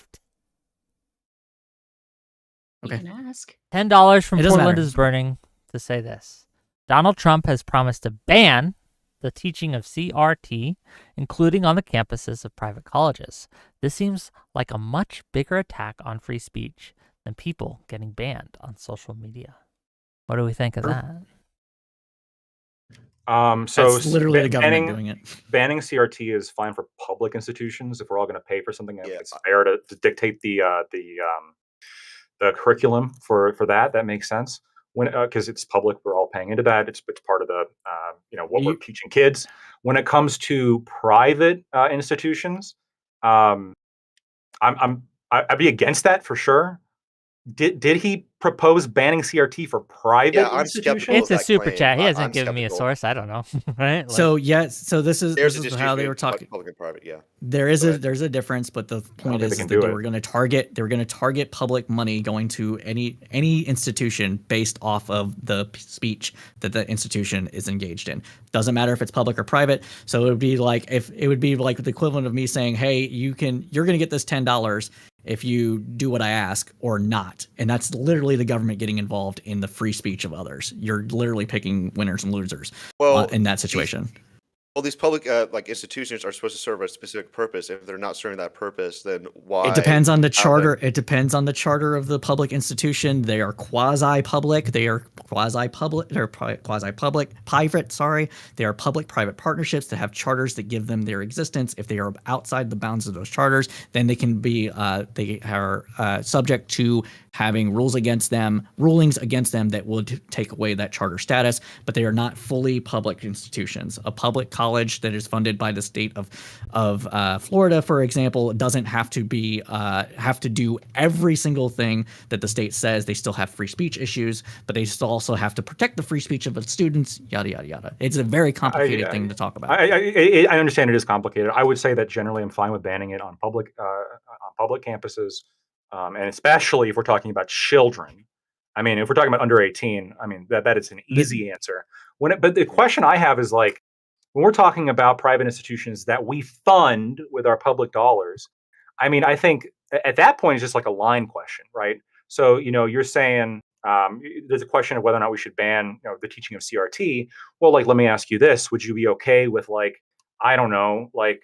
Okay. You can ask. $10 from Portland matter. is burning to say this. Donald Trump has promised to ban the teaching of CRT, including on the campuses of private colleges. This seems like a much bigger attack on free speech than people getting banned on social media. What do we think of that? So that's literally the government doing it. Banning CRT is fine for public institutions if we're all going to pay for something. Yeah, it's fair to dictate the curriculum for that. That makes sense. When because it's public, we're all paying into that. It's part of the what we're teaching kids. When it comes to private institutions, I'd be against that for sure. Did he propose banning CRT for private institutions? It's a super chat. He hasn't given me a source. I don't know. Right? Like, so this is how they were talking. Public and private, yeah. There's a difference, but the point is that they were going to target public money going to any institution based off of the speech that the institution is engaged in. Doesn't matter if it's public or private. So it would be like the equivalent of me saying, "Hey, you're going to get this $10 if you do what I ask or not." And that's literally the government getting involved in the free speech of others. You're literally picking winners and losers in that situation. These public institutions are supposed to serve a specific purpose. If they're not serving that purpose, then why? It depends on the charter. It depends on the charter of the public institution. They are quasi-public. They are quasi-public. They're quasi-public. Private. Sorry. They are public-private partnerships that have charters that give them their existence. If they are outside the bounds of those charters, then they can be. They are subject to having rulings against them that would take away that charter status. But they are not fully public institutions. A public college that is funded by the state of Florida, for example, doesn't have to do every single thing that the state says. They still have free speech issues, but they still also have to protect the free speech of the students. Yada yada yada. It's a very complicated thing to talk about. I understand it is complicated. I would say that generally I'm fine with banning it on public campuses, and especially if we're talking about children. I mean, if we're talking about under 18, I mean that is an easy answer. But the question I have is like, when we're talking about private institutions that we fund with our public dollars, I mean, I think at that point it's just like a line question, right? So, you're saying there's a question of whether or not we should ban, the teaching of CRT. Well, like, let me ask you this: would you be okay with, like, I don't know, like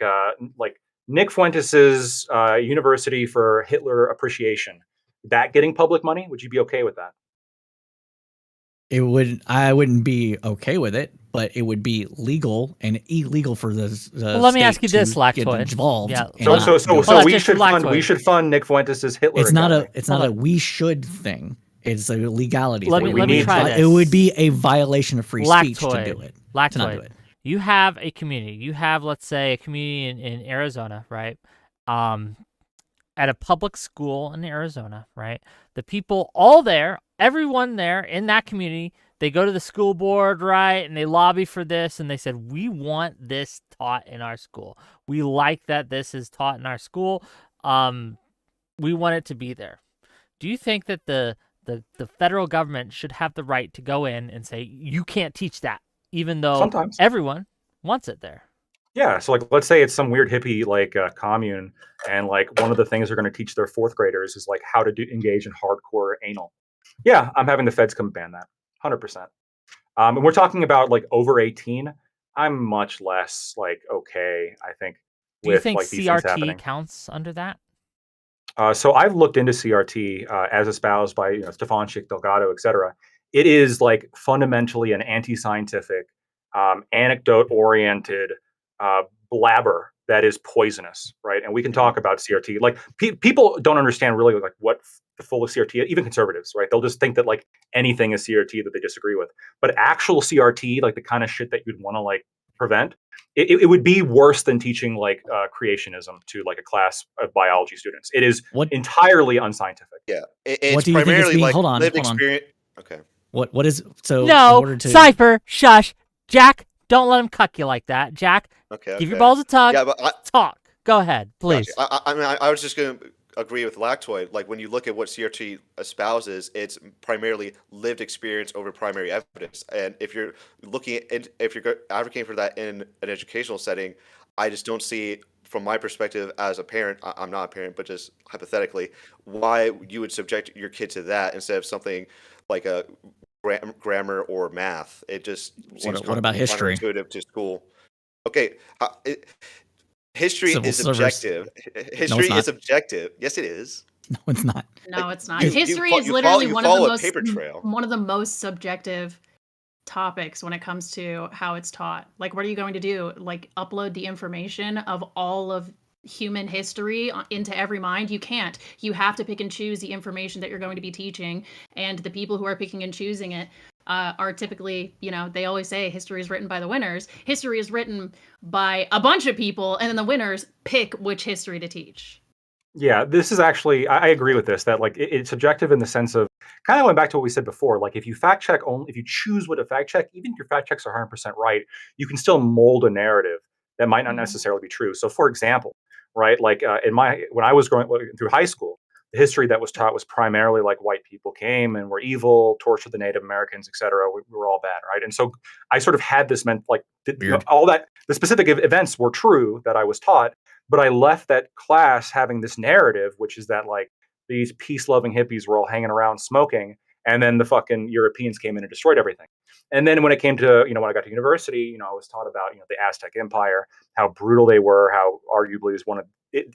Nick Fuentes's University for Hitler Appreciation, that getting public money? Would you be okay with that? I wouldn't be okay with it, but it would be legal and illegal for the well, let me ask you this, Lactoid. Involved. Yeah. So we should fund Nick Fuentes's Hitler. It's not a we should thing. It's a legality thing. Let me try this. It would be a violation of free speech to do it. Lactoid. To not do it. You have a community. You have, let's say, a community in Arizona, right? At a public school in Arizona, right? The people everyone there in that community, they go to the school board, right? And they lobby for this, and they said, we want this taught in our school. We like that this is taught in our school. We want it to be there. Do you think that the federal government should have the right to go in and say, you can't teach that, even though sometimes everyone wants it there? Yeah, so like, let's say it's some weird hippie commune, and like one of the things they're going to teach their fourth graders is like how to engage in hardcore anal. Yeah, I'm having the feds come ban that, 100%. And we're talking about like over 18. I'm much less like okay, I think, Do you with think like these things CRT happening. counts under that? So I've looked into CRT as espoused by Stefan Schick, Delgado, etc. It is like fundamentally an anti-scientific, anecdote-oriented blabber that is poisonous, right? And we can talk about CRT. Like people don't understand really like what the full of CRT, even conservatives, right? They'll just think that like anything is CRT that they disagree with. But actual CRT, like the kind of shit that you'd want to like prevent, it would be worse than teaching like creationism to like a class of biology students. It is entirely unscientific. Yeah, What it's do you think it's primarily being? like Hold on. lived experience. Okay. What is so? In No, order to Cypher, shush, Jack. Don't let him cuck you like that, Jack. Okay. Give your balls a tug. Yeah, but Talk. Go ahead, please. Gotcha. I mean, I was just going to agree with Lactoid. Like when you look at what CRT espouses, it's primarily lived experience over primary evidence. And if you're looking at, if you're advocating for that in an educational setting, I just don't see, from my perspective as a parent, I'm not a parent, but just hypothetically, why you would subject your kid to that instead of something like a grammar or math. It just seems what about history? Counterintuitive to school. Okay. History Civil is service. objective. History is objective. Yes, it is. No, it's not. No, it's not. You History fo- is you literally follow- one you of the follow a most paper trail. one of the most subjective topics when it comes to how it's taught. Like, what are you going to do? Like, upload the information of all of human history into every mind? You can't. You have to pick and choose the information that you're going to be teaching, and the people who are picking and choosing it are typically, they always say history is written by the winners. History is written by a bunch of people, and then the winners pick which history to teach. Yeah, this is actually, I agree with this, that like it's subjective in the sense of kind of going back to what we said before. Like if you fact check only, if you choose what to fact check, even if your fact checks are 100% right, you can still mold a narrative that might not necessarily be true. So for example, right, like when I was going through high school, the history that was taught was primarily like white people came and were evil, tortured the Native Americans, etc. We were all bad, right? And so I sort of had this all that the specific events were true that I was taught, but I left that class having this narrative, which is that like these peace-loving hippies were all hanging around smoking, and then the fucking Europeans came in and destroyed everything. And then when it came to, when I got to university, I was taught about, the Aztec Empire, how brutal they were, how arguably is one of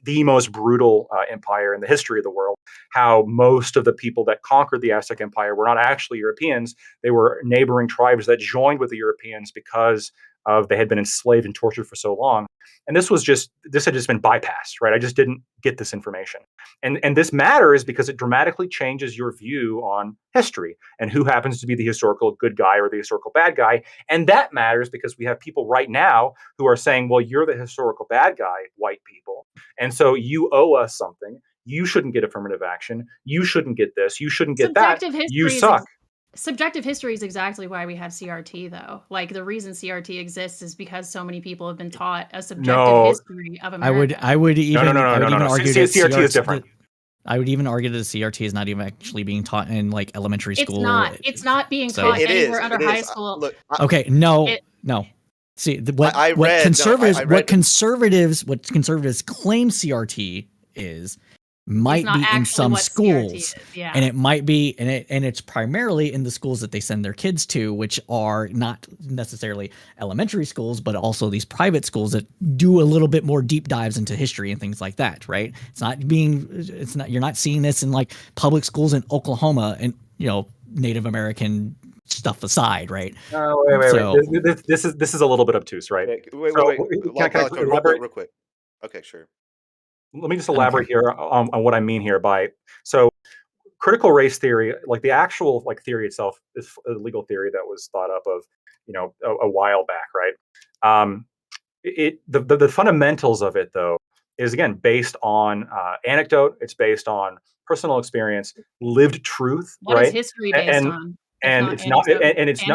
the most brutal empire in the history of the world, how most of the people that conquered the Aztec Empire were not actually Europeans. They were neighboring tribes that joined with the Europeans because they had been enslaved and tortured for so long. And this had just been bypassed, right? I just didn't get this information. And this matters because it dramatically changes your view on history and who happens to be the historical good guy or the historical bad guy. And that matters because we have people right now who are saying, well, you're the historical bad guy, white people. And so you owe us something. You shouldn't get affirmative action. You shouldn't get this. You shouldn't get that. You suck. Subjective history is exactly why we have CRT, though. Like, the reason CRT exists is because so many people have been taught a subjective history of America. I would even argue that CRT is different. I would even argue that CRT is not even actually being taught in like elementary school. It's not being taught anywhere under high school. Look, no. See, what conservatives claim CRT is might be in some schools, and it might be, and it's primarily in the schools that they send their kids to, which are not necessarily elementary schools, but also these private schools that do a little bit more deep dives into history and things like that, right? You're not seeing this in like public schools in Oklahoma and Native American stuff aside, right? Wait. This is a little bit obtuse, right? Wait. Can I elaborate real quick? Okay, sure. Let me just elaborate here on what I mean here by critical race theory, like the actual like theory itself is a legal theory that was thought up of a while back, right? The fundamentals of it though is again based on anecdote. It's based on personal experience, lived truth, what right? Is history based on? It's not,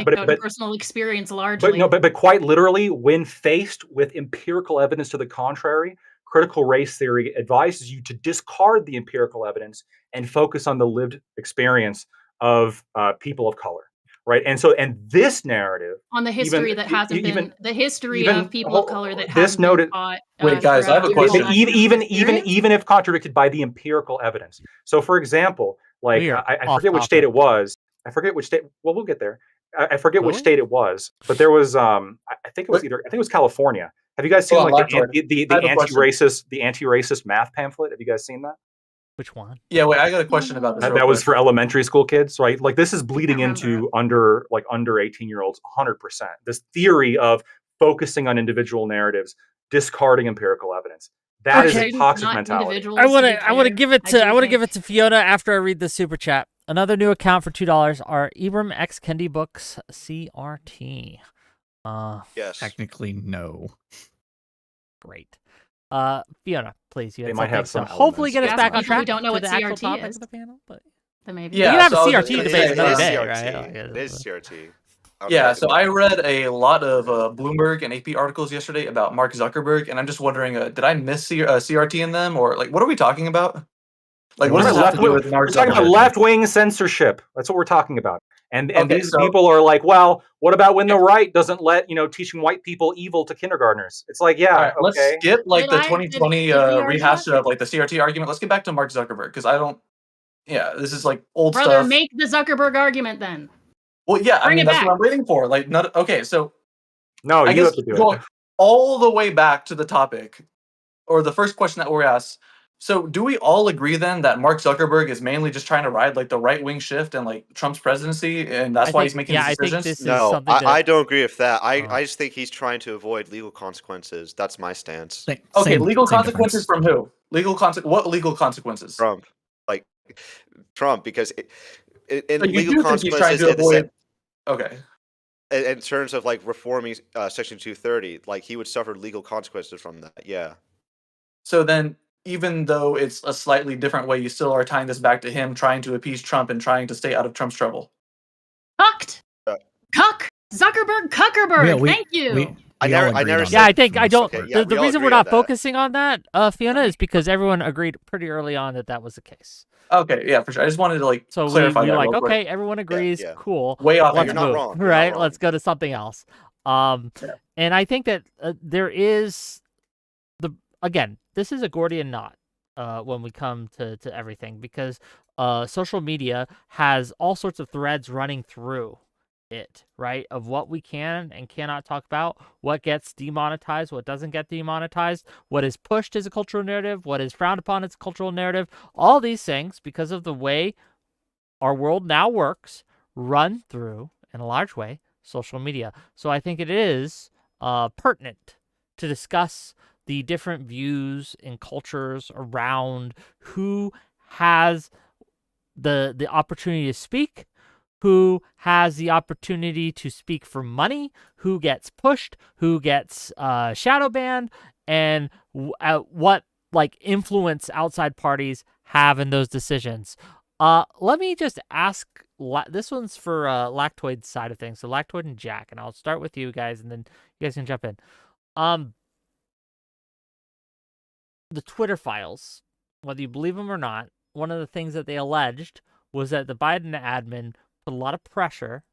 but personal experience largely. But quite literally, when faced with empirical evidence to the contrary, critical race theory advises you to discard the empirical evidence and focus on the lived experience of people of color, right? And this narrative on the history that hasn't been the history of people of color that hasn't been taught. Wait, guys, I have a question. Even if contradicted by the empirical evidence. So, for example, Like We are I off forget which state topic. it was. I forget which state. Well, we'll get there. I forget Will which we? state it was, but there was I think it was Wait. I think it was California. Have you guys seen Hold on, like Lactoid. the I have a question. anti-racist math pamphlet? Have you guys seen that? Which one? Yeah, wait, I got a question about this. That, real that was quick. for elementary school kids, right? Like this is bleeding remember. into under 18-year-olds 100%. This theory of focusing on individual narratives, discarding empirical evidence. That is Okay. a Students, toxic not mentality. individuals, I to want be to. I want to clear. give it I to. do I want to give it think- to Fiona after I read the super chat. Another new account for $2 are Ibram X Kendi Books CRT. Yes. Technically, no. Great. Fiona, please. You They had might have something to some hopefully elements get us of back on people who track don't know to what the actual CRT topic is. of the panel. But Then maybe. Yeah, you can have so a I was CRT just debate gonna another say, day, CRT. right? It is CRT. I don't Yeah, know. so I read a lot of Bloomberg and AP articles yesterday about Mark Zuckerberg, and I'm just wondering, did I miss CRT in them, or like, what are we talking about? Like, what We're does this have to do We're with Mark talking about Zuckerberg? left-wing censorship. That's what we're talking about. And Okay, these so- people are like, well, what about when the right doesn't let teaching white people evil to kindergartners? It's like, yeah, All right, let's okay. skip like Did the I- 2020 did we already rehash watch of like the CRT argument. Let's get back to Mark Zuckerberg because I don't. Yeah, this is like old Brother, stuff. make the Zuckerberg argument then. Well, yeah, I bring mean it that's back. what I'm waiting for. Like, not okay. So No, I you guess have to do going it. all the way back to the topic, or the first question that we're asked. So, do we all agree then that Mark Zuckerberg is mainly just trying to ride like the right wing shift and like Trump's presidency, and that's why he's making these I think decisions? this is No, something that I don't agree with that. Oh. I just think he's trying to avoid legal consequences. That's my stance. Okay, legal same consequences defense. from who? What legal consequences? Trump, like Trump, because in So you legal do think he's trying consequences, to in the avoid? Okay. in terms of like reforming Section 230, like he would suffer legal consequences from that. Yeah. So then, even though it's a slightly different way, you still are tying this back to him trying to appease Trump and trying to stay out of Trump's trouble. Cucked. Uh, Cuck. Zuckerberg. Cuckerberg. Yeah, Thank you. I we never- all I agreed never on said- Yeah, that I think for I most don't. part. Okay, yeah, the we all reason agree we're not on that. focusing on that, Fiona, is because everyone agreed pretty early on that was the case. Okay, yeah, for sure. I just wanted to like So clarify we that like, real quick. okay, everyone agrees, yeah. cool. Way off. Let's you're again. not move, wrong. You're not right? wrong. Let's go to something else. Yeah. And I think that there is again, this is a Gordian knot when we come to everything, because social media has all sorts of threads running through it, right? Of what we can and cannot talk about, what gets demonetized, what doesn't get demonetized, what is pushed as a cultural narrative, what is frowned upon as a cultural narrative. All these things, because of the way our world now works, run through, in a large way, social media. So I think it is pertinent to discuss the different views and cultures around who has the opportunity to speak, who has the opportunity to speak for money, who gets pushed, who gets shadow banned, and what like influence outside parties have in those decisions. Let me just ask. This one's for Lactoid's side of things. So Lactoid and Jack, and I'll start with you guys, and then you guys can jump in. The Twitter files, whether you believe them or not, one of the things that they alleged was that the Biden admin put a lot of pressure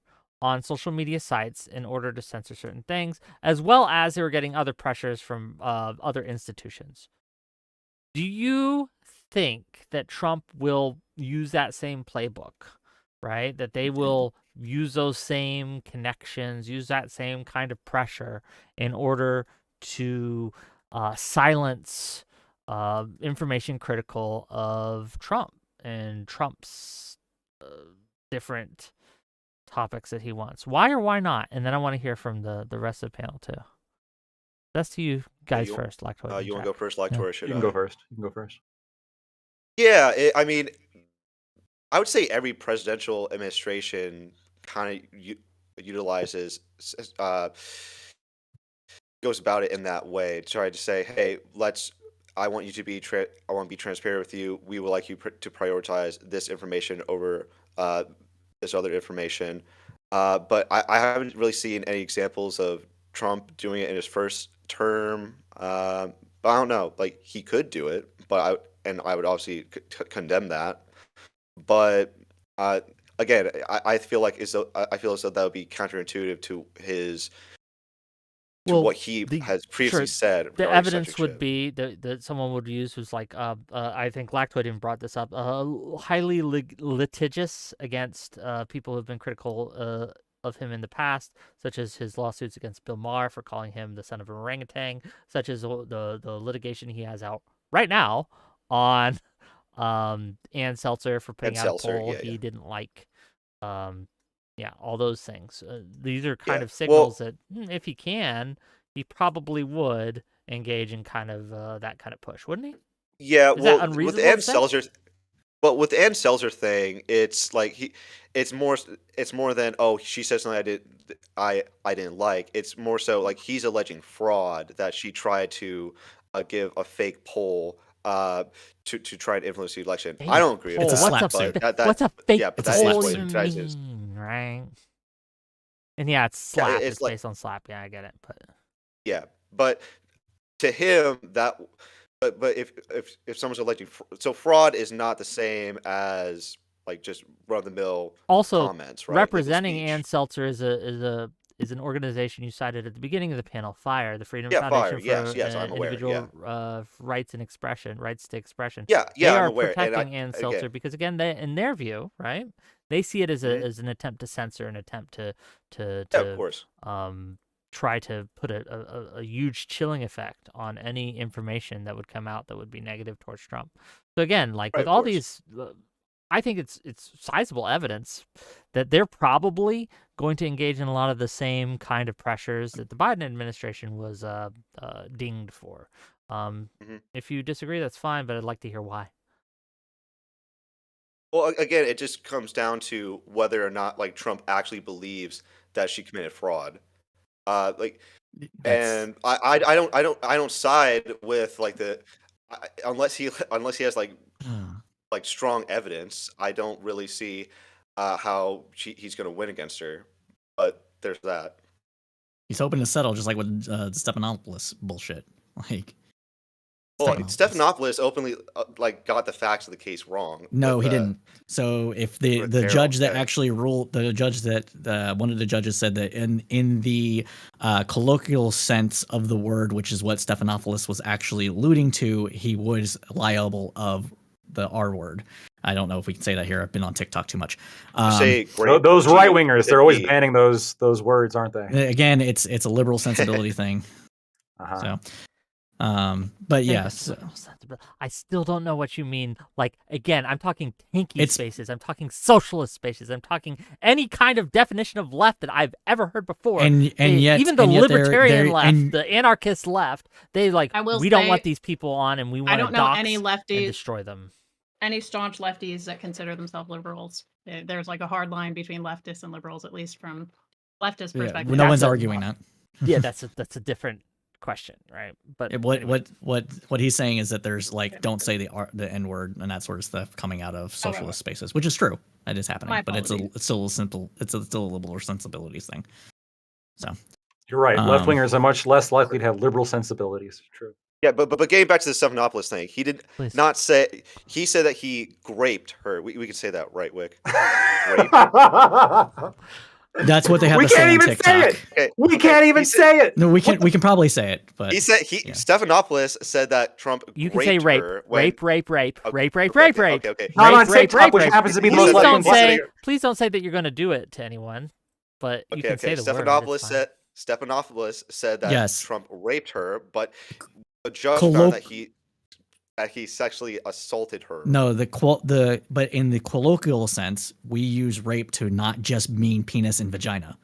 on social media sites in order to censor certain things, as well as they were getting other pressures from other institutions. Do you think that Trump will use that same playbook, right? That they will use those same connections, use that same kind of pressure in order to silence information critical of Trump and Trump's different topics that he wants? Why or why not? And then I want to hear from the rest of the panel too. That's to you guys you- first, Lactoid. You want to go first, Lactoid? Or should You I? can go first. You can go first. Yeah, I mean, I would say every presidential administration kind of utilizes goes about it in that way, trying to say, "Hey, I want you to be. I want to be transparent with you. We would like you to prioritize this information over this other information." But I haven't really seen any examples of Trump doing it in his first term. But I don't know. Like he could do it, but I would obviously condemn that. But again, I feel like I feel as though that would be counterintuitive to his to Well, what he has previously sure, said the regarding evidence would censorship. be that someone would use was like I think Lactoid even brought this up, highly litigious against people who've been critical of him in the past, such as his lawsuits against Bill Maher for calling him the son of an orangutan, such as the litigation he has out right now on Ann Seltzer for putting And out a Seltzer, poll yeah, he yeah. didn't like. Yeah, all those things. These are kind Yeah. of signals Well, that if he can, he probably would engage in kind of that kind of push, wouldn't he? yeah, Is that well, with the unreasonable to Ann say? Seltzer, but with the Ann Seltzer thing, it's like it's more than, oh, she said something I didn't like. It's more so like he's alleging fraud, that she tried to give a fake poll to try and influence the election. I Fake don't agree with It's a poll. that, slap but suit. What's a fake yeah, but It's a that is slap poll what suit. even that is. mean, right? And yeah, it's Yeah, slap. it's It's like, based on slap. Yeah, I get it. But yeah, but to him that, but if someone's alleging, so fraud is not the same as like just run of the mill also, comments, right? Like with representing Ann speech. Seltzer is an organization you cited at the beginning of the panel, FIRE, the Freedom Yeah, fire. Foundation Yes, for yes, I'm aware. Yeah, Individual Rights and Expression, Rights to Expression. yeah, They yeah, I'm are aware. And protecting Ann Seltzer again, because, again, they, in their view, right, they see it as mhm, an attempt to censor, an attempt to yeah, of course. try to put a huge chilling effect on any information that would come out that would be negative towards Trump. So again, like Right, with of all course. these, I think it's sizable evidence that they're probably going to engage in a lot of the same kind of pressures that the Biden administration was dinged for. Hmm. If you disagree, that's fine, but I'd like to hear why. Well, again, it just comes down to whether or not like Trump actually believes that she committed fraud. Like, That's and I don't side with like unless he has like strong evidence. I don't really see how he's going to win against her. But there's that. he's hoping to settle, just like with Stephanopoulos bullshit. Like Well, Stephanopoulos. Stephanopoulos openly like got the facts of the case wrong. No, with, he didn't. So if the with judge Daryl, that yeah. actually ruled, the judge that one of the judges said that in the colloquial sense of the word, which is what Stephanopoulos was actually alluding to, he was liable of the R word. I don't know if we can say that here. I've been on TikTok too much. You say great. Those G, right wingers, they're always G. banning those words, aren't they? Again, it's a liberal sensibility thing. Uh-huh. So, but Maybe yes, it's liberal sensibility. I still don't know what you mean. Like, again, I'm talking pinky spaces. I'm talking socialist spaces. I'm talking any kind of definition of left that I've ever heard before. and yet even the they're- libertarian they're- left, and- the anarchist left, they like, I will we don't say, want these people on, and we I want to don't know dox any and lefties, destroy them. any staunch lefties that consider themselves liberals. There's like a hard line between leftists and liberals, at least from leftist yeah, perspective. no one's That's a- arguing that. Yeah, that's a different question, right? But anyway. What he's saying is that there's like, don't say the N word and that sort of stuff coming out of socialist spaces, which is true. That is happening, My but it's apologies. still a liberal sensibilities thing. So You're right. Left Um, wingers are much less likely to have liberal sensibilities. True. Yeah, but getting back to the Stephanopoulos thing, he did Please. not say. He said that he graped her. We can say that, right, Wick? that's what they have We to say can't on even TikTok. say it. Okay, We okay, can't even he said- say it. No, we can probably say it, but He said yeah. Stephanopoulos said that Trump. You can say rape, her when, rape, rape, rape, Okay, rape, rape, okay, rape, rape. okay. Not on rape, TikTok, rape, which rape. happens to be the Please most Please likely don't one. please don't say that you're going to do it to anyone, but you can say the word. Stephanopoulos It's fine. Stephanopoulos said that Yes. Trump raped her, but the judge Colloq- found that he sexually assaulted her. No, but in the colloquial sense, we use rape to not just mean penis and vagina.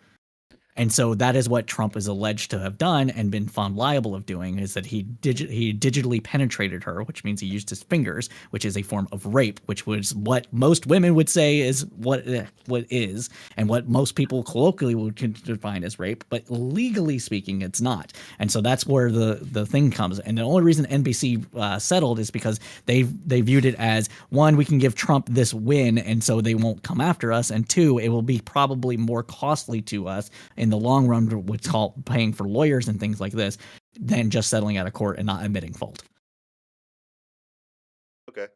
And so that is what Trump is alleged to have done and been found liable of doing, is that he digitally penetrated her, which means he used his fingers, which is a form of rape, which was what most women would say is what is, and what most people colloquially would define as rape, but legally speaking, it's not. And so that's where the thing comes. And the only reason NBC settled is because they viewed it as, one, we can give Trump this win, and so they won't come after us, and two, it will be probably more costly to us in the long run, what's called paying for lawyers and things like this, than just settling out of court and not admitting fault. Okay.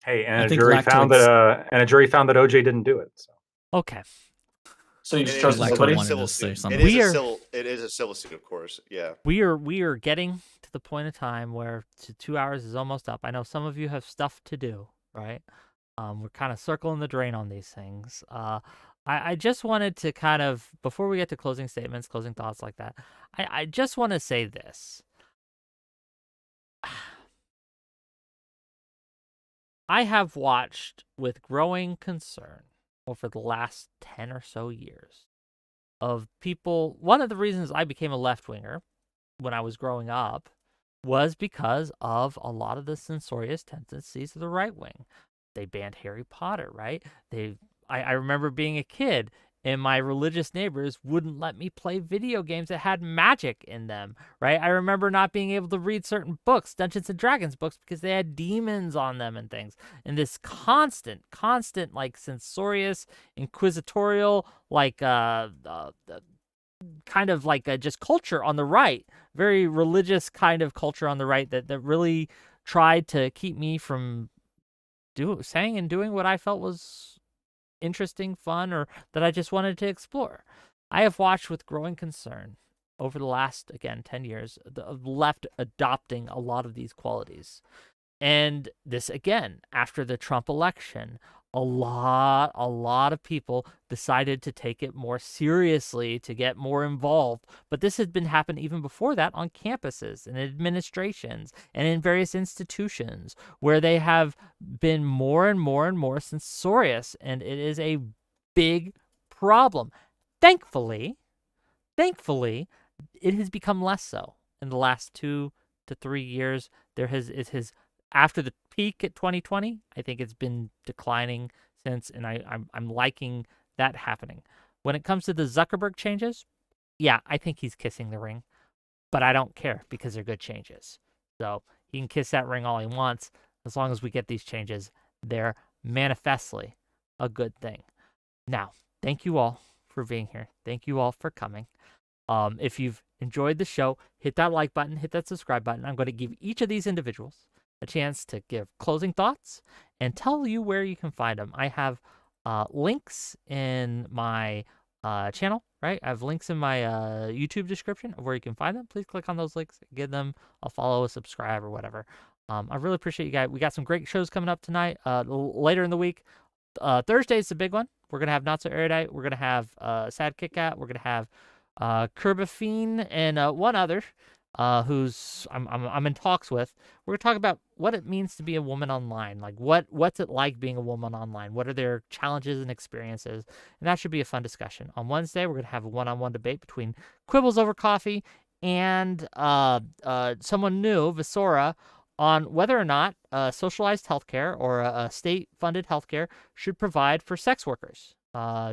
Hey, I and a think jury found that OJ didn't do it. So. Okay. So you just It trust is a Lactoid nobody? wanted civil to say suit. something. It is a civil suit, of course. Yeah. We are getting to the point of time where 2 hours is almost up. I know some of you have stuff to do, right? We're kind of circling the drain on these things. I just wanted to kind of, before we get to closing statements, closing thoughts like that, I just want to say this. I have watched with growing concern over the last 10 or so years of people. One of the reasons I became a left-winger when I was growing up was because of a lot of the censorious tendencies of the right wing. They banned Harry Potter, right? I remember being a kid and my religious neighbors wouldn't let me play video games that had magic in them, right? I remember not being able to read certain books, Dungeons and Dragons books, because they had demons on them and things. And this constant, like censorious, inquisitorial, like kind of like just culture on the right, very religious kind of culture on the right that really tried to keep me from saying and doing what I felt was interesting, fun, or that I just wanted to explore. I have watched with growing concern over the last, again, 10 years, the left adopting a lot of these qualities. And this, again, after the Trump election, a lot of people decided to take it more seriously, to get more involved. But this had been happening even before that on campuses and administrations and in various institutions where they have been more and more censorious. And it is a big problem. Thankfully, it has become less so in the last 2 to 3 years. It has after the peak at 2020, I think it's been declining since, and I'm liking that happening. When it comes to the Zuckerberg changes, yeah, I think he's kissing the ring, but I don't care because they're good changes. So he can kiss that ring all he wants as long as we get these changes. They're manifestly a good thing. Now, thank you all for being here. Thank you all for coming. If you've enjoyed the show, hit that like button, hit that subscribe button. I'm going to give each of these individuals a chance to give closing thoughts and tell you where you can find them. I have links in my channel, right? I have links in my YouTube description of where you can find them. Please click on those links, give them a follow, a subscribe, or whatever. I really appreciate you guys. We got some great shows coming up tonight, later in the week. Thursday's the big one. We're going to have Not So Erudite. We're going to have Sad Kit Kat. We're going to have Kerbafine and one other who's I'm in talks with. We're gonna talk about what it means to be a woman online. Like what's it like being a woman online? What are their challenges and experiences? And that should be a fun discussion. On Wednesday, we're gonna have a one-on-one debate between Quibbles Over Coffee and someone new, Visora, on whether or not socialized healthcare or a state-funded healthcare should provide for sex workers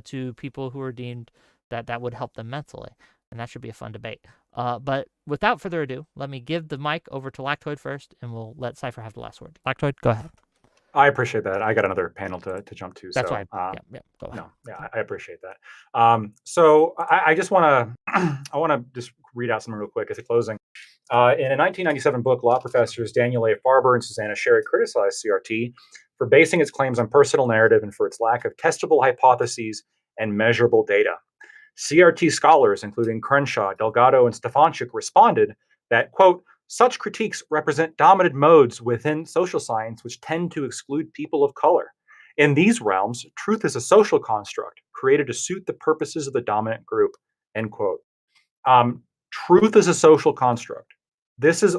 to people who are deemed that would help them mentally. And that should be a fun debate. But without further ado, let me give the mic over to Lactoid first, and we'll let Cypher have the last word. Lactoid, go ahead. I appreciate that. I got another panel to jump to. That's so, why. Go ahead. No, yeah, I appreciate that. So I just want to just read out something real quick as a closing. In a 1997 book, law professors Daniel A. Farber and Susanna Sherry criticized CRT for basing its claims on personal narrative and for its lack of testable hypotheses and measurable data. CRT scholars, including Crenshaw, Delgado, and Stefanchik, responded that, quote, such critiques represent dominant modes within social science which tend to exclude people of color. In these realms, truth is a social construct created to suit the purposes of the dominant group, end quote. Truth is a social construct. This is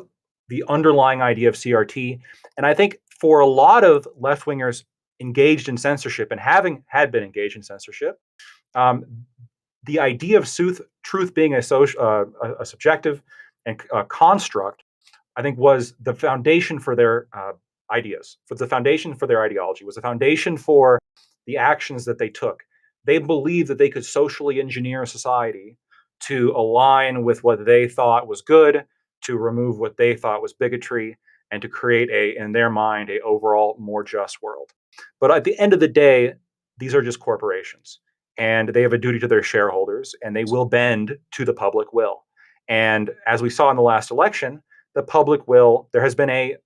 the underlying idea of CRT. And I think for a lot of left-wingers engaged in censorship and had been engaged in censorship, the idea of truth being a subjective and construct, I think, was the foundation for their ideas, for the foundation for their ideology, was the foundation for the actions that they took. They believed that they could socially engineer society to align with what they thought was good, to remove what they thought was bigotry, and to create in their mind, a overall more just world. But at the end of the day, these are just corporations. And they have a duty to their shareholders, and they will bend to the public will. And as we saw in the last election, the public will, there has been a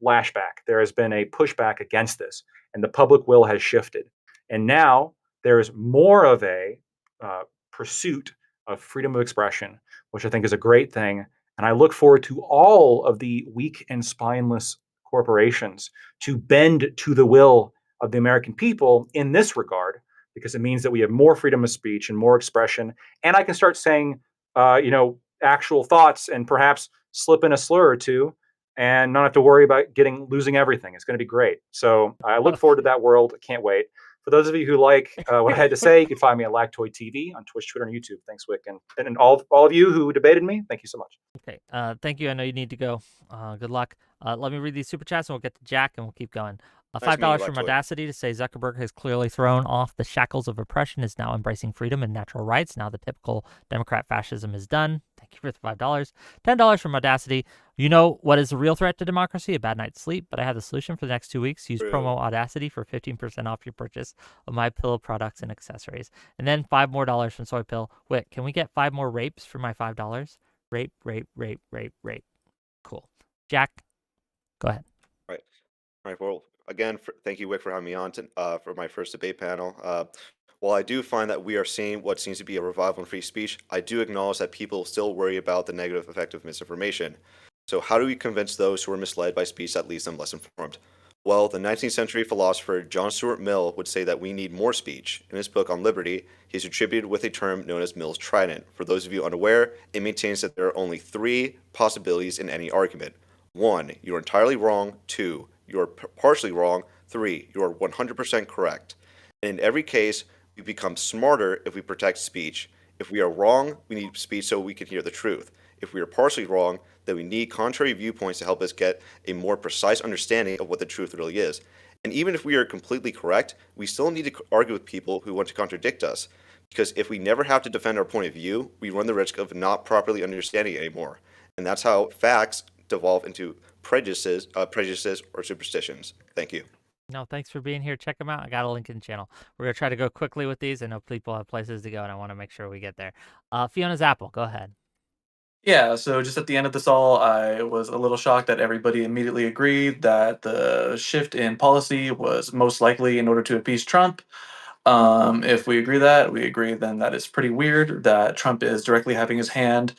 lashback. There has been a pushback against this, and the public will has shifted. And now there is more of a pursuit of freedom of expression, which I think is a great thing. And I look forward to all of the weak and spineless corporations to bend to the will of the American people in this regard, because it means that we have more freedom of speech and more expression. And I can start saying, actual thoughts and perhaps slip in a slur or two and not have to worry about losing everything. It's going to be great. So I look forward to that world. I can't wait. For those of you who like what I had to say, you can find me at Lactoid TV on Twitch, Twitter, and YouTube. Thanks, Wick. And all of you who debated me, thank you so much. Okay. Thank you. I know you need to go. Good luck. Let me read these super chats and we'll get to Jack and we'll keep going. Nice $5 meeting from you, Lactoid. Audacity to say Zuckerberg has clearly thrown off the shackles of oppression, is now embracing freedom and natural rights. Now the typical Democrat fascism is done. Thank you for the $5. $10 from Audacity. You know what is a real threat to democracy? A bad night's sleep. But I have the solution for the next 2 weeks. Use True. promo Audacity for 15% off your purchase of my pillow products and accessories. And then $5 more from Soy Pill. Wait, can we get 5 more rapes for my $5? Rape, rape, rape, rape, rape. Cool. Jack, go ahead. All right. Well, again, thank you, Wick, for having me on for my first debate panel. While I do find that we are seeing what seems to be a revival in free speech, I do acknowledge that people still worry about the negative effect of misinformation. So how do we convince those who are misled by speech that leaves them less informed? Well, the 19th century philosopher John Stuart Mill would say that we need more speech. In his book on liberty, he's attributed with a term known as Mill's trident. For those of you unaware, it maintains that there are only 3 possibilities in any argument. 1, you're entirely wrong. 2, you're partially wrong. 3, you're 100% correct. And in every case, we become smarter if we protect speech. If we are wrong, we need speech so we can hear the truth. If we are partially wrong, then we need contrary viewpoints to help us get a more precise understanding of what the truth really is. And even if we are completely correct, we still need to argue with people who want to contradict us. Because if we never have to defend our point of view, we run the risk of not properly understanding it anymore. And that's how facts devolve into prejudices or superstitions. Thank you. No, thanks for being here. Check them out. I got a link in the channel. We're going to try to go quickly with these. I know people have places to go, and I want to make sure we get there. Fiona's Apple, go ahead. Yeah, so just at the end of this all, I was a little shocked that everybody immediately agreed that the shift in policy was most likely in order to appease Trump. If we agree then that is pretty weird that Trump is directly having his hand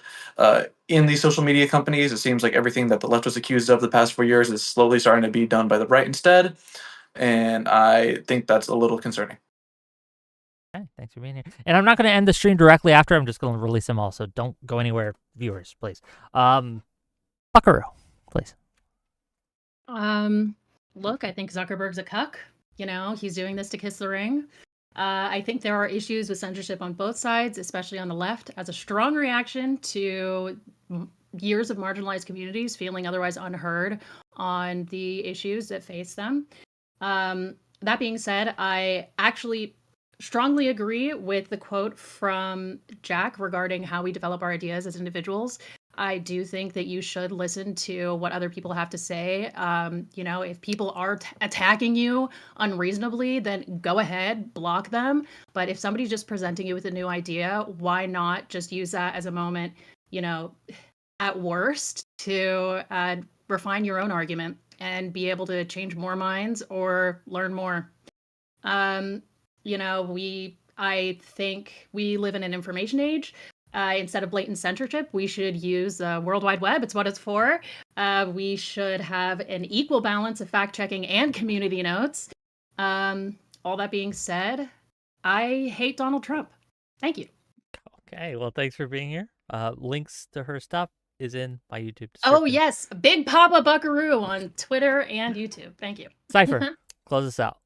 in these social media companies. It seems like everything that the left was accused of the past 4 years is slowly starting to be done by the right instead. And I think that's a little concerning. Okay, thanks for being here. And I'm not going to end the stream directly after. I'm just going to release them all, so don't go anywhere, viewers, please. Buckaroo, please. Look, I think Zuckerberg's a cuck. You know, he's doing this to kiss the ring. I think there are issues with censorship on both sides, especially on the left, as a strong reaction to years of marginalized communities feeling otherwise unheard on the issues that face them. That being said, I actually strongly agree with the quote from Jack regarding how we develop our ideas as individuals. I do think that you should listen to what other people have to say. If people are attacking you unreasonably, then go ahead, block them. But if somebody's just presenting you with a new idea, why not just use that as a moment, at worst, to refine your own argument and be able to change more minds or learn more. I think we live in an information age. Instead of blatant censorship, we should use the World Wide Web. It's what it's for. We should have an equal balance of fact-checking and community notes. All that being said, I hate Donald Trump. Thank you. Okay, well, thanks for being here. Links to her stuff is in my YouTube description. Oh, yes. Big Papa Buckaroo on Twitter and YouTube. Thank you. Cypher, close us out.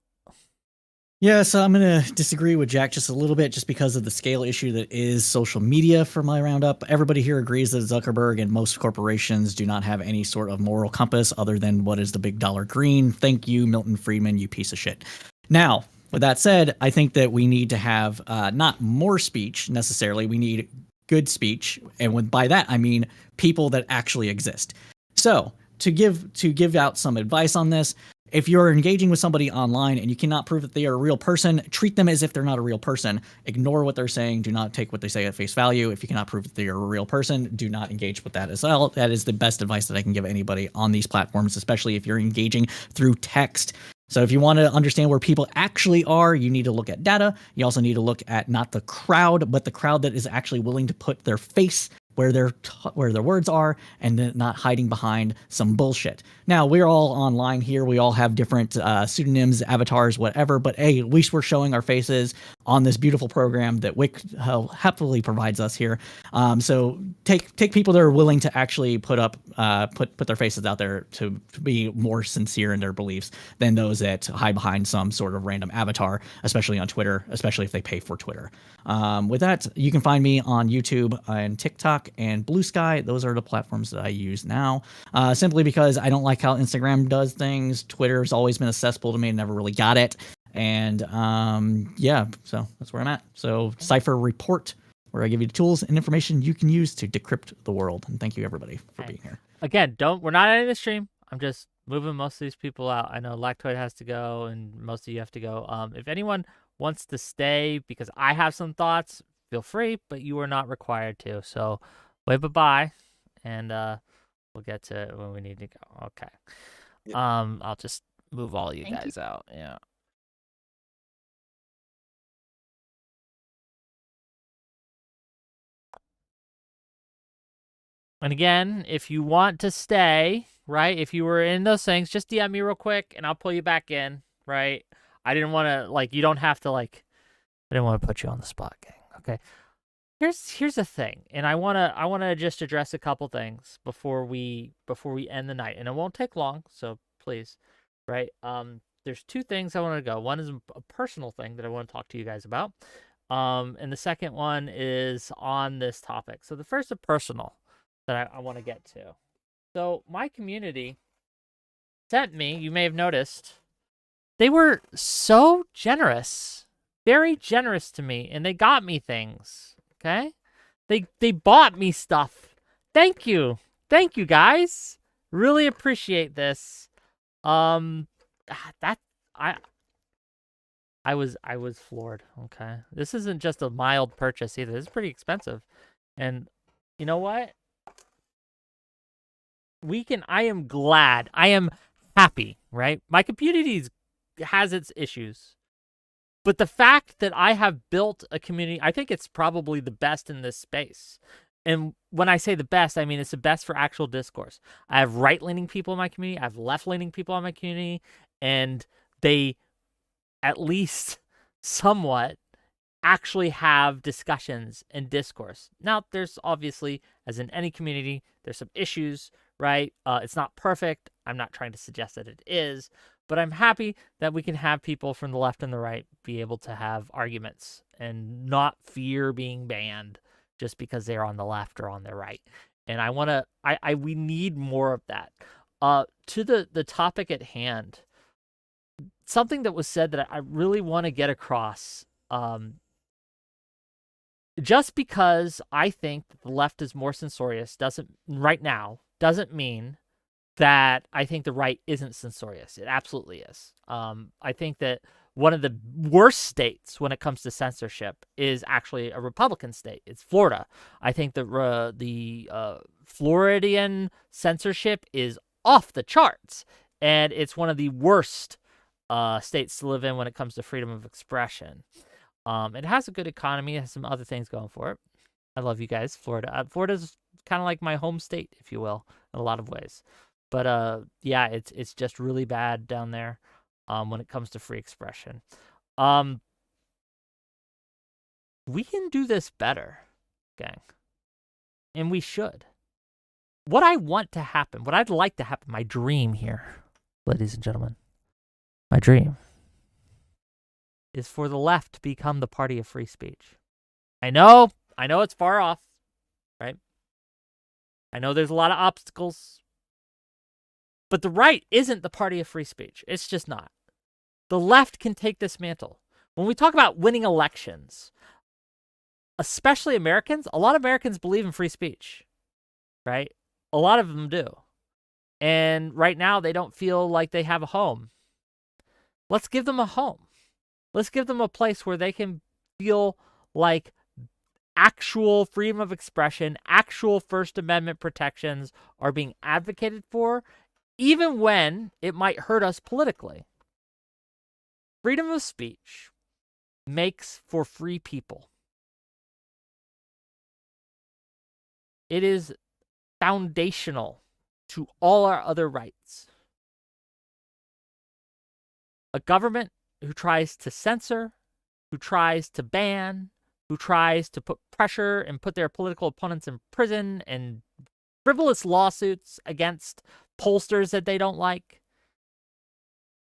Yeah, so I'm going to disagree with Jack just a little bit just because of the scale issue that is social media for my roundup. Everybody here agrees that Zuckerberg and most corporations do not have any sort of moral compass other than what is the big dollar green. Thank you, Milton Friedman, you piece of shit. Now, with that said, I think that we need to have not more speech necessarily. We need good speech. And by that, I mean people that actually exist. So to give out some advice on this, if you're engaging with somebody online and you cannot prove that they are a real person, treat them as if they're not a real person. Ignore what they're saying. Do not take what they say at face value. If you cannot prove that they are a real person, do not engage with that as well. That is the best advice that I can give anybody on these platforms, especially if you're engaging through text. So if you want to understand where people actually are, you need to look at data. You also need to look at not the crowd, but the crowd that is actually willing to put their face where their words are, and then not hiding behind some bullshit. Now, we're all online here. We all have different pseudonyms, avatars, whatever, but hey, at least we're showing our faces on this beautiful program that Wick happily provides us here. So take people that are willing to actually put their faces out there to be more sincere in their beliefs than those that hide behind some sort of random avatar, especially on Twitter, especially if they pay for Twitter. With that, you can find me on YouTube and TikTok and Blue Sky. Those are the platforms that I use now, simply because I don't like how Instagram does things. Twitter's always been a cesspool to me and never really got it. And yeah, so that's where I'm at. So Cypher Report, where I give you the tools and information you can use to decrypt the world. And thank you everybody for being here. Again, we're not ending the stream. I'm just moving most of these people out. I know Lactoid has to go and most of you have to go. If anyone wants to stay because I have some thoughts, feel free, but you are not required to. So wave bye-bye, and we'll get to it when we need to go. Okay. Yep. I'll just move all you Thank guys out. Yeah. And again, if you want to stay, right, if you were in those things, just DM me real quick and I'll pull you back in, right? I didn't want to, you don't have to, I didn't want to put you on the spot, gang, okay? Here's the thing, and I wanna just address a couple things before we end the night, and it won't take long, so please, right? There's two things I want to go. One is a personal thing that I want to talk to you guys about, and the second one is on this topic. So the first is personal that I want to get to. So my community sent me, you may have noticed, they were so generous, very generous to me, and they got me things. Okay, they bought me stuff. Thank you guys. Really appreciate this. That I was floored. Okay, this isn't just a mild purchase either. This is pretty expensive, and you know what? I am glad. I am happy. Right, my community has its issues. But the fact that I have built a community, I think it's probably the best in this space. And when I say the best, I mean it's the best for actual discourse. I have right-leaning people in my community. I have left-leaning people in my community. And they, at least somewhat, actually have discussions and discourse. Now, there's obviously, as in any community, there's some issues, right? It's not perfect. I'm not trying to suggest that it is. But I'm happy that we can have people from the left and the right be able to have arguments and not fear being banned just because they're on the left or on the right. And we need more of that. To the topic at hand, something that was said that I really want to get across. Just because I think that the left is more censorious doesn't mean that I think the right isn't censorious. It absolutely is. I think that one of the worst states when it comes to censorship is actually a Republican state. It's Florida. I think the Floridian censorship is off the charts, and it's one of the worst states to live in when it comes to freedom of expression. It has a good economy. It has some other things going for it. I love you guys, Florida. Florida's kind of like my home state, if you will, in a lot of ways. But yeah, it's just really bad down there when it comes to free expression. We can do this better, gang. And we should. What I want to happen, what I'd like to happen, my dream here, ladies and gentlemen, my dream is for the left to become the party of free speech. I know it's far off, right? I know there's a lot of obstacles. But the right isn't the party of free speech. It's just not. The left can take this mantle. When we talk about winning elections, especially Americans, a lot of Americans believe in free speech, right? A lot of them do. And right now, they don't feel like they have a home. Let's give them a home. Let's give them a place where they can feel like actual freedom of expression, actual First Amendment protections are being advocated for, even when it might hurt us politically. freedom of speech makes for free people. It is foundational to all our other rights. A government who tries to censor, who tries to ban, who tries to put pressure and put their political opponents in prison and frivolous lawsuits against pollsters that they don't like,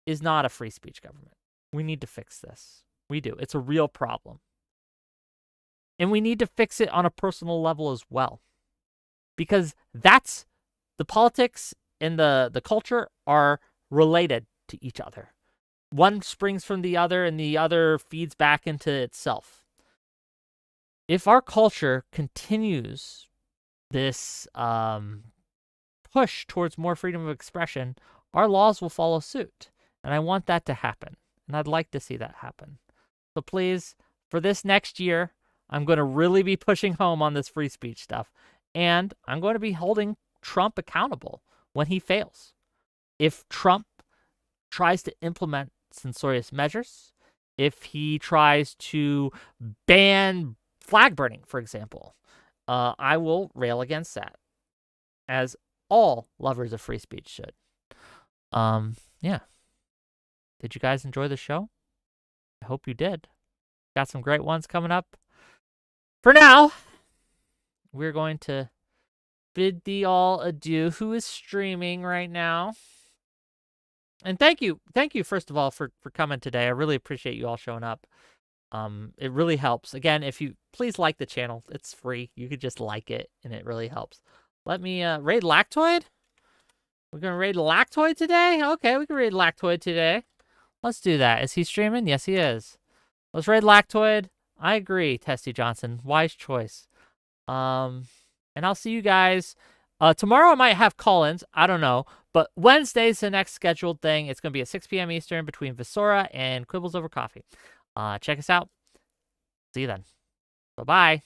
is not a free speech government. We need to fix this. We do. It's a real problem. And we need to fix it on a personal level as well. Because that's the politics and the culture are related to each other. One springs from the other and the other feeds back into itself. If our culture continues this push towards more freedom of expression, our laws will follow suit. And I want that to happen. And I'd like to see that happen. So please, for this next year, I'm going to really be pushing home on this free speech stuff. And I'm going to be holding Trump accountable when he fails. If Trump tries to implement censorious measures, if he tries to ban flag burning, for example, I will rail against that, as all lovers of free speech should. Yeah. Did you guys enjoy the show? I hope you did. Got some great ones coming up. For now, we're going to bid thee all adieu. Who is streaming right now? And thank you first of all for coming today. I really appreciate you all showing up. It really helps. Again, if you please like the channel, it's free. You could just like it, and it really helps. Let me raid Lactoid. We're gonna raid Lactoid today. Okay, we can raid Lactoid today. Let's do that. Is he streaming? Yes, he is. Let's raid Lactoid. I agree, Testy Johnson. Wise choice. And I'll see you guys. Tomorrow I might have call-ins. I don't know. But Wednesday's the next scheduled thing. It's going to be at 6 p.m. Eastern between Visora and Quibbles Over Coffee. Check us out. See you then. Bye-bye.